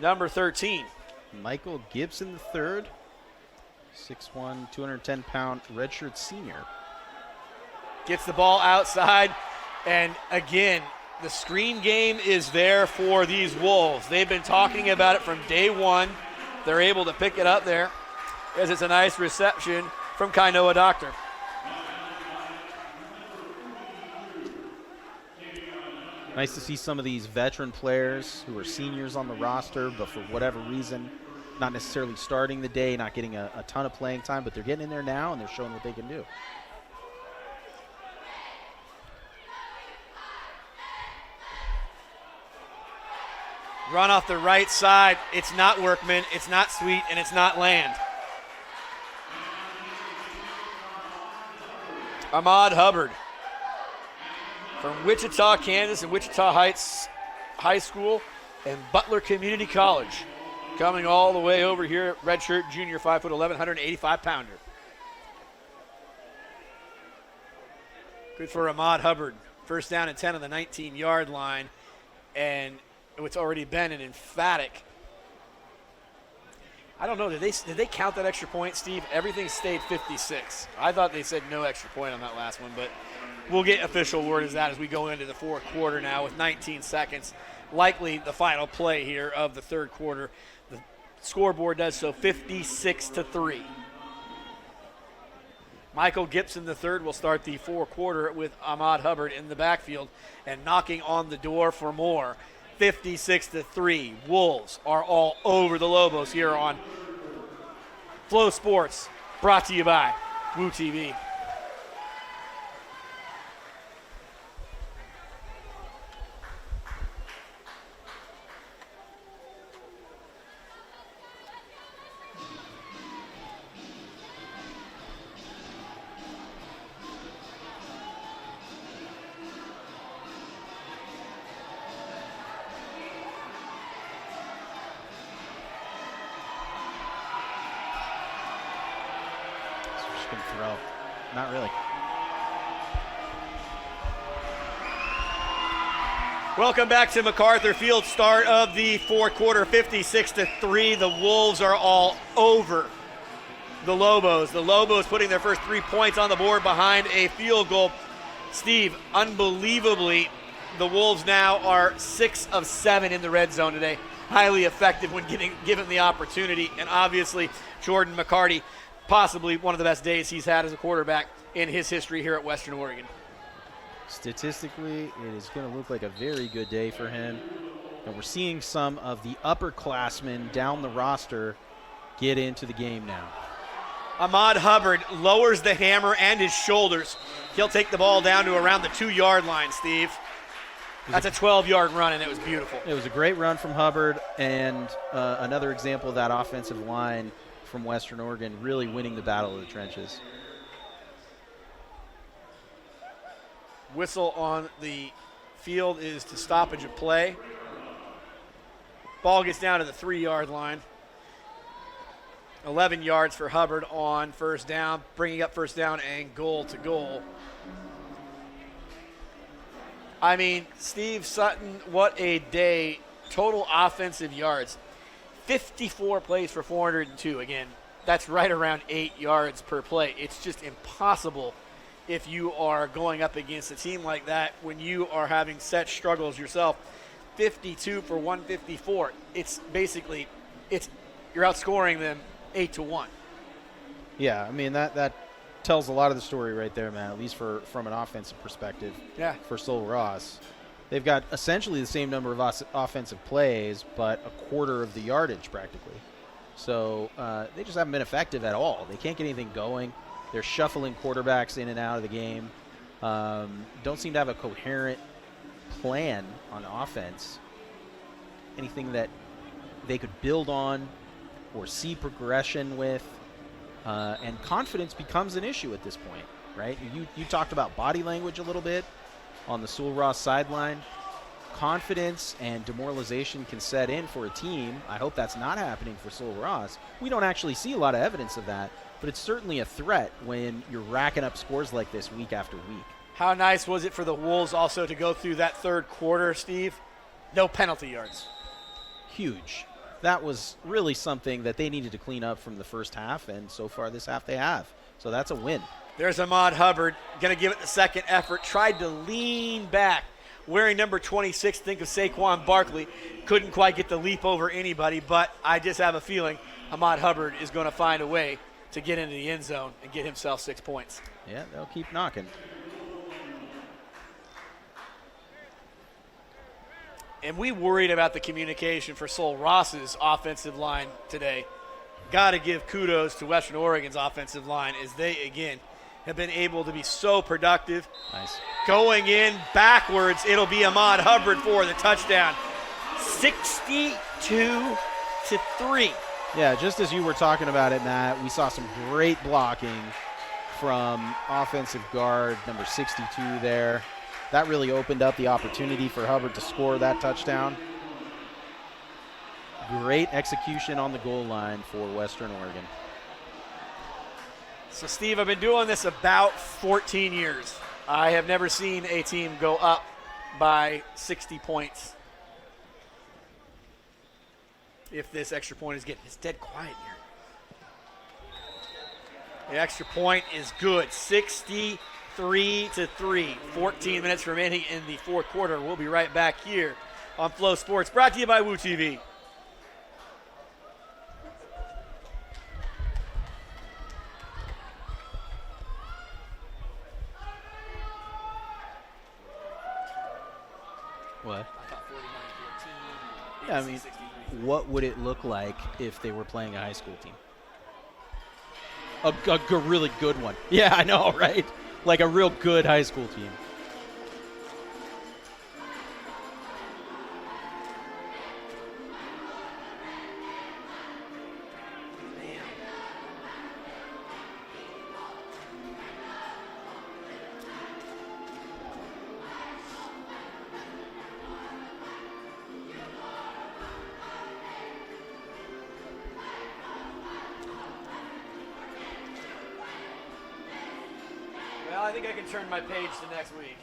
number 13. Michael Gibson III, 6'1", 210-pound redshirt senior. Gets the ball outside, and again, the screen game is there for these Wolves. They've been talking about it from day one. They're able to pick it up there as it's a nice reception from Kainoa Doctor. Nice to see some of these veteran players who are seniors on the roster, but for whatever reason, not necessarily starting the day, not getting a ton of playing time, but they're getting in there now and they're showing what they can do. Run off the right side. It's not Workman, it's not Sweet, and it's not Land. Ahmad Hubbard from Wichita, Kansas, and Wichita Heights High School and Butler Community College, coming all the way over here, redshirt junior, 5'11", 185-pounder. Good for Ahmad Hubbard. First down and 10 on the 19-yard line, and it's already been an emphatic. I don't know, did they count that extra point, Steve? Everything stayed 56. I thought they said no extra point on that last one, but we'll get official word as we go into the fourth quarter now with 19 seconds. Likely the final play here of the third quarter. The scoreboard does so 56-3. Michael Gibson III will start the fourth quarter with Ahmad Hubbard in the backfield and knocking on the door for more. 56-3. Wolves are all over the Lobos here on Flow Sports, brought to you by Woo TV. Throw. Not really. Welcome back to MacArthur Field. Start of the fourth quarter, 56-3. The Wolves are all over the Lobos. The Lobos putting their first 3 points on the board behind a field goal. Steve, unbelievably, the Wolves now are 6 of 7 in the red zone today. Highly effective when given the opportunity. And obviously, Jordan McCarty, possibly one of the best days he's had as a quarterback in his history here at Western Oregon. Statistically, it is going to look like a very good day for him. And we're seeing some of the upperclassmen down the roster get into the game now. Ahmad Hubbard lowers the hammer and his shoulders. He'll take the ball down to around the 2-yard line, Steve. That's a 12-yard run, and it was beautiful. It was a great run from Hubbard, and another example of that offensive line from Western Oregon really winning the battle of the trenches. Whistle on the field is to stoppage of play. Ball gets down to the 3-yard line. 11 yards for Hubbard on first down, bringing up first down and goal to goal. I mean, Steve Sutton, what a day. Total offensive yards. 54 plays for 402. Again, That's right around 8 yards per play. It's just impossible if you are going up against a team like that when you are having such struggles yourself. 52 for 154. It's basically, you're outscoring them 8-1. Yeah, I mean, that tells a lot of the story right there, man, at least from an offensive perspective for Sul Ross. They've got essentially the same number of offensive plays, but a quarter of the yardage practically. So they just haven't been effective at all. They can't get anything going. They're shuffling quarterbacks in and out of the game. Don't seem to have a coherent plan on offense. Anything that they could build on or see progression with. And confidence becomes an issue at this point, right? You talked about body language a little bit on the Sul Ross sideline. Confidence and demoralization can set in for a team. I hope that's not happening for Sul Ross. We don't actually see a lot of evidence of that, but it's certainly a threat when you're racking up scores like this week after week. How nice was it for the Wolves also to go through that third quarter, Steve? No penalty yards. Huge. That was really something that they needed to clean up from the first half, and so far this half they have. So that's a win. There's Ahmad Hubbard, going to give it the second effort. Tried to lean back. Wearing number 26, think of Saquon Barkley. Couldn't quite get the leap over anybody, but I just have a feeling Ahmad Hubbard is going to find a way to get into the end zone and get himself 6 points. Yeah, they'll keep knocking. And we worried about the communication for Sul Ross's offensive line today. Got to give kudos to Western Oregon's offensive line as they, again, have been able to be so productive. Nice. Going in backwards, it'll be Ahmad Hubbard for the touchdown. 62-3. Yeah, just as you were talking about it, Matt, we saw some great blocking from offensive guard number 62 there. That really opened up the opportunity for Hubbard to score that touchdown. Great execution on the goal line for Western Oregon. So, Steve, I've been doing this about 14 years. I have never seen a team go up by 60 points. If this extra point is getting, it's dead quiet here. The extra point is good. 63-3. 14 minutes remaining in the fourth quarter. We'll be right back here on Flow Sports, brought to you by Woo TV. What? Yeah, I mean, what would it look like if they were playing a high school team? A really good one. Yeah, I know, right? Like a real good high school team. Well, I think I can turn my page to next week.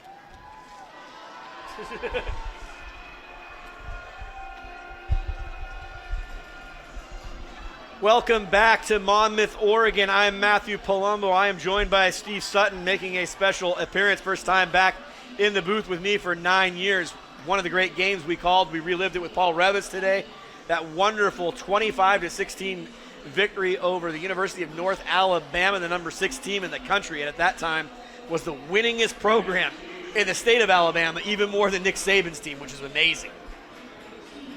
Welcome back to Monmouth, Oregon. I am Matthew Palumbo. I am joined by Steve Sutton making a special appearance. First time back in the booth with me for 9 years. One of the great games we called. We relived it with Paul Revitz today. That wonderful 25-16 victory over the University of North Alabama, the number 6 team in the country, and at that time was the winningest program in the state of Alabama, even more than Nick Saban's team, which is amazing.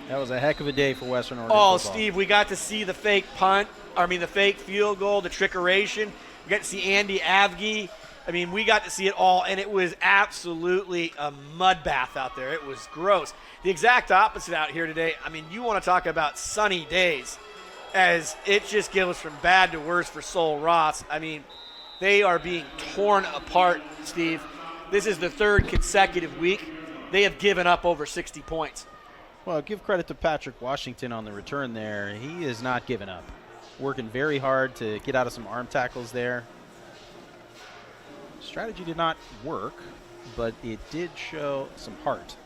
That was a heck of a day for Western Oregon Oh, football. Steve, we got to see the fake the fake field goal, the trickeration. We got to see Andy Avgi. I mean, we got to see it all, and it was absolutely a mud bath out there. It was gross. The exact opposite out here today. I mean, you want to talk about sunny days, as it just goes from bad to worse for Sul Ross. I mean, they are being torn apart, Steve. This is the third consecutive week they have given up over 60 points. Well, give credit to Patrick Washington on the return there. He is not giving up. Working very hard to get out of some arm tackles there. Strategy did not work, but it did show some heart.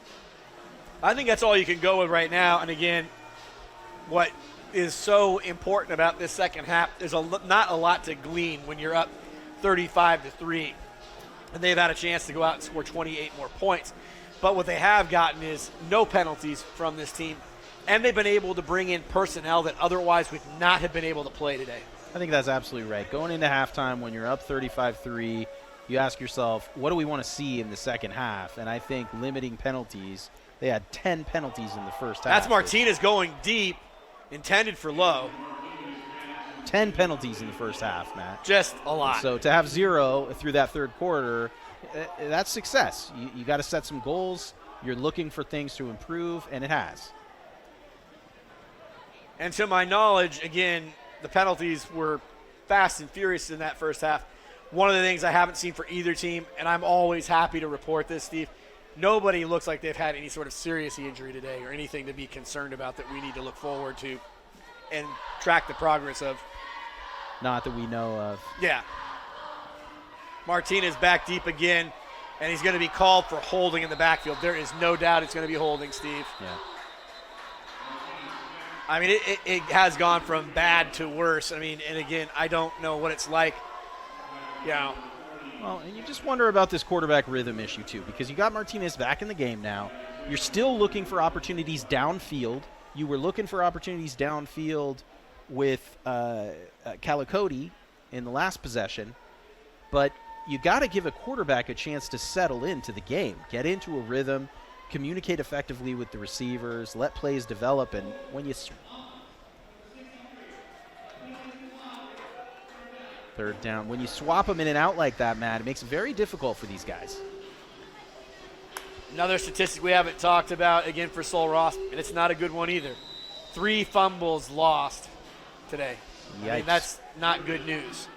I think that's all you can go with right now. And again, what is so important about this second half. There's not a lot to glean when you're up 35-3, and they've had a chance to go out and score 28 more points. But what they have gotten is no penalties from this team, and they've been able to bring in personnel that otherwise would not have been able to play today. I think that's absolutely right. Going into halftime when you're up 35-3, you ask yourself, what do we want to see in the second half? And I think limiting penalties, they had 10 penalties in the first half. That's Martinez going deep, intended for low. 10 penalties in the first half, Matt. Just a lot. So to have 0 through that third quarter, that's success. You got to set some goals. You're looking for things to improve, and it has. And to my knowledge, again, the penalties were fast and furious in that first half. One of the things I haven't seen for either team, and I'm always happy to report this, Steve, nobody looks like they've had any sort of serious injury today or anything to be concerned about that we need to look forward to and track the progress of. Not that we know of. Yeah. Martinez back deep again, and he's going to be called for holding in the backfield. There is no doubt it's going to be holding, Steve. Yeah. I mean, it has gone from bad to worse. I mean, and again, I don't know what it's like. Yeah. Well, and you just wonder about this quarterback rhythm issue, too, because you got Martinez back in the game now. You're still looking for opportunities downfield. You were looking for opportunities downfield with Calicoti in the last possession, but you got to give a quarterback a chance to settle into the game, get into a rhythm, communicate effectively with the receivers, let plays develop, and when you third down, when you swap them in and out like that, Matt, it makes it very difficult for these guys. Another statistic we haven't talked about, again, for Sul Ross, and it's not a good one either. 3 fumbles lost today. Yikes. I mean, that's not good news.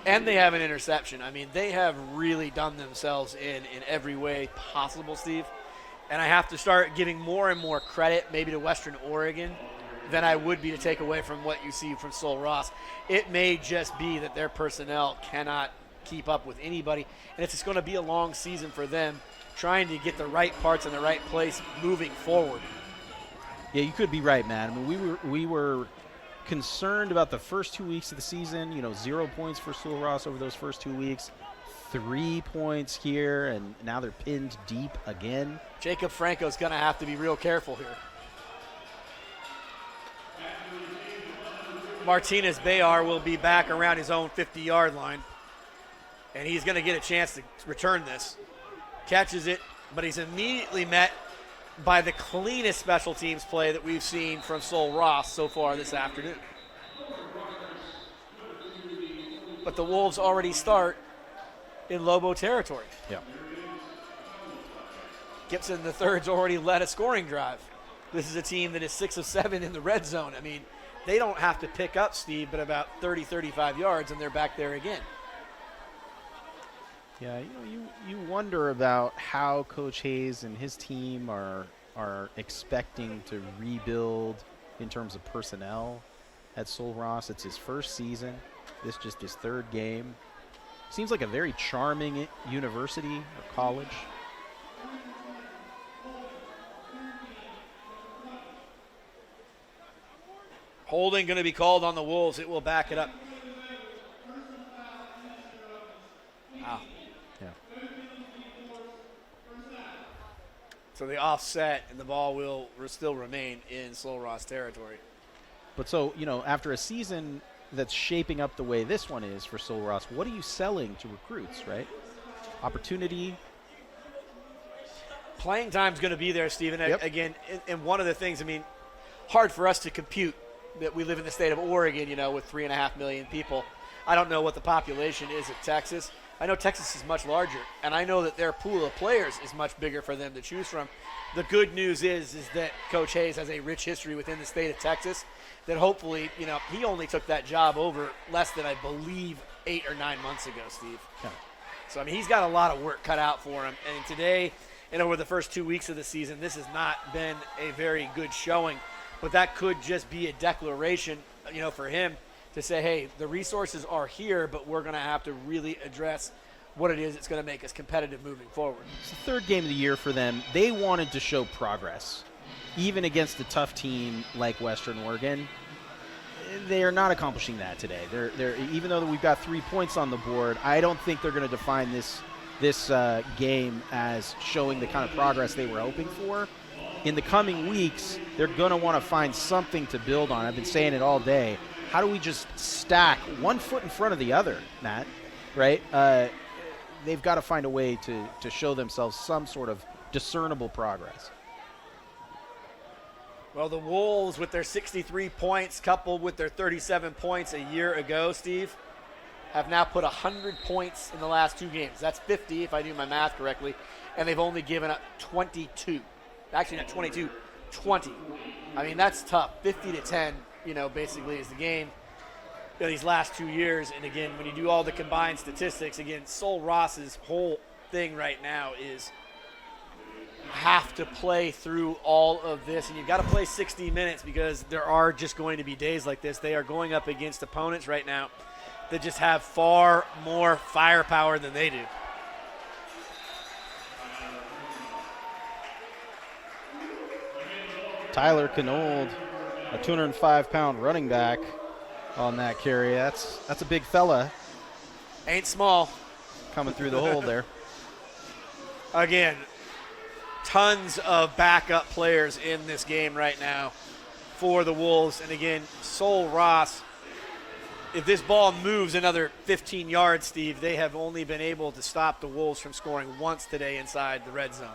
And they have an interception. I mean, they have really done themselves in every way possible, Steve. And I have to start giving more and more credit maybe to Western Oregon than I would be to take away from what you see from Sul Ross. It may just be that their personnel cannot keep up with anybody, and it's just going to be a long season for them trying to get the right parts in the right place moving forward. Yeah, you could be right, man. I mean, we were concerned about the first 2 weeks of the season. 0 points for Sul Ross over those first 2 weeks. 3 points here, and now they're pinned deep again. Jacob Franco's going to have to be real careful here. Martinez Bayar will be back around his own 50-yard line, and he's going to get a chance to return this. Catches it, but he's immediately met by the cleanest special teams play that we've seen from Sul Ross so far this afternoon. But the Wolves already start in Lobo territory. Yeah. Gibson III's already led a scoring drive. This is a team that is 6 of 7 in the red zone. I mean, they don't have to pick up, Steve, but about 30, 35 yards, and they're back there again. Yeah, you wonder about how Coach Hayes and his team are expecting to rebuild in terms of personnel at Sul Ross. It's his first season. This just his third game. Seems like a very charming university or college. Holding going to be called on the Wolves. It will back it up. Wow. Yeah. So the offset and the ball will still remain in Sul Ross territory. But so, after a season that's shaping up the way this one is for Sul Ross, what are you selling to recruits, right? Opportunity. Playing time's going to be there, Stephen. Yep. Again, and one of the things, hard for us to compute that we live in the state of Oregon, with 3.5 million people. I don't know what the population is at Texas. I know Texas is much larger, and I know that their pool of players is much bigger for them to choose from. The good news is that Coach Hayes has a rich history within the state of Texas that hopefully, he only took that job over less than, I believe, 8 or 9 months ago, Steve. Yeah. So, he's got a lot of work cut out for him. And today, and over the first 2 weeks of the season, this has not been a very good showing. But that could just be a declaration, for him to say, hey, the resources are here, but we're going to have to really address what it is that's going to make us competitive moving forward. It's the third game of the year for them. They wanted to show progress, even against a tough team like Western Oregon. they are not accomplishing that today. They're even though we've got 3 points on the board, I don't think they're going to define this game as showing the kind of progress they were hoping for. In the coming weeks, they're going to want to find something to build on. I've been saying it all day. How do we just stack one foot in front of the other, Matt? Right? They've got to find a way to show themselves some sort of discernible progress. Well, the Wolves, with their 63 points, coupled with their 37 points a year ago, Steve, have now put 100 points in the last 2 games. That's 50, if I do my math correctly, and they've only given up 22. Actually, not 22, 20. I mean, that's tough. 50-10, basically is the game these last 2 years. And again, when you do all the combined statistics, again, Sul Ross's whole thing right now is have to play through all of this, and you've got to play 60 minutes because there are just going to be days like this. They are going up against opponents right now that just have far more firepower than they do. Tyler Knold, a 205-pound running back on that carry. That's a big fella. Ain't small. Coming through the hole there. Again, tons of backup players in this game right now for the Wolves. And again, Sul Ross, if this ball moves another 15 yards, Steve, they have only been able to stop the Wolves from scoring once today inside the red zone.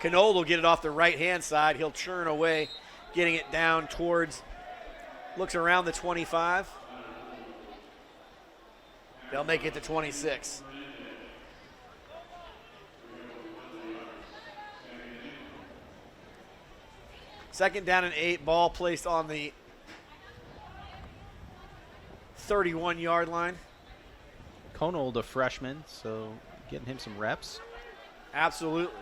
Knoll will get it off the right-hand side. He'll churn away, getting it down towards, looks around the 25. They'll make it to 26. Second down and 8, ball placed on the 31-yard line. Knoll, a freshman, so getting him some reps. Absolutely.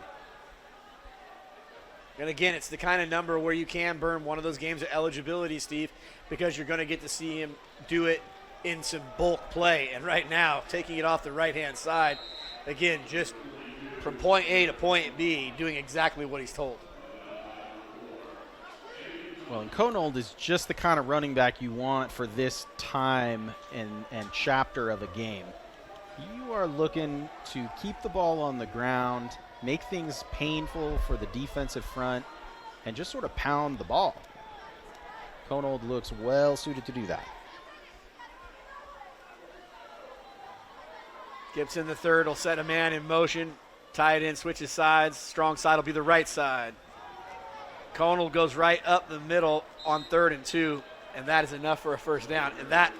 And again, it's the kind of number where you can burn one of those games of eligibility, Steve, because you're going to get to see him do it in some bulk play. And right now, taking it off the right-hand side, again, just from point A to point B, doing exactly what he's told. Well, and Knoll is just the kind of running back you want for this time and chapter of a game. You are looking to keep the ball on the ground, make things painful for the defensive front, and just sort of pound the ball. Knoll looks well suited to do that. Gibson, the third, will set a man in motion, tie it in, switches sides. Strong side will be the right side. Knoll goes right up the middle on 3rd and 2, and that is enough for a first down. And that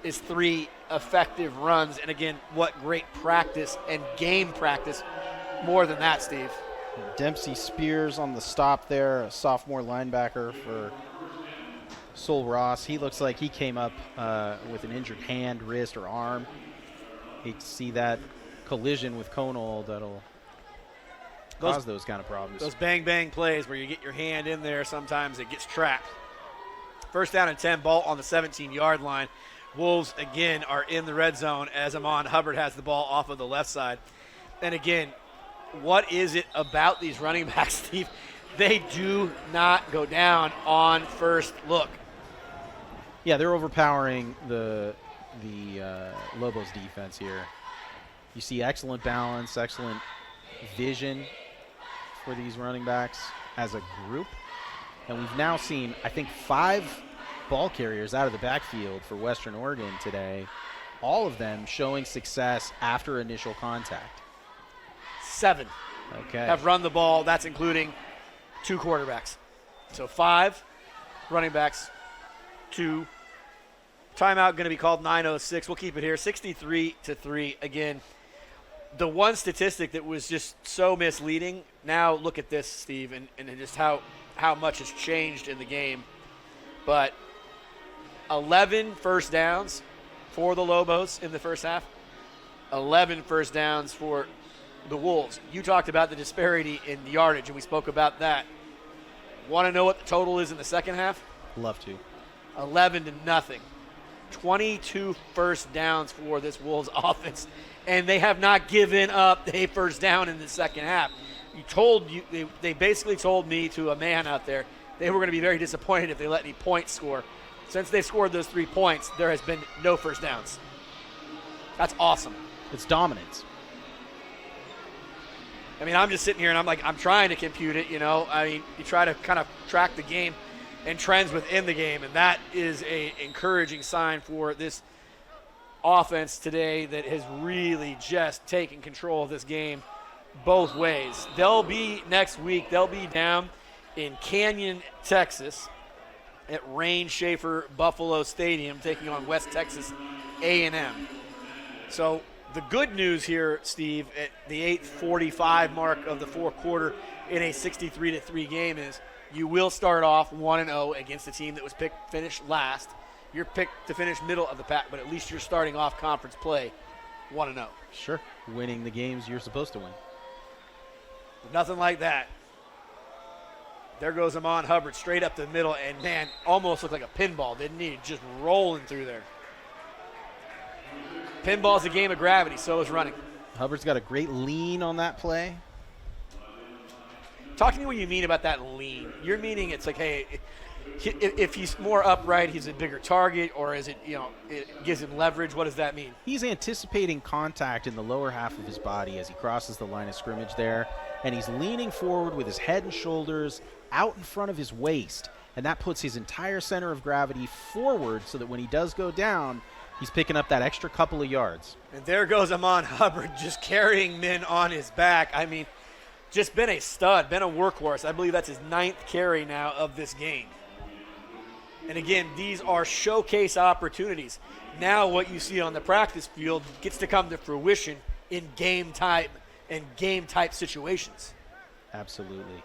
is 3 effective runs. And again, what great practice and game practice. More than that, Steve. Dempsey Spears on the stop there, a sophomore linebacker for Sul Ross. He looks like he came up with an injured hand, wrist, or arm. Hate to see that collision with Knoll that'll cause those kind of problems. Those bang-bang plays where you get your hand in there, sometimes it gets trapped. First down and 10, ball on the 17-yard line. Wolves, again, are in the red zone as Amon Hubbard has the ball off of the left side. And again, what is it about these running backs, Steve? They do not go down on first look. Yeah, they're overpowering the Lobos defense here. You see excellent balance, excellent vision for these running backs as a group. And we've now seen, I think, 5 ball carriers out of the backfield for Western Oregon today, all of them showing success after initial contact. 7 have run the ball. That's including 2 quarterbacks. So 5 running backs, 2. Timeout going to be called 9:06. We'll keep it here. 63-3. Again, the one statistic that was just so misleading. Now look at this, Steve, and just how much has changed in the game. But 11 first downs for the Lobos in the first half. 11 first downs for the Wolves. You talked about the disparity in yardage, and we spoke about that. Want to know what the total is in the second half? Love to. 11-0. 22 first downs for this Wolves offense, and they have not given up a first down in the second half. They basically told me to a man out there they were going to be very disappointed if they let any points score Since they scored those 3 points, there has been no first downs. That's awesome. It's dominance. I mean, I'm just sitting here and I'm trying to compute it, you know. I mean, you try to kind of track the game and trends within the game, and that is a encouraging sign for this offense today that has really just taken control of this game both ways. They'll be next week, they'll be down in Canyon, Texas at Rain Schaefer Buffalo Stadium taking on West Texas A&M. So the good news here, Steve, at the 8:45 mark of the fourth quarter in a 63-3 game is you will start off 1-0 against a team that was finished last. You're picked to finish middle of the pack, but at least you're starting off conference play 1-0. Sure. Winning the games you're supposed to win. Nothing like that. There goes Amon Hubbard straight up the middle, and man, almost looked like a pinball, didn't he? Just rolling through there. Pinball's a game of gravity, so is running. Hubbard's got a great lean on that play. Talk to me what you mean about that lean. You're meaning it's like, hey, if he's more upright, he's a bigger target, or is it, you know, it gives him leverage? What does that mean? He's anticipating contact in the lower half of his body as he crosses the line of scrimmage there, and he's leaning forward with his head and shoulders out in front of his waist, and that puts his entire center of gravity forward so that when he does go down, he's picking up that extra couple of yards. And there goes Amon Hubbard just carrying men on his back. I mean, just been a stud, been a workhorse. I believe that's his 9th carry now of this game. And again, these are showcase opportunities. Now what you see on the practice field gets to come to fruition in game type situations. Absolutely.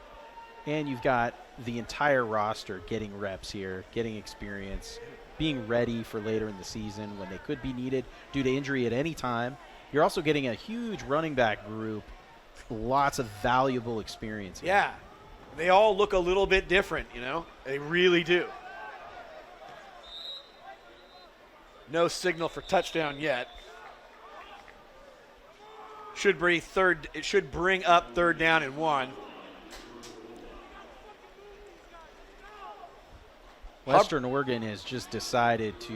And you've got the entire roster getting reps here, getting experience, being ready for later in the season when they could be needed due to injury at any time. You're also getting a huge running back group, lots of valuable experience here. Yeah. They all look a little bit different, you know. They really do. No signal for touchdown yet. It should bring up 3rd down and 1. Western Oregon has just decided to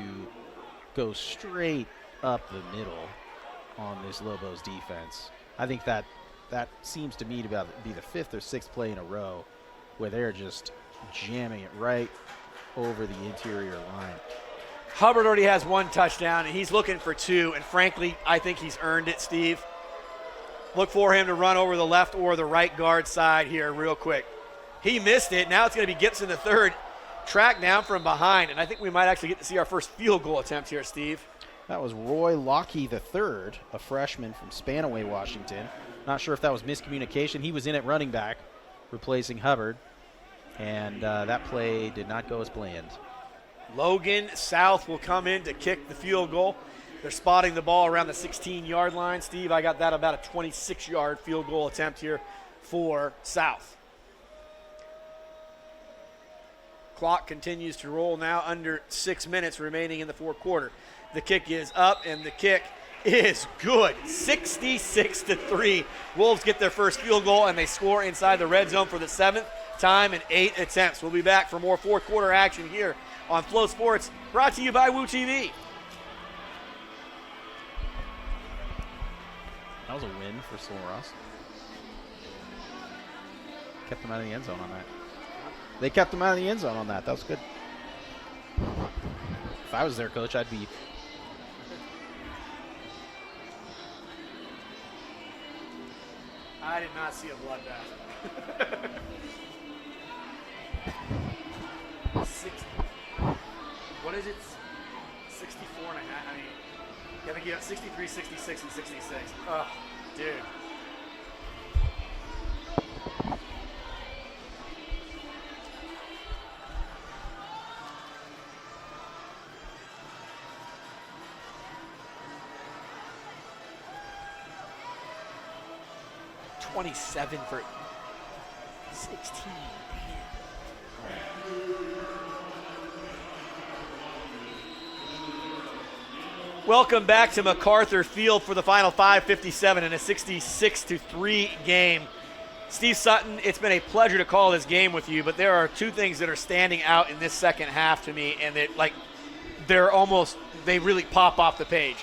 go straight up the middle on this Lobos defense. I think that seems to me to be the 5th or 6th play in a row where they're just jamming it right over the interior line. Hubbard already has 1 touchdown, and he's looking for 2, and frankly, I think he's earned it, Steve. Look for him to run over the left or the right guard side here real quick. He missed it. Now it's going to be Gibson the 3rd, tracked down from behind, and I think we might actually get to see our first field goal attempt here, Steve. That was Roy Lockey the 3rd, a freshman from Spanaway, Washington. Not sure if that was miscommunication. He was in at running back, replacing Hubbard, and that play did not go as planned. Logan South will come in to kick the field goal. They're spotting the ball around the 16-yard line. Steve, I got that about a 26-yard field goal attempt here for South. Clock continues to roll now, under 6 minutes remaining in the fourth quarter. The kick is up, and the kick is good. 66-3. Wolves get their first field goal, and they score inside the red zone for the 7th time in 8 attempts. We'll be back for more fourth quarter action here on Flow Sports, brought to you by Woo TV. That was a win for Sul Ross. Kept them out of the end zone on that. They kept them out of the end zone on that. That was good. If I was their coach, I'd be. I did not see a bloodbath. 60. What is it? 64 and a half. I mean, you have to get 63, 66, and 66. Oh, dude. $27 for 16. Welcome back to MacArthur Field for the final 5:57 in a 66-3 game. Steve Sutton, it's been a pleasure to call this game with you, but there are two things that are standing out in this second half to me, and they really pop off the page.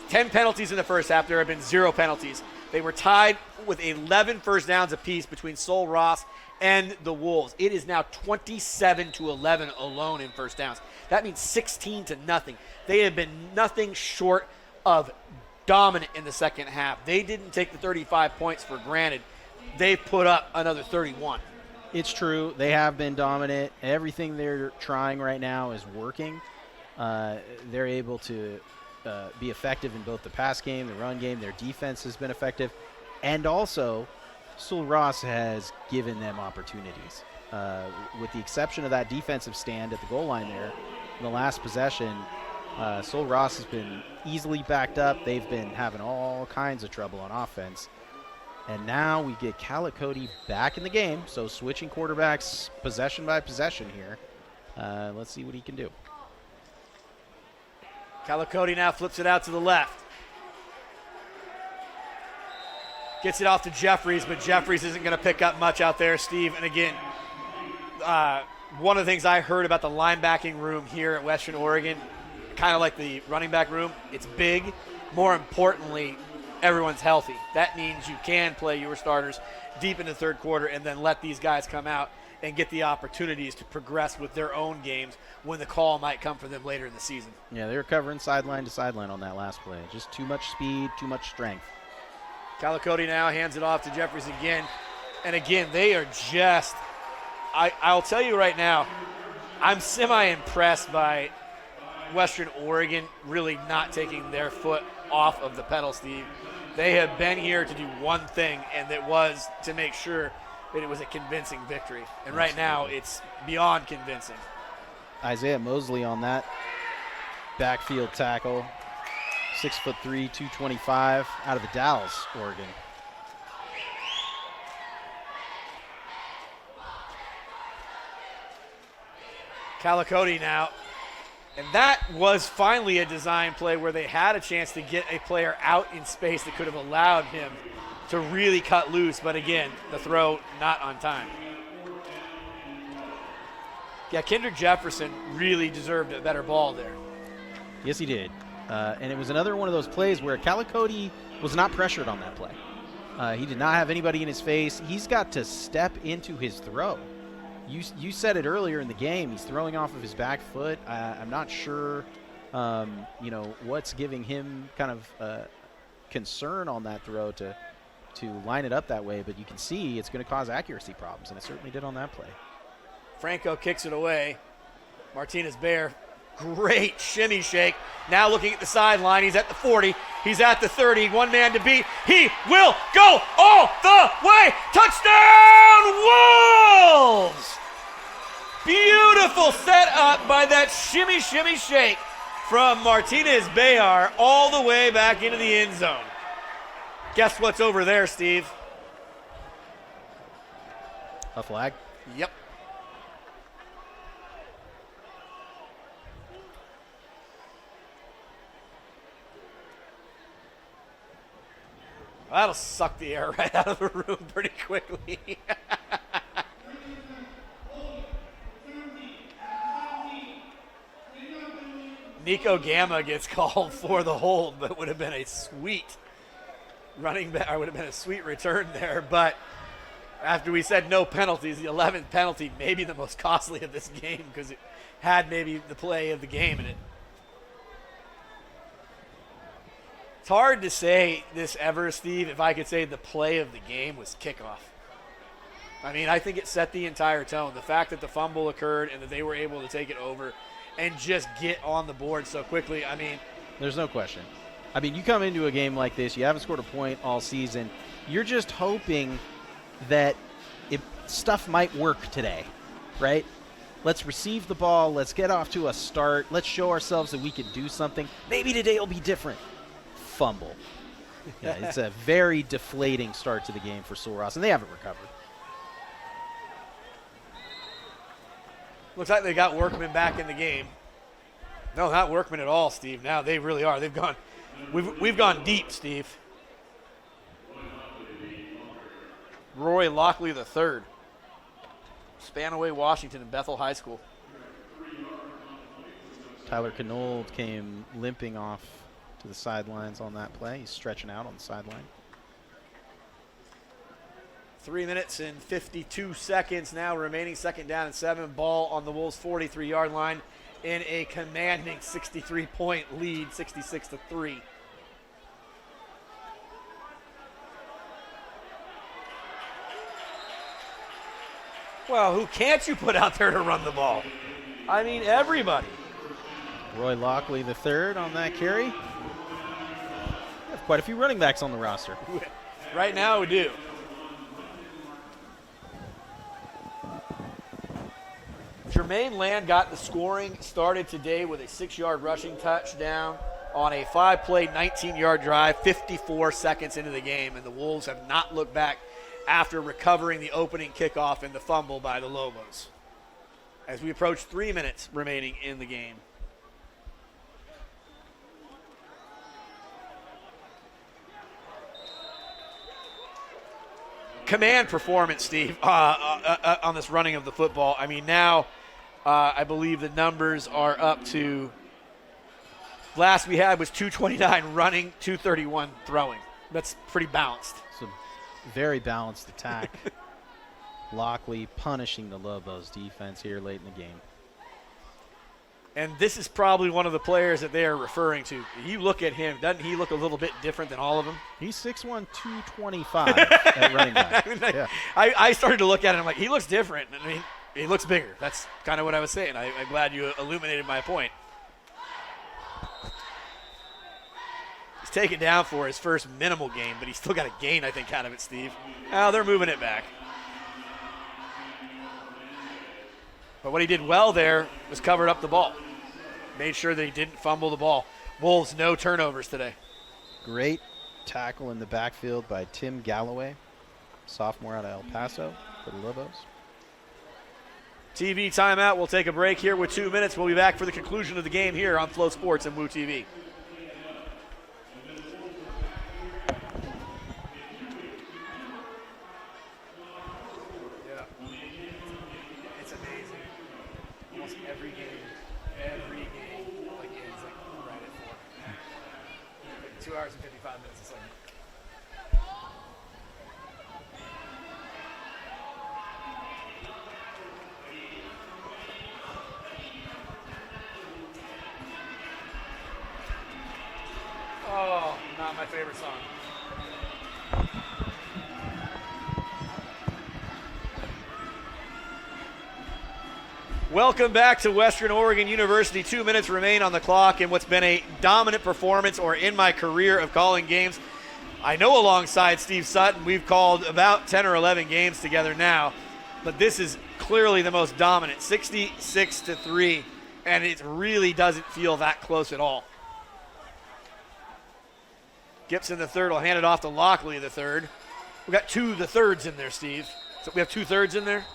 10 penalties in the first half. There have been 0 penalties. They were tied with 11 first downs apiece between Sul Ross and the Wolves. It is now 27-11 alone in first downs. That means 16-0. They have been nothing short of dominant in the second half. They didn't take the 35 points for granted. They put up another 31. It's true. They have been dominant. Everything they're trying right now is working. They're able to be effective in both the pass game, the run game. Their defense has been effective. And also, Sul Ross has given them opportunities. With the exception of that defensive stand at the goal line there, in the last possession, Sul Ross has been easily backed up. They've been having all kinds of trouble on offense. And now we get Calicote back in the game. So switching quarterbacks possession by possession here. Let's see what he can do. Calicote now flips it out to the left. Gets it off to Jeffries, but Jeffries isn't going to pick up much out there, Steve. And again, one of the things I heard about the linebacking room here at Western Oregon, kind of like the running back room, it's big. More importantly, everyone's healthy. That means you can play your starters deep in the third quarter and then let these guys come out and get the opportunities to progress with their own games when the call might come for them later in the season. Yeah, they were covering sideline to sideline on that last play. Just too much speed, too much strength. Calicote now hands it off to Jeffries again. And again, they are just – I'll tell you right now, I'm semi-impressed by Western Oregon really not taking their foot off of the pedal, Steve. They have been here to do one thing, and it was to make sure that it was a convincing victory. And right now, it's beyond convincing. Isaiah Mosley on that backfield tackle, 6'3", 225, out of the Dalles, Oregon. Calicote now. And that was finally a design play where they had a chance to get a player out in space that could have allowed him to really cut loose. But again, the throw not on time. Yeah, Kendrick Jefferson really deserved a better ball there. Yes, he did. And it was another one of those plays where Calicote was not pressured on that play. He did not have anybody in his face. He's got to step into his throw. You said it earlier in the game. He's throwing off of his back foot. I'm not sure, what's giving him kind of concern on that throw to line it up that way. But you can see it's going to cause accuracy problems, and it certainly did on that play. Franco kicks it away. Martinez-Bear, great shimmy shake. Now looking at the sideline. He's at the 40. He's at the 30. One man to beat. He will go all the way. Touchdown, Wolves! Beautiful setup by that shimmy shake from Martinez-Bear all the way back into the end zone. Guess what's over there, Steve? A flag? Yep. That'll suck the air right out of the room pretty quickly. Nico Gamma gets called for the hold, but it would have been a sweet running back. Or would have been a sweet return there. But after we said no penalties, the 11th penalty may be the most costly of this game because it had maybe the play of the game in it. It's hard to say this ever, Steve, if I could say the play of the game was kickoff. I mean, I think it set the entire tone. The fact that the fumble occurred and that they were able to take it over and just get on the board so quickly, I mean. There's no question. I mean, you come into a game like this, you haven't scored a point all season. You're just hoping that stuff might work today, right? Let's receive the ball. Let's get off to a start. Let's show ourselves that we can do something. Maybe today will be different. Fumble. Yeah, it's a very deflating start to the game for Sul Ross, and they haven't recovered. Looks like they got Workman back in the game. No, not Workman at all, Steve. Now they really are. They've gone. We've gone deep, Steve. Roy Lockley III. Spanaway, Washington, and Bethel High School. Tyler Canold came limping off to the sidelines on that play. He's stretching out on the sideline. 3 minutes and 52 seconds now remaining. 2nd down and 7. Ball on the Wolves' 43-yard line in a commanding 63-point lead, 66-3. Well, who can't you put out there to run the ball? I mean, everybody. Roy Lockley III on that carry. We have quite a few running backs on the roster. Right now we do. Jermaine Land got the scoring started today with a 6-yard rushing touchdown on a 5-play, 19-yard drive, 54 seconds into the game, and the Wolves have not looked back after recovering the opening kickoff and the fumble by the Lobos. As we approach 3 minutes remaining in the game. Command performance, Steve, on this running of the football. I mean, now I believe the numbers are up to, last we had was 229 running, 231 throwing. That's pretty balanced. It's a very balanced attack. Lockley punishing the Lobos defense here late in the game. And this is probably one of the players that they are referring to. You look at him, doesn't he look a little bit different than all of them? He's 6'1", 225 at running back. I mean, Yeah. I started to look at him like, he looks different. I mean, he looks bigger. That's kind of what I was saying. I'm glad you illuminated my point. He's taken down for his first minimal gain, but he's still got a gain, I think, out of it, Steve. Now they're moving it back. But what he did well there was covered up the ball. Made sure that he didn't fumble the ball. Wolves, no turnovers today. Great tackle in the backfield by Tim Galloway, sophomore out of El Paso for the Lobos. TV timeout. We'll take a break here with 2 minutes. We'll be back for the conclusion of the game here on Flow Sports and Woo TV. It's amazing. Almost every game, like ends like right at 4. 2 hours and 55 minutes a second. Oh, not my favorite song. Welcome back to Western Oregon University. 2 minutes remain on the clock in what's been a dominant performance, or in my career of calling games. I know alongside Steve Sutton, we've called about 10 or 11 games together now, but this is clearly the most dominant, 66-3, and it really doesn't feel that close at all. Gibson the third will hand it off to Lockley the third. We got two the thirds in there, Steve. So we have 2/3 in there.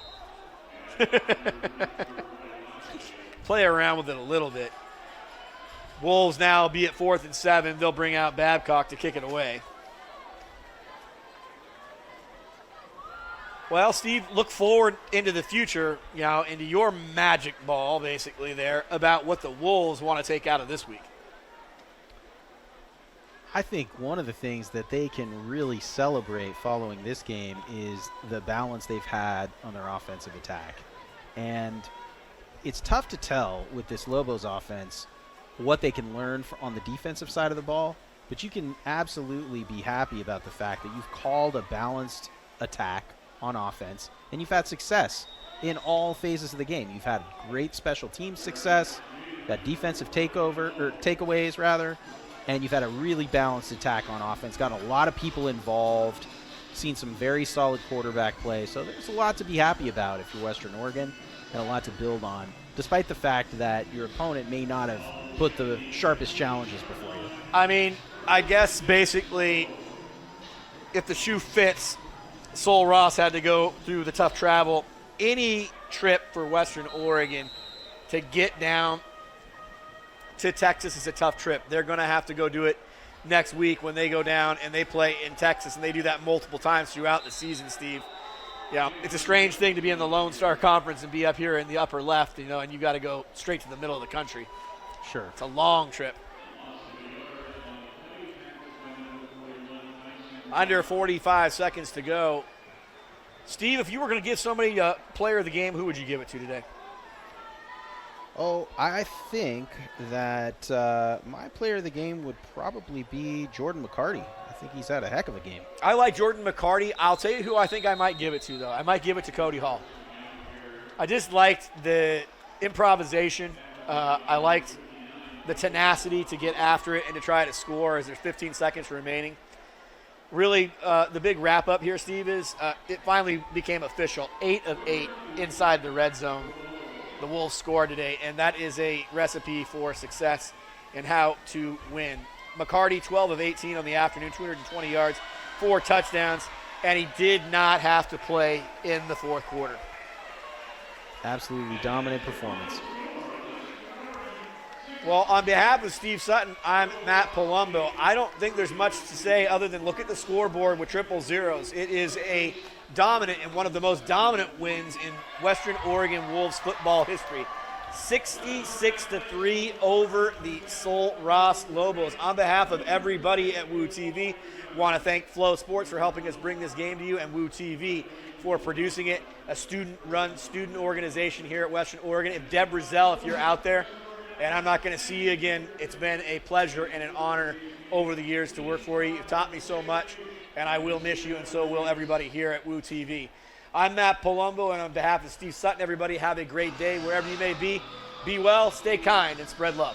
Play around with it a little bit. Wolves now be at 4th and 7. They'll bring out Babcock to kick it away. Well, Steve, look forward into the future, into your magic ball, basically, there, about what the Wolves want to take out of this week. I think one of the things that they can really celebrate following this game is the balance they've had on their offensive attack. And it's tough to tell with this Lobos offense what they can learn on the defensive side of the ball, but you can absolutely be happy about the fact that you've called a balanced attack on offense, and you've had success in all phases of the game. You've had great special team success, got defensive takeaways rather, and you've had a really balanced attack on offense, got a lot of people involved, seen some very solid quarterback play. So there's a lot to be happy about if you're Western Oregon, and a lot to build on, despite the fact that your opponent may not have put the sharpest challenges before you. I mean, I guess basically if the shoe fits, Sul Ross had to go through the tough travel. Any trip for Western Oregon to get down to Texas is a tough trip. They're going to have to go do it next week when they go down and they play in Texas, and they do that multiple times throughout the season, Steve. Yeah, it's a strange thing to be in the Lone Star Conference and be up here in the upper left, and you got to go straight to the middle of the country. Sure. It's a long trip. Under 45 seconds to go. Steve, if you were going to give somebody a player of the game, who would you give it to today? Oh, I think that my player of the game would probably be Jordan McCarty. I think he's had a heck of a game. I like Jordan McCarty. I'll tell you who I think I might give it to, though. I might give it to Cody Hall. I just liked the improvisation. I liked the tenacity to get after it and to try to score as there's 15 seconds remaining. Really, the big wrap-up here, Steve, is it finally became official. 8 of 8 inside the red zone. The Wolves scored today, and that is a recipe for success and how to win. McCarty, 12 of 18 on the afternoon, 220 yards, 4 touchdowns, and he did not have to play in the fourth quarter. Absolutely dominant performance. Well, on behalf of Steve Sutton, I'm Matt Palumbo. I don't think there's much to say other than look at the scoreboard with triple zeros. It is a dominant and one of the most dominant wins in Western Oregon Wolves football history. 66-3 over the Sul Ross Lobos. On behalf of everybody at Woo TV, want to thank Flow Sports for helping us bring this game to you, and Woo TV for producing it, a student-run student organization here at Western Oregon. And Deb Rizell, if you're out there, and I'm not going to see you again, it's been a pleasure and an honor over the years to work for you. You've taught me so much, and I will miss you, and so will everybody here at Woo TV. I'm Matt Palumbo, and on behalf of Steve Sutton, everybody have a great day wherever you may be. Be well, stay kind, and spread love.